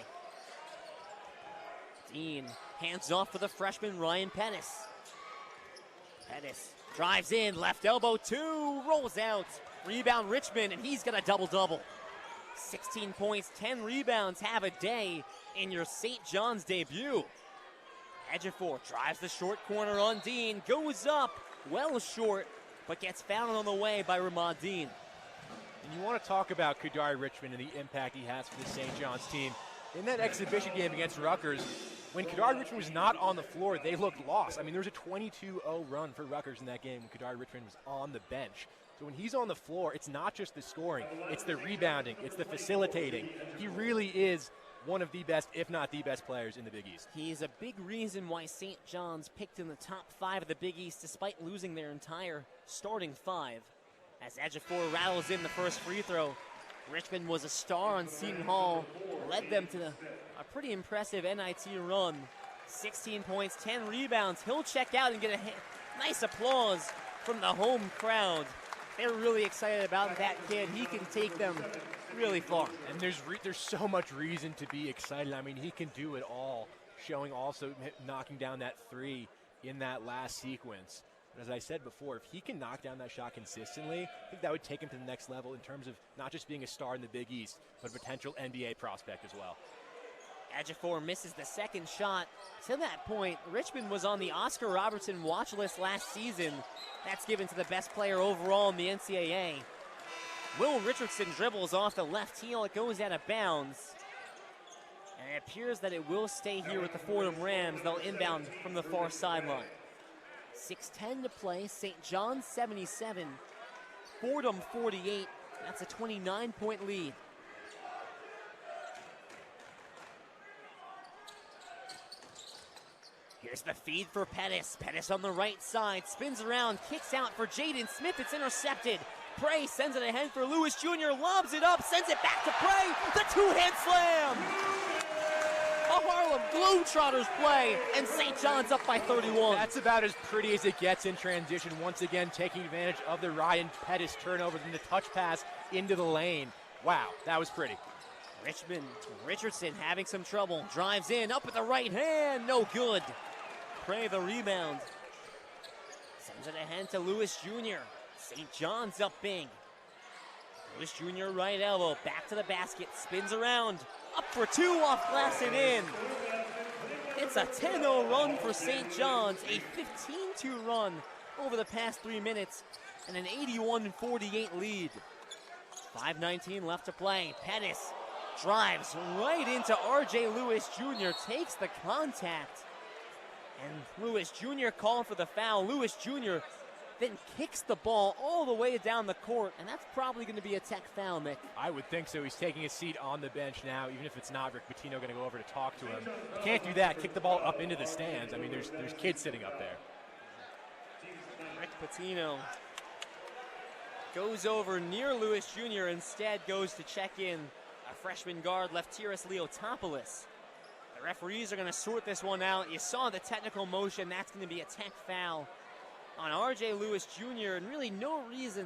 Dean hands off for the freshman Ryan Pettis. Pettis drives in, left elbow two, rolls out. Rebound Richmond, and he's got a double-double. 16 points, 10 rebounds, have a day in your St. John's debut. Ejiofor drives the short corner on Dean, goes up, well short, but gets fouled on the way by Ramad Dean. And you want to talk about Kadari Richmond and the impact he has for the St. John's team. In that exhibition game against Rutgers, when Kadari Richmond was not on the floor, they looked lost. I mean, there was a 22-0 run for Rutgers in that game when Kadari Richmond was on the bench. So when he's on the floor, it's not just the scoring, it's the rebounding, it's the facilitating. He really is one of the best, if not the best players in the Big East. He's a big reason why St. John's picked in the top 5 of the Big East despite losing their entire starting 5. As Ejiofor rattles in the first free throw, Richmond was a star on Seton Hall, led them to a pretty impressive NIT run. 16 points, 10 rebounds. He'll check out and get a nice applause from the home crowd. They're really excited about that kid. He can take them really far. And there's so much reason to be excited. I mean, he can do it all, showing also knocking down that three in that last sequence. But as I said before, if he can knock down that shot consistently, I think that would take him to the next level in terms of not just being a star in the Big East, but a potential NBA prospect as well. Ejiofor misses the second shot. To that point, Richmond was on the Oscar Robertson watch list last season. That's given to the best player overall in the NCAA. Will Richardson dribbles off the left heel. It goes out of bounds. And it appears that it will stay here with the Fordham Rams. They'll inbound from the far sideline. 6:10 to play. St. John's 77. Fordham 48. That's a 29-point lead. Here's the feed for Pettis. Pettis on the right side. Spins around. Kicks out for Jaden Smith. It's intercepted. Prey sends it ahead for Lewis Jr. Lobs it up. Sends it back to Prey. The two-hand slam. A Harlem Globetrotters play. And St. John's up by 31. That's about as pretty as it gets in transition. Once again, taking advantage of the Ryan Pettis turnover and the touch pass into the lane. Wow, that was pretty. Richardson having some trouble. Drives in, up with the right hand. No good. Prey the rebound. Sends it ahead to Lewis Jr. St. John's up big. Lewis Jr. right elbow. Back to the basket. Spins around. Up for two off glass and in. It's a 10-0 run for St. John's. A 15-2 run over the past 3 minutes. And an 81-48 lead. 5:19 left to play. Pettis drives right into R.J. Lewis Jr. Takes the contact. And Lewis Jr. called for the foul. Lewis Jr. then kicks the ball all the way down the court, and that's probably going to be a tech foul, Mick. I would think so. He's taking a seat on the bench now, even if it's not Rick Pitino going to go over to talk to him. You can't do that. Kick the ball up into the stands. I mean, there's kids sitting up there. Rick Pitino goes over near Lewis Jr. Instead goes to check in a freshman guard, Lefteris Leotopoulos. The referees are going to sort this one out. You saw the technical motion. That's going to be a tech foul on R.J. Lewis Jr. And really no reason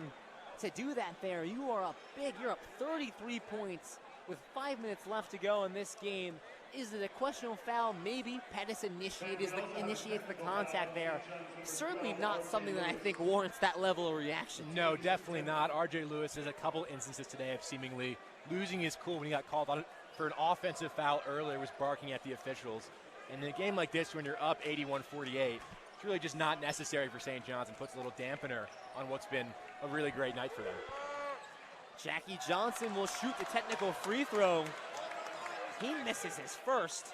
to do that there. You are up big. You're up 33 points with 5 minutes left to go in this game. Is it a questionable foul? Maybe. Pettis initiates the contact there. Certainly not something that I think warrants that level of reaction. No, definitely not. R.J. Lewis has a couple instances today of seemingly losing his cool when he got called on for an offensive foul earlier, was barking at the officials. And in a game like this, when you're up 81-48, it's really just not necessary for St. John's and puts a little dampener on what's been a really great night for them. Jackie Johnson will shoot the technical free throw. He misses his first.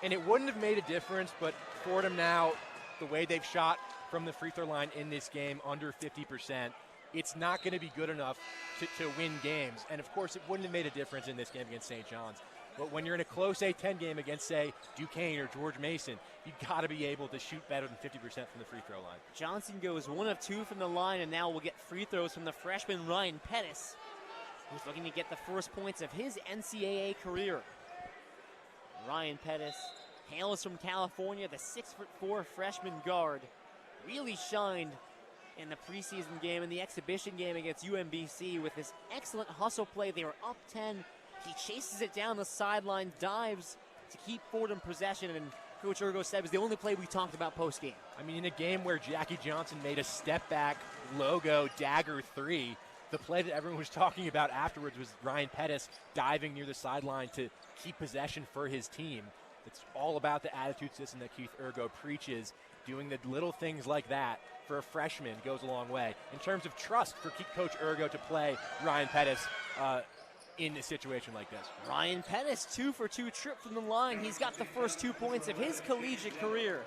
And it wouldn't have made a difference, but Fordham now, the way they've shot from the free throw line in this game, under 50%, it's not going to be good enough to win games. And of course, it wouldn't have made a difference in this game against St. John's. But when you're in a close A-10 game against, say, Duquesne or George Mason, you've got to be able to shoot better than 50% from the free throw line. Johnson goes 1 of 2 from the line, and now we'll get free throws from the freshman Ryan Pettis, who's looking to get the first points of his NCAA career. Ryan Pettis hails from California, the 6'4" freshman guard. Really shined in the preseason game and the exhibition game against UMBC with this excellent hustle play. They were up 10. He chases it down the sideline, dives to keep Fordham possession, and Coach Ergo said it was the only play we talked about post-game. I mean, in a game where Jackie Johnson made a step-back logo dagger three, the play that everyone was talking about afterwards was Ryan Pettis diving near the sideline to keep possession for his team. It's all about the attitude system that Keith Ergo preaches. Doing the little things like that for a freshman goes a long way. In terms of trust for Coach Ergo to play Ryan Pettis in a situation like this. Ryan Pettis, 2 for 2 trip from the line. He's got the first 2 points of his collegiate career.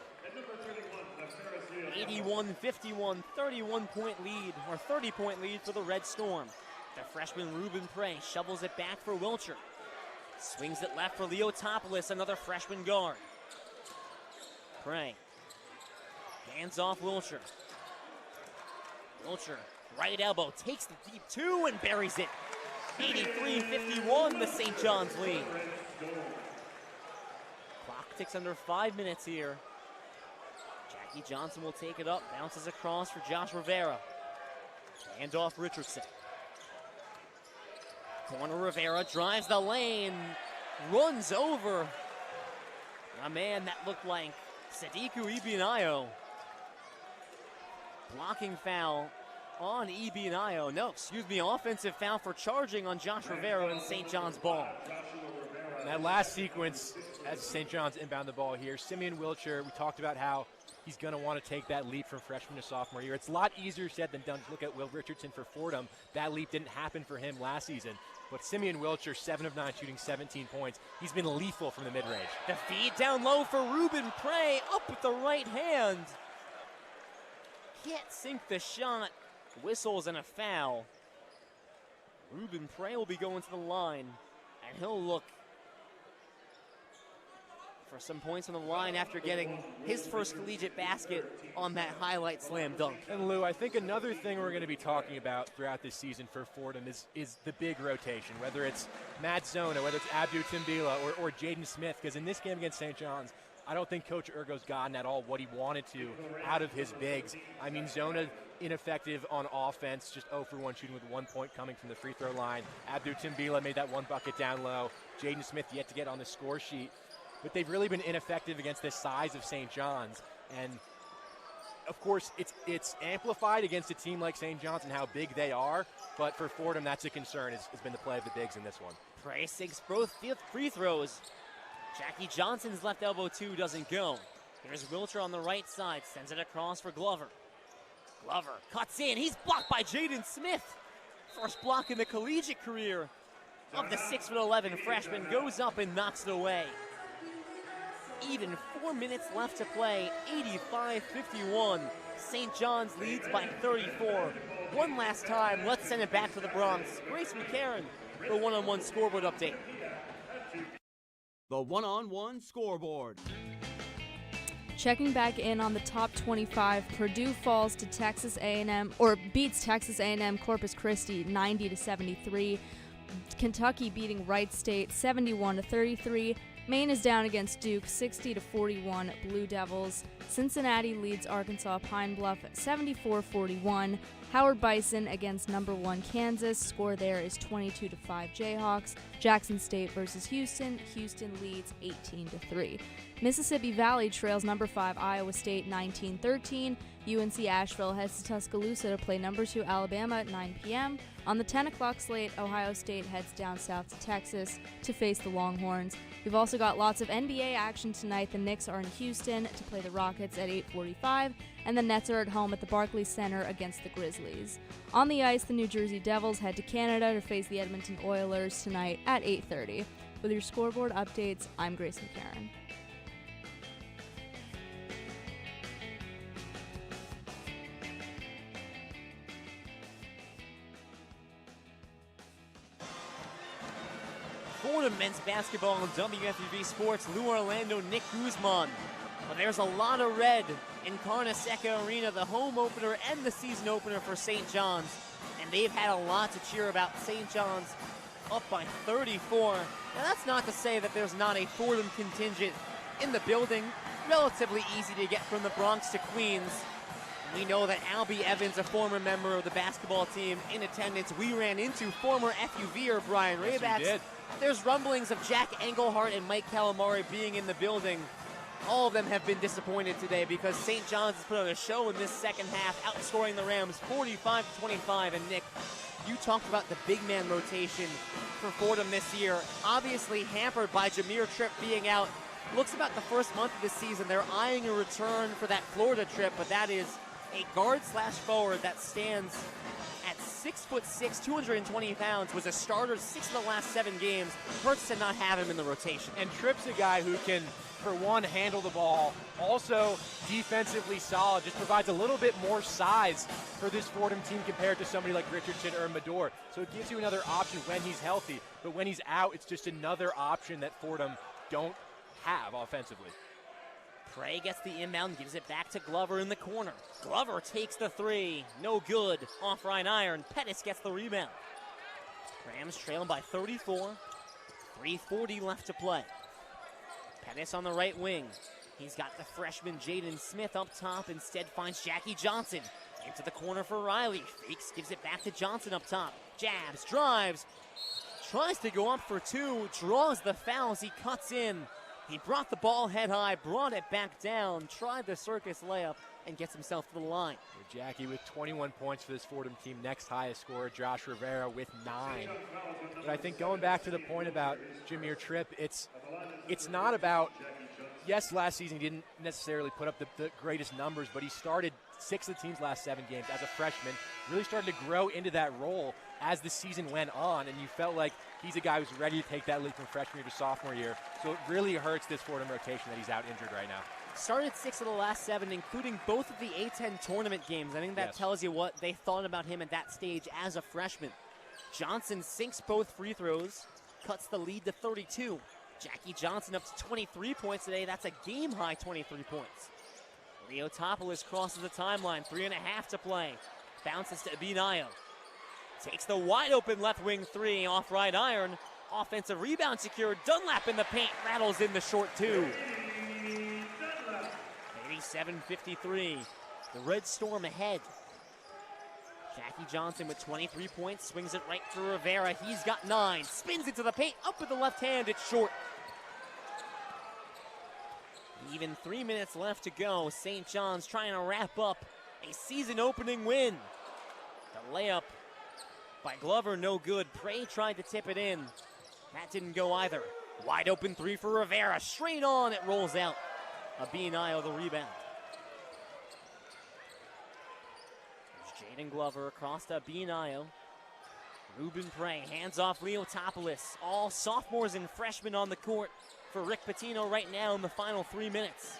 81-51, 31-point lead, or 30-point lead for the Red Storm. The freshman Ruben Prey shovels it back for Wilcher. Swings it left for Leotopoulos, another freshman guard. Prey hands off Wilcher. Wilcher, right elbow, takes the deep 2 and buries it. 83-51, the St. John's lead. Clock ticks under 5 minutes here. Jackie Johnson will take it up, bounces across for Josh Rivera. Hand off Richardson. Corner Rivera drives the lane, runs over a man that looked like Sadiku Ibinayo. Blocking foul on Ibinayo. No, excuse me, offensive foul for charging on Josh Rivera and St. John's ball. And that last sequence, as St. John's inbound the ball here, Simeon Wiltshire, we talked about how he's going to want to take that leap from freshman to sophomore year. It's a lot easier said than done. Just look at Will Richardson for Fordham. That leap didn't happen for him last season. But Simeon Wiltshire, 7 of 9, shooting 17 points. He's been lethal from the mid-range. The feed down low for Ruben Prey, up with the right hand. Can't sink the shot. Whistles and a foul. Ruben Prey will be going to the line, and he'll look for some points on the line after getting his first collegiate basket on that highlight slam dunk. And Lou, I think another thing we're going to be talking about throughout this season for Fordham is the big rotation, whether it's Matt Zona, whether it's Abdu Timbila or Jaden Smith, because in this game against St. John's, I don't think Coach Ergo's gotten at all what he wanted to out of his bigs. I mean, Zona ineffective on offense, just 0 for 1 shooting with 1 point coming from the free throw line. Abdu Timbila made that 1 bucket down low. Jaden Smith yet to get on the score sheet. But they've really been ineffective against the size of St. John's. And, of course, it's amplified against a team like St. John's and how big they are. But for Fordham, that's a concern, has been the play of the bigs in this one. Prey sinks both free throws. Jackie Johnson's left elbow 2 doesn't go. Here's Wiltshire on the right side, sends it across for Glover. Glover cuts in, he's blocked by Jaden Smith. First block in the collegiate career of the 6'11" freshman, goes up and knocks it away. Even 4 minutes left to play, 85-51. St. John's leads by 34. One last time, let's send it back to the Bronx. Grace McCarron for one-on-one scoreboard update. The one-on-one scoreboard. Checking back in on the top 25, Purdue falls to Texas A&M, or beats Texas A&M Corpus Christi 90-73. Kentucky beating Wright State 71-33. Maine is down against Duke 60-41 Blue Devils. Cincinnati leads Arkansas Pine Bluff 74-41. Howard Bison against number 1 Kansas. Score there is 22-5 Jayhawks. Jackson State versus Houston. Houston leads 18-3. Mississippi Valley trails number 5 Iowa State 19-13. UNC Asheville heads to Tuscaloosa to play number 2 Alabama at 9 p.m. On the 10 o'clock slate, Ohio State heads down south to Texas to face the Longhorns. We've also got lots of NBA action tonight. The Knicks are in Houston to play the Rockets at 8:45, and the Nets are at home at the Barclays Center against the Grizzlies. On the ice, the New Jersey Devils head to Canada to face the Edmonton Oilers tonight at 8:30. With your scoreboard updates, I'm Grace McCarron. Fordham men's basketball on WFUV Sports. Lou Orlando, Nick Guzman. Well, there's a lot of red in Carnesecca Arena, the home opener and the season opener for St. John's. And they've had a lot to cheer about. St. John's up by 34. Now, that's not to say that there's not a Fordham contingent in the building. Relatively easy to get from the Bronx to Queens. We know that Albie Evans, a former member of the basketball team, in attendance. We ran into former FUVer Brian Raybacks. Yes, we did. There's rumblings of Jack Engelhart and Mike Calamari being in the building. All of them have been disappointed today because St. John's has put on a show in this second half, outscoring the Rams 45-25. And Nick, you talked about the big man rotation for Fordham this year. Obviously hampered by Jameer Tripp being out. Looks about the first month of the season. They're eyeing a return for that Florida trip, but that is a guard/forward that stands at 6'6", 220 pounds, was a starter 6 of the last 7 games. Hurts to not have him in the rotation. And Tripp's a guy who can, for one, handle the ball, also defensively solid, just provides a little bit more size for this Fordham team compared to somebody like Richardson or Medor. So it gives you another option when he's healthy, but when he's out, it's just another option that Fordham don't have offensively. Prey gets the inbound, gives it back to Glover in the corner. Glover takes the 3, no good, off right iron. Pettis gets the rebound. Rams trailing by 34, 3:40 left to play. Pettis on the right wing. He's got the freshman Jaden Smith up top, instead finds Jackie Johnson. Into the corner for Riley, fakes, gives it back to Johnson up top. Jabs, drives, tries to go up for 2, draws the fouls, he cuts in. He brought the ball head high, brought it back down, tried the circus layup, and gets himself to the line. Jackie with 21 points for this Fordham team. Next highest scorer, Josh Rivera with 9. But I think going back to the point about Jameer Tripp, it's not about, yes, last season he didn't necessarily put up the greatest numbers, but he started 6 of the team's last 7 games as a freshman, really started to grow into that role as the season went on, and you felt like he's a guy who's ready to take that leap from freshman year to sophomore year. So it really hurts this Fordham rotation that he's out injured right now. Started 6 of the last 7, including both of the A-10 tournament games. I think that tells you what they thought about him at that stage as a freshman. Johnson sinks both free throws, cuts the lead to 32. Jackie Johnson up to 23 points today. That's a game-high 23 points. Leotopoulos crosses the timeline, 3.5 to play. Bounces to Abinayo. Takes the wide-open left wing 3 off right iron. Offensive rebound secured. Dunlap in the paint, rattles in the short 2. 87-53. The Red Storm ahead. Jackie Johnson with 23 points, swings it right through Rivera. He's got 9, spins into the paint, up with the left hand, it's short. Even 3 minutes left to go. St. John's trying to wrap up a season-opening win. The layup by Glover, no good. Prey tried to tip it in. That didn't go either. Wide open 3 for Rivera. Straight on, it rolls out. Abinayo the rebound. There's Jaden Glover across to Abinayo. Ruben Prey, hands off Leotopoulos. All sophomores and freshmen on the court for Rick Pitino right now in the final 3 minutes.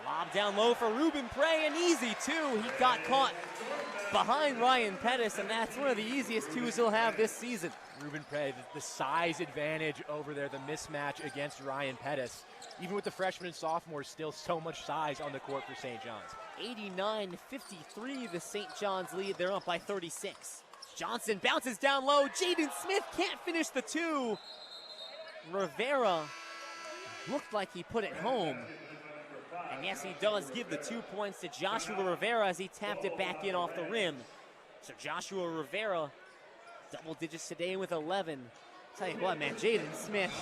Lob down low for Ruben Prey, and easy too. He got caught behind Ryan Pettis, and that's one of the easiest 2s he'll have this season. Ruben Prey, the size advantage over there, the mismatch against Ryan Pettis. Even with the freshmen and sophomores, still so much size on the court for St. John's. 89-53, the St. John's lead. They're up by 36. Johnson bounces down low. Jaden Smith can't finish the 2. Rivera looked like he put it home. And yes, he does give the 2 points to Joshua Rivera as he tapped it back in off the rim. So Joshua Rivera, double digits today with 11. Tell you what, man, Jaden Smith,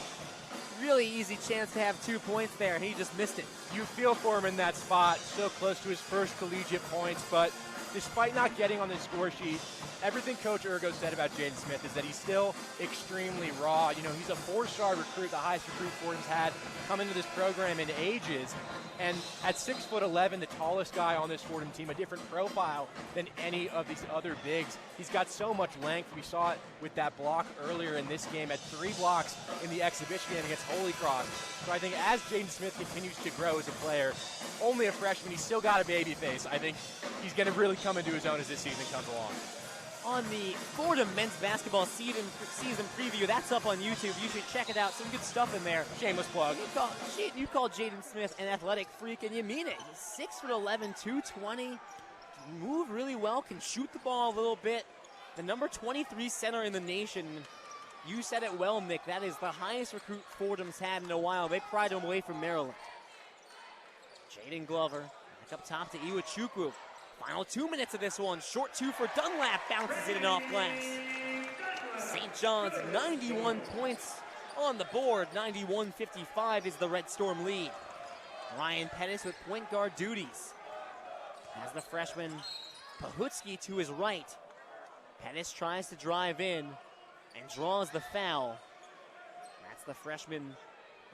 really easy chance to have 2 points there. He just missed it. You feel for him in that spot, so close to his first collegiate points, but despite not getting on the score sheet, everything Coach Urgo said about Jaden Smith is that he's still extremely raw. You know, he's a 4-star recruit, the highest recruit Fordham's had come into this program in ages. And at 6'11", the tallest guy on this Fordham team, a different profile than any of these other bigs. He's got so much length. We saw it with that block earlier in this game, at 3 blocks in the exhibition game against Holy Cross. So I think as Jaden Smith continues to grow as a player, only a freshman, he's still got a baby face. I think he's going to really come into his own as this season comes along. On the Fordham men's basketball season preview, that's up on YouTube. You should check it out. Some good stuff in there. Shameless plug. You call Jaden Smith an athletic freak, and you mean it. He's 6'11", 220. Move really well, can shoot the ball a little bit. The number 23 center in the nation. You said it well, Nick. That is the highest recruit Fordham's had in a while. They pried him away from Maryland. Jaden Glover back up top to Iwachukwu. Final 2 minutes of this one. Short 2 for Dunlap. Bounces it in off glass. St. John's 91 points on the board. 91-55 is the Red Storm lead. Ryan Pettis with point guard duties. As the freshman Pahutsky to his right. Pettis tries to drive in and draws the foul. That's the freshman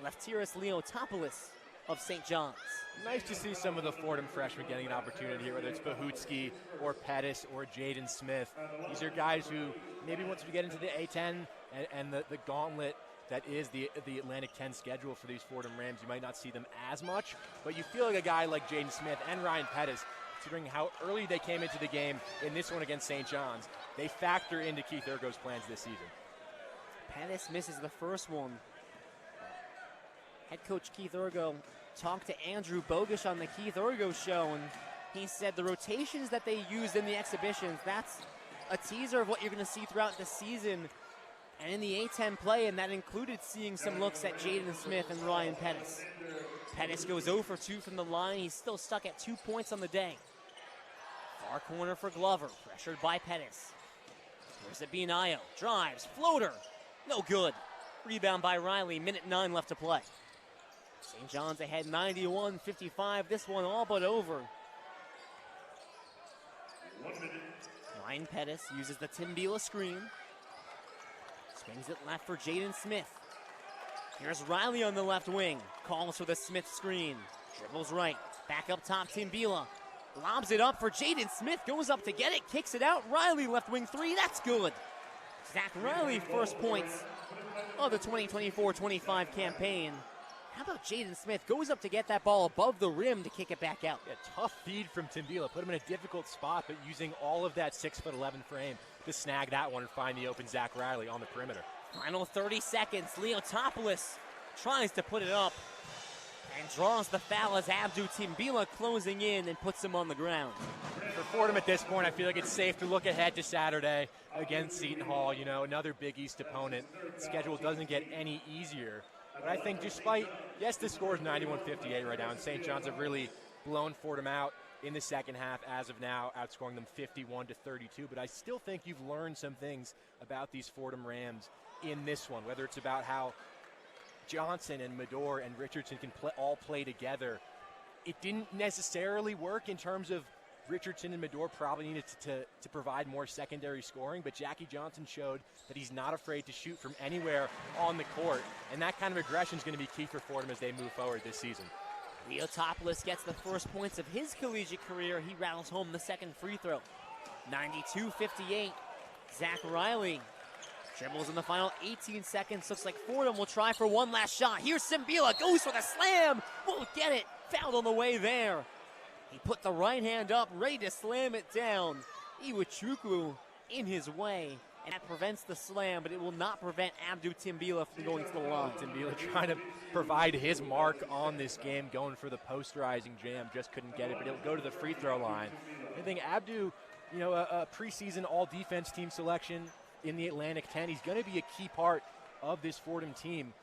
Lefteris Leotopoulos of St. John's. Nice to see some of the Fordham freshmen getting an opportunity here, whether it's Pahutsky or Pettis or Jaden Smith. These are guys who maybe once we get into the A10 and the gauntlet that is the Atlantic 10 schedule for these Fordham Rams, you might not see them as much, but you feel like a guy like Jaden Smith and Ryan Pettis, considering how early they came into the game in this one against St. John's, they factor into Keith Urgo's plans this season. Pettis misses the first one. Head coach Keith Urgo talked to Andrew Bogish on the Keith Urgo show, and he said the rotations that they used in the exhibitions, that's a teaser of what you're going to see throughout the season and in the A10 play, and that included seeing some looks at Jaden Smith and Ryan Pettis. Pettis goes 0 for 2 from the line. He's still stuck at 2 points on the day. Far corner for Glover, pressured by Pettis. Here's Abinayo, drives, floater, no good. Rebound by Riley, minute 9 left to play. St. John's ahead 91-55. This one all but over. Ryan Pettis uses the Timbila screen. Swings it left for Jaden Smith. Here's Riley on the left wing. Calls for the Smith screen. Dribbles right. Back up top, Timbila. Lobs it up for Jaden Smith. Goes up to get it. Kicks it out. Riley left wing three. That's good. Zach Riley first points of the 2024-25 campaign. How about Jaden Smith? Goes up to get that ball above the rim to kick it back out. Yeah, tough feed from Timbila. Put him in a difficult spot, but using all of that 6'11" frame to snag that one and find the open Zach Riley on the perimeter. Final 30 seconds. Leotopoulos tries to put it up and draws the foul as Abdou Timbila closing in and puts him on the ground. For Fordham at this point, I feel like it's safe to look ahead to Saturday against Seton Hall. You know, another Big East opponent. The schedule doesn't get any easier. But I think despite, yes, the score is 91-58 right now, and St. John's have really blown Fordham out in the second half as of now, outscoring them 51-32. But I still think you've learned some things about these Fordham Rams in this one, whether it's about how Johnson and Medor and Richardson can all play together. It didn't necessarily work in terms of Richardson and Medor probably needed to provide more secondary scoring, but Jackie Johnson showed that he's not afraid to shoot from anywhere on the court, and that kind of aggression is going to be key for Fordham as they move forward this season. Leotopoulos gets the first points of his collegiate career. He rattles home the second free throw. 92-58. Zach Riley dribbles in the final 18 seconds. Looks like Fordham will try for one last shot. Here's Timbila, goes for the slam. Won't get it. Fouled on the way there. He put the right hand up, ready to slam it down. Iwachukwu in his way, and that prevents the slam, but it will not prevent Abdou Timbila from going to the line. Timbila trying to provide his mark on this game, going for the posterizing jam, just couldn't get it, but he'll go to the free throw line. I think Abdou, you know, a preseason all-defense team selection in the Atlantic 10, he's going to be a key part of this Fordham team,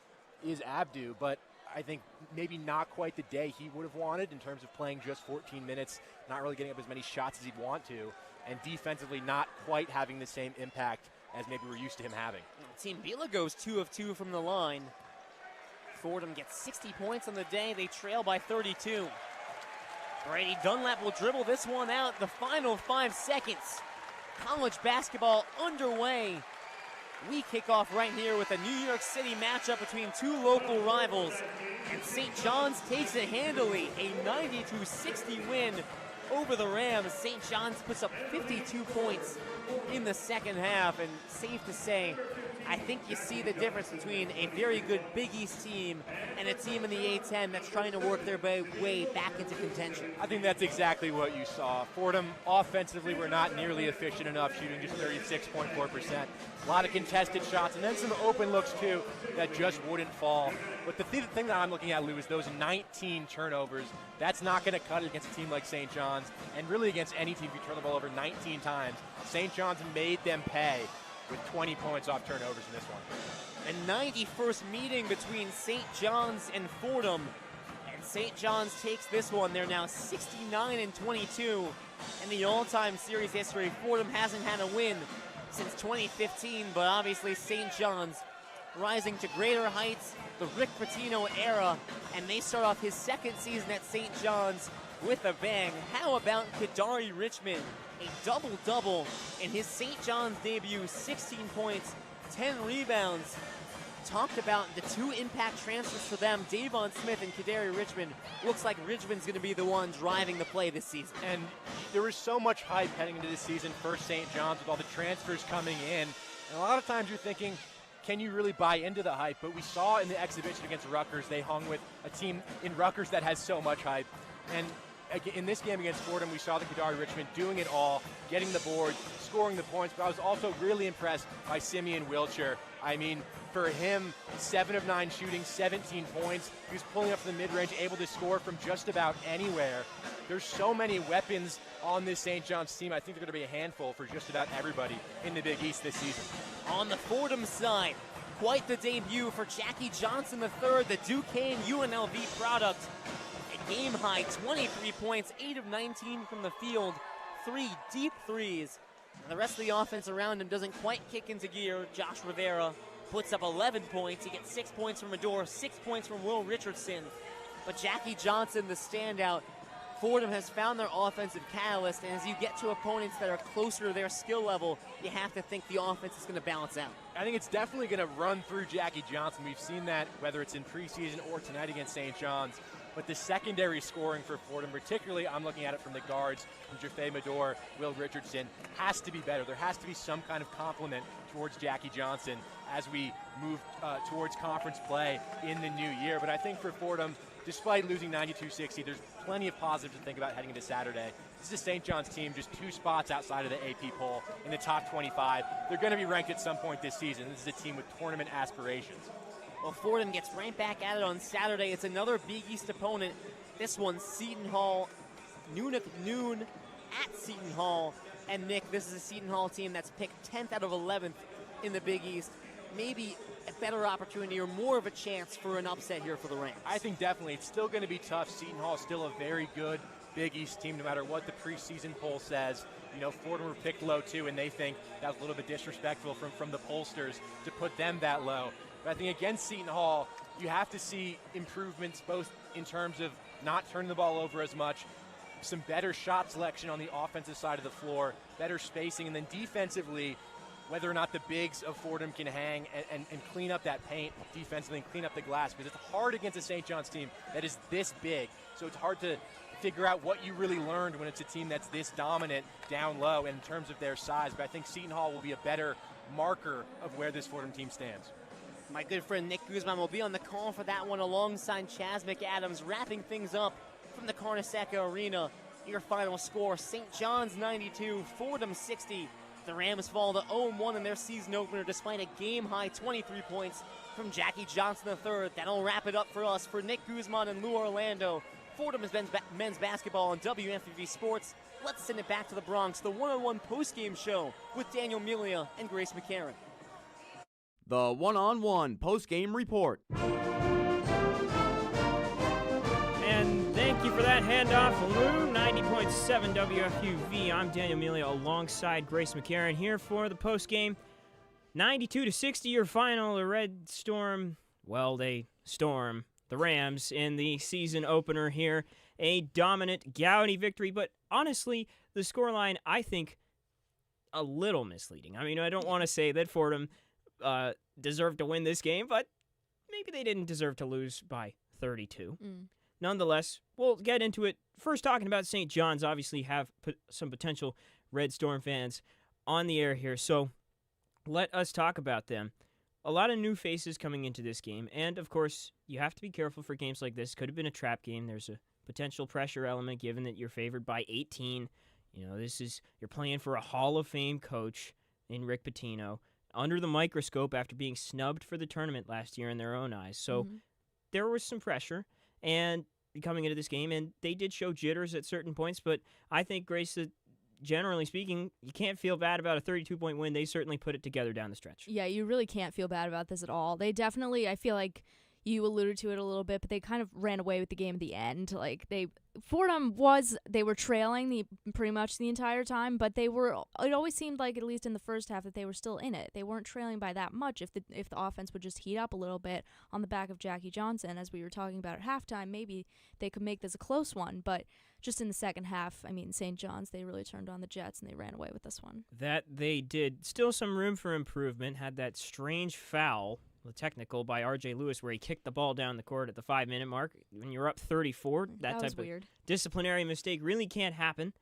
is Abdou, but I think maybe not quite the day he would have wanted in terms of playing just 14 minutes, not really getting up as many shots as he'd want to, and defensively not quite having the same impact as maybe we're used to him having. Timbila goes 2 of 2 from the line. Fordham gets 60 points on the day. They trail by 32. Brady Dunlap will dribble this one out the final 5 seconds. College basketball underway. We kick off right here with a New York City matchup between two local rivals. And St. John's takes it handily, a 90-60 win over the Rams. St. John's puts up 52 points in the second half, and safe to say, I think you see the difference between a very good Big East team and a team in the A-10 that's trying to work their way back into contention. I think that's exactly what you saw. Fordham offensively were not nearly efficient enough, shooting just 36.4%. A lot of contested shots, and then some open looks too that just wouldn't fall. But the thing that I'm looking at, Lou, is those 19 turnovers. That's not going to cut it against a team like St. John's, and really against any team if you turn the ball over 19 times. St. John's made them pay with 20 points off turnovers in this one. A 91st meeting between St. John's and Fordham. And St. John's takes this one. They're now 69-22 in the all-time series history. Fordham hasn't had a win since 2015, but obviously St. John's rising to greater heights, the Rick Pitino era, and they start off his second season at St. John's with a bang. How about Kadari Richmond? A double-double in his St. John's debut, 16 points, 10 rebounds. Talked about the two impact transfers for them, Davon Smith and Kadari Richmond. Looks like Richmond's going to be the one driving the play this season. And there was so much hype heading into this season for St. John's with all the transfers coming in. And a lot of times you're thinking, can you really buy into the hype? But we saw in the exhibition against Rutgers, they hung with a team in Rutgers that has so much hype. And in this game against Fordham, we saw the Kadari Richmond doing it all, getting the boards, scoring the points, but I was also really impressed by Simeon Wilcher. I mean, for him, 7 of 9 shooting, 17 points. He was pulling up from the mid-range, able to score from just about anywhere. There's so many weapons on this St. John's team. I think they're going to be a handful for just about everybody in the Big East this season. On the Fordham side, quite the debut for Jackie Johnson III, the Duquesne UNLV product. Game high, 23 points, 8 of 19 from the field, 3 deep threes. And the rest of the offense around him doesn't quite kick into gear. Josh Rivera puts up 11 points. He gets 6 points from Medor, 6 points from Will Richardson. But Jackie Johnson, the standout, Fordham has found their offensive catalyst, and as you get to opponents that are closer to their skill level, you have to think the offense is going to balance out. I think it's definitely going to run through Jackie Johnson. We've seen that whether it's in preseason or tonight against St. John's. But the secondary scoring for Fordham, particularly I'm looking at it from the guards, from Jaffe Medor, Will Richardson, has to be better. There has to be some kind of compliment towards Jackie Johnson as we move towards conference play in the new year. But I think for Fordham, despite losing 92-60, there's plenty of positives to think about heading into Saturday. This is a St. John's team just 2 spots outside of the AP poll in the top 25. They're going to be ranked at some point this season. This is a team with tournament aspirations. Well, Fordham gets right back at it on Saturday. It's another Big East opponent. This one, Seton Hall, noon at Seton Hall. And Nick, this is a Seton Hall team that's picked 10th out of 11th in the Big East. Maybe a better opportunity or more of a chance for an upset here for the Rams. I think definitely. It's still going to be tough. Seton Hall is still a very good Big East team, no matter what the preseason poll says. You know, Fordham were picked low, too, and they think that was a little bit disrespectful from the pollsters to put them that low. But I think against Seton Hall, you have to see improvements both in terms of not turning the ball over as much, some better shot selection on the offensive side of the floor, better spacing, and then defensively, whether or not the bigs of Fordham can hang and clean up that paint defensively and clean up the glass, because it's hard against a St. John's team that is this big. So it's hard to figure out what you really learned when it's a team that's this dominant down low in terms of their size. But I think Seton Hall will be a better marker of where this Fordham team stands. My good friend Nick Guzman will be on the call for that one alongside Chaz McAdams, wrapping things up from the Carnesecca Arena. Your final score, St. John's 92, Fordham 60. The Rams fall to 0-1 in their season opener despite a game-high 23 points from Jackie Johnson III. That'll wrap it up for us. For Nick Guzman and Lou Orlando, Fordham is men's basketball on WFUV Sports. Let's send it back to the Bronx, the one-on-one post-game show with Daniel Melia and Grace McCarron. The one-on-one post-game report. And thank you for that handoff, Lou. 90.7 WFUV. I'm Daniel Melia alongside Grace McCarron here for the post-game. 92-60 your final. The Red Storm, well, they storm the Rams in the season opener here. A dominant, gaudy victory, but honestly, the scoreline, I think, a little misleading. I mean, I don't want to say that Fordham deserved to win this game, but maybe they didn't deserve to lose by 32. Nonetheless, we'll get into it. First, talking about St. John's, obviously have some potential Red Storm fans on the air here, so let us talk about them. A lot of new faces coming into this game, and of course, you have to be careful for games like this. Could have been a trap game. There's a potential pressure element given that you're favored by 18. You know, you're playing for a Hall of Fame coach in Rick Pitino, under the microscope after being snubbed for the tournament last year in their own eyes. So there was some pressure and coming into this game, and they did show jitters at certain points, but I think, Grace, that generally speaking, you can't feel bad about a 32-point win. They certainly put it together down the stretch. Yeah, you really can't feel bad about this at all. They definitely, I feel like you alluded to it a little bit, but they kind of ran away with the game at the end. Like Fordham they were trailing pretty much the entire time, but it always seemed like, at least in the first half, that they were still in it. They weren't trailing by that much. If the offense would just heat up a little bit on the back of Jackie Johnson, as we were talking about at halftime, maybe they could make this a close one. But just in the second half, I mean, St. John's, they really turned on the Jets and they ran away with this one. That they did. Still some room for improvement. Had that strange foul, the technical by R.J. Lewis, where he kicked the ball down the court at the 5-minute mark. When you're up 34, that type of weird. Disciplinary mistake really can't happen.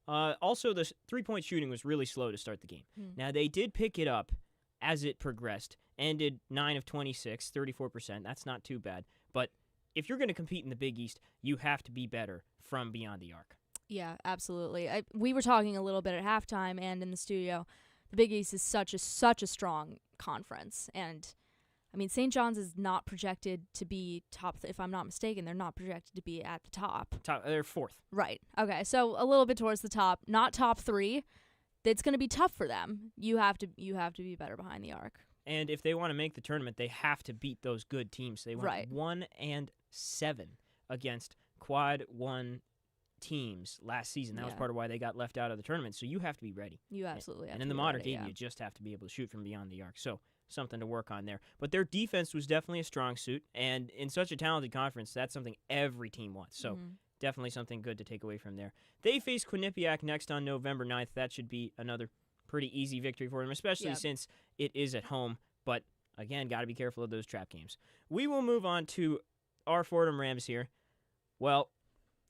Also, the three-point shooting was really slow to start the game. Now, they did pick it up as it progressed. Ended 9 of 26, 34%. That's not too bad. But if you're going to compete in the Big East, you have to be better from beyond the arc. Yeah, absolutely. We were talking a little bit at halftime and in the studio. The Big East is such a strong conference, and I mean, St. John's is not projected to be top. If I'm not mistaken, they're not projected to be at the top. They're fourth. Right. Okay. So a little bit towards the top, not top 3. It's going to be tough for them. You have to be better behind the arc. And if they want to make the tournament, they have to beat those good teams. They went 1-7 against quad 1 teams last season. That was part of why they got left out of the tournament. So you have to be ready. You absolutely have to be ready. And in the modern game, you just have to be able to shoot from beyond the arc. So something to work on there. But their defense was definitely a strong suit, and in such a talented conference, that's something every team wants. So definitely something good to take away from there. They face Quinnipiac next on November 9th. That should be another pretty easy victory for them, especially since it is at home. But, again, got to be careful of those trap games. We will move on to our Fordham Rams here. Well,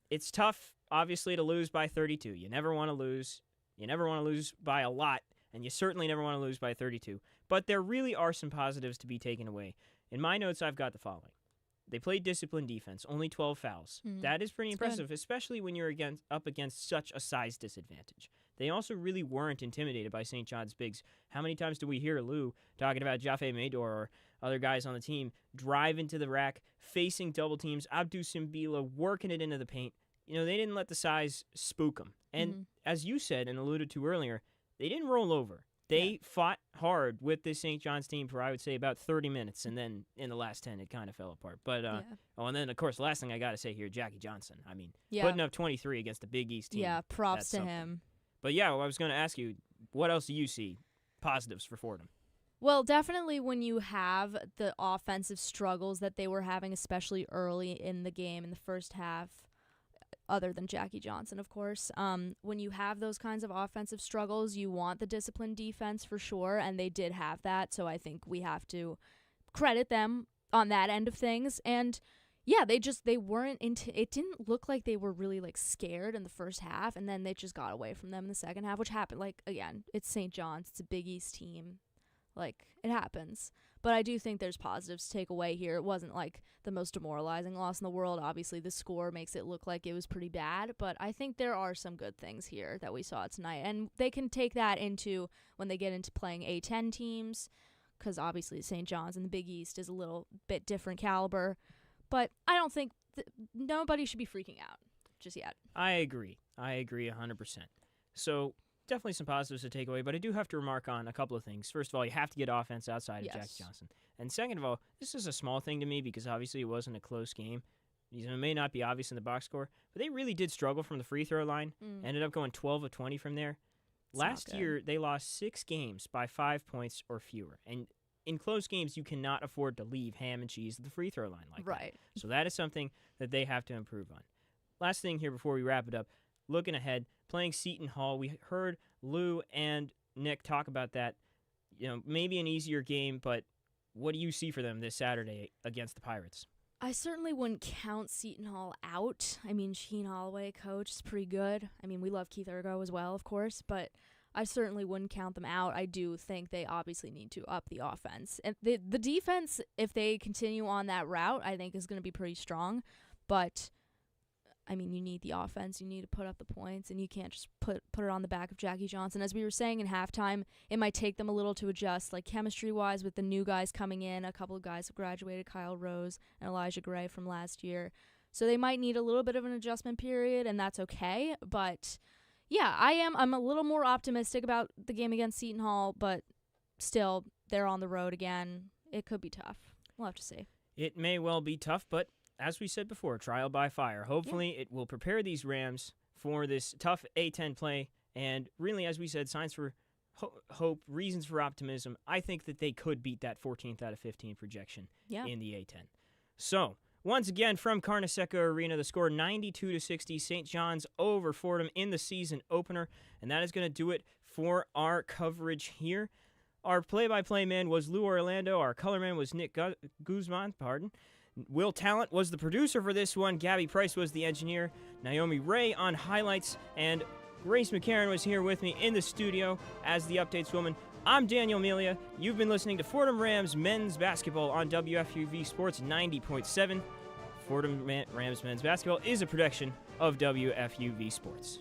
it's tough, obviously, to lose by 32. You never want to lose. You never want to lose by a lot, and you certainly never want to lose by 32. But there really are some positives to be taken away. In my notes, I've got the following. They played disciplined defense, only 12 fouls. That is pretty impressive, especially when you're up against such a size disadvantage. They also really weren't intimidated by St. John's bigs. How many times do we hear Lou talking about Jaffe Mador or other guys on the team drive into the rack, facing double teams, Abdou Simbila working it into the paint? You know, they didn't let the size spook them. And as you said and alluded to earlier, they didn't roll over. They fought hard with this St. John's team for, I would say, about 30 minutes, and then in the last 10, it kind of fell apart. But and then, of course, the last thing I got to say here, Jackie Johnson. I mean, putting up 23 against the Big East team. Yeah, props to him. But, I was going to ask you, what else do you see positives for Fordham? Well, definitely when you have the offensive struggles that they were having, especially early in the game in the first half, other than Jackie Johnson, of course. When you have those kinds of offensive struggles, you want the disciplined defense for sure, and they did have that, so I think we have to credit them on that end of things. And they weren't it didn't look like they were really scared in the first half, and then they just got away from them in the second half, which happened. Again, it's St. John's, it's a Big East team. It happens. But I do think there's positives to take away here. It wasn't the most demoralizing loss in the world. Obviously, the score makes it look like it was pretty bad, but I think there are some good things here that we saw tonight. And they can take that into when they get into playing A-10 teams, because obviously St. John's and the Big East is a little bit different caliber. But I don't think nobody should be freaking out just yet. I agree 100%. So definitely some positives to take away, but I do have to remark on a couple of things. First of all, you have to get offense outside of Jackie Johnson. And second of all, this is a small thing to me because obviously it wasn't a close game. It may not be obvious in the box score, but they really did struggle from the free throw line. Ended up going 12 of 20 from there. Last year, they lost 6 games by 5 points or fewer. And in close games, you cannot afford to leave ham and cheese at the free throw line like that. So that is something that they have to improve on. Last thing here before we wrap it up, looking ahead, playing Seton Hall. We heard Lou and Nick talk about that. Maybe an easier game, but what do you see for them this Saturday against the Pirates? I certainly wouldn't count Seton Hall out. I mean, Sheen Holloway, coach, is pretty good. I mean, we love Keith Ergo as well, of course, but I certainly wouldn't count them out. I do think they obviously need to up the offense. And the defense, if they continue on that route, I think is going to be pretty strong. But I mean, you need the offense. You need to put up the points, and you can't just put it on the back of Jackie Johnson. As we were saying in halftime, it might take them a little to adjust, chemistry-wise with the new guys coming in. A couple of guys have graduated, Kyle Rose and Elijah Gray from last year. So they might need a little bit of an adjustment period, and that's okay. But, I'm a little more optimistic about the game against Seton Hall, but still, they're on the road again. It could be tough. We'll have to see. It may well be tough, but as we said before, trial by fire. Hopefully it will prepare these Rams for this tough A-10 play. And really, as we said, signs for hope, reasons for optimism. I think that they could beat that 14th out of 15 projection in the A-10. So, once again, from Carnesecca Arena, the score 92-60, St. John's over Fordham in the season opener. And that is going to do it for our coverage here. Our play-by-play man was Lou Orlando. Our color man was Nick Guzman, Will Talent was the producer for this one. Gabby Price was the engineer. Naomi Ray on highlights. And Grace McCarron was here with me in the studio as the updates woman. I'm Daniel Melia. You've been listening to Fordham Rams men's basketball on WFUV Sports 90.7. Fordham Rams men's basketball is a production of WFUV Sports.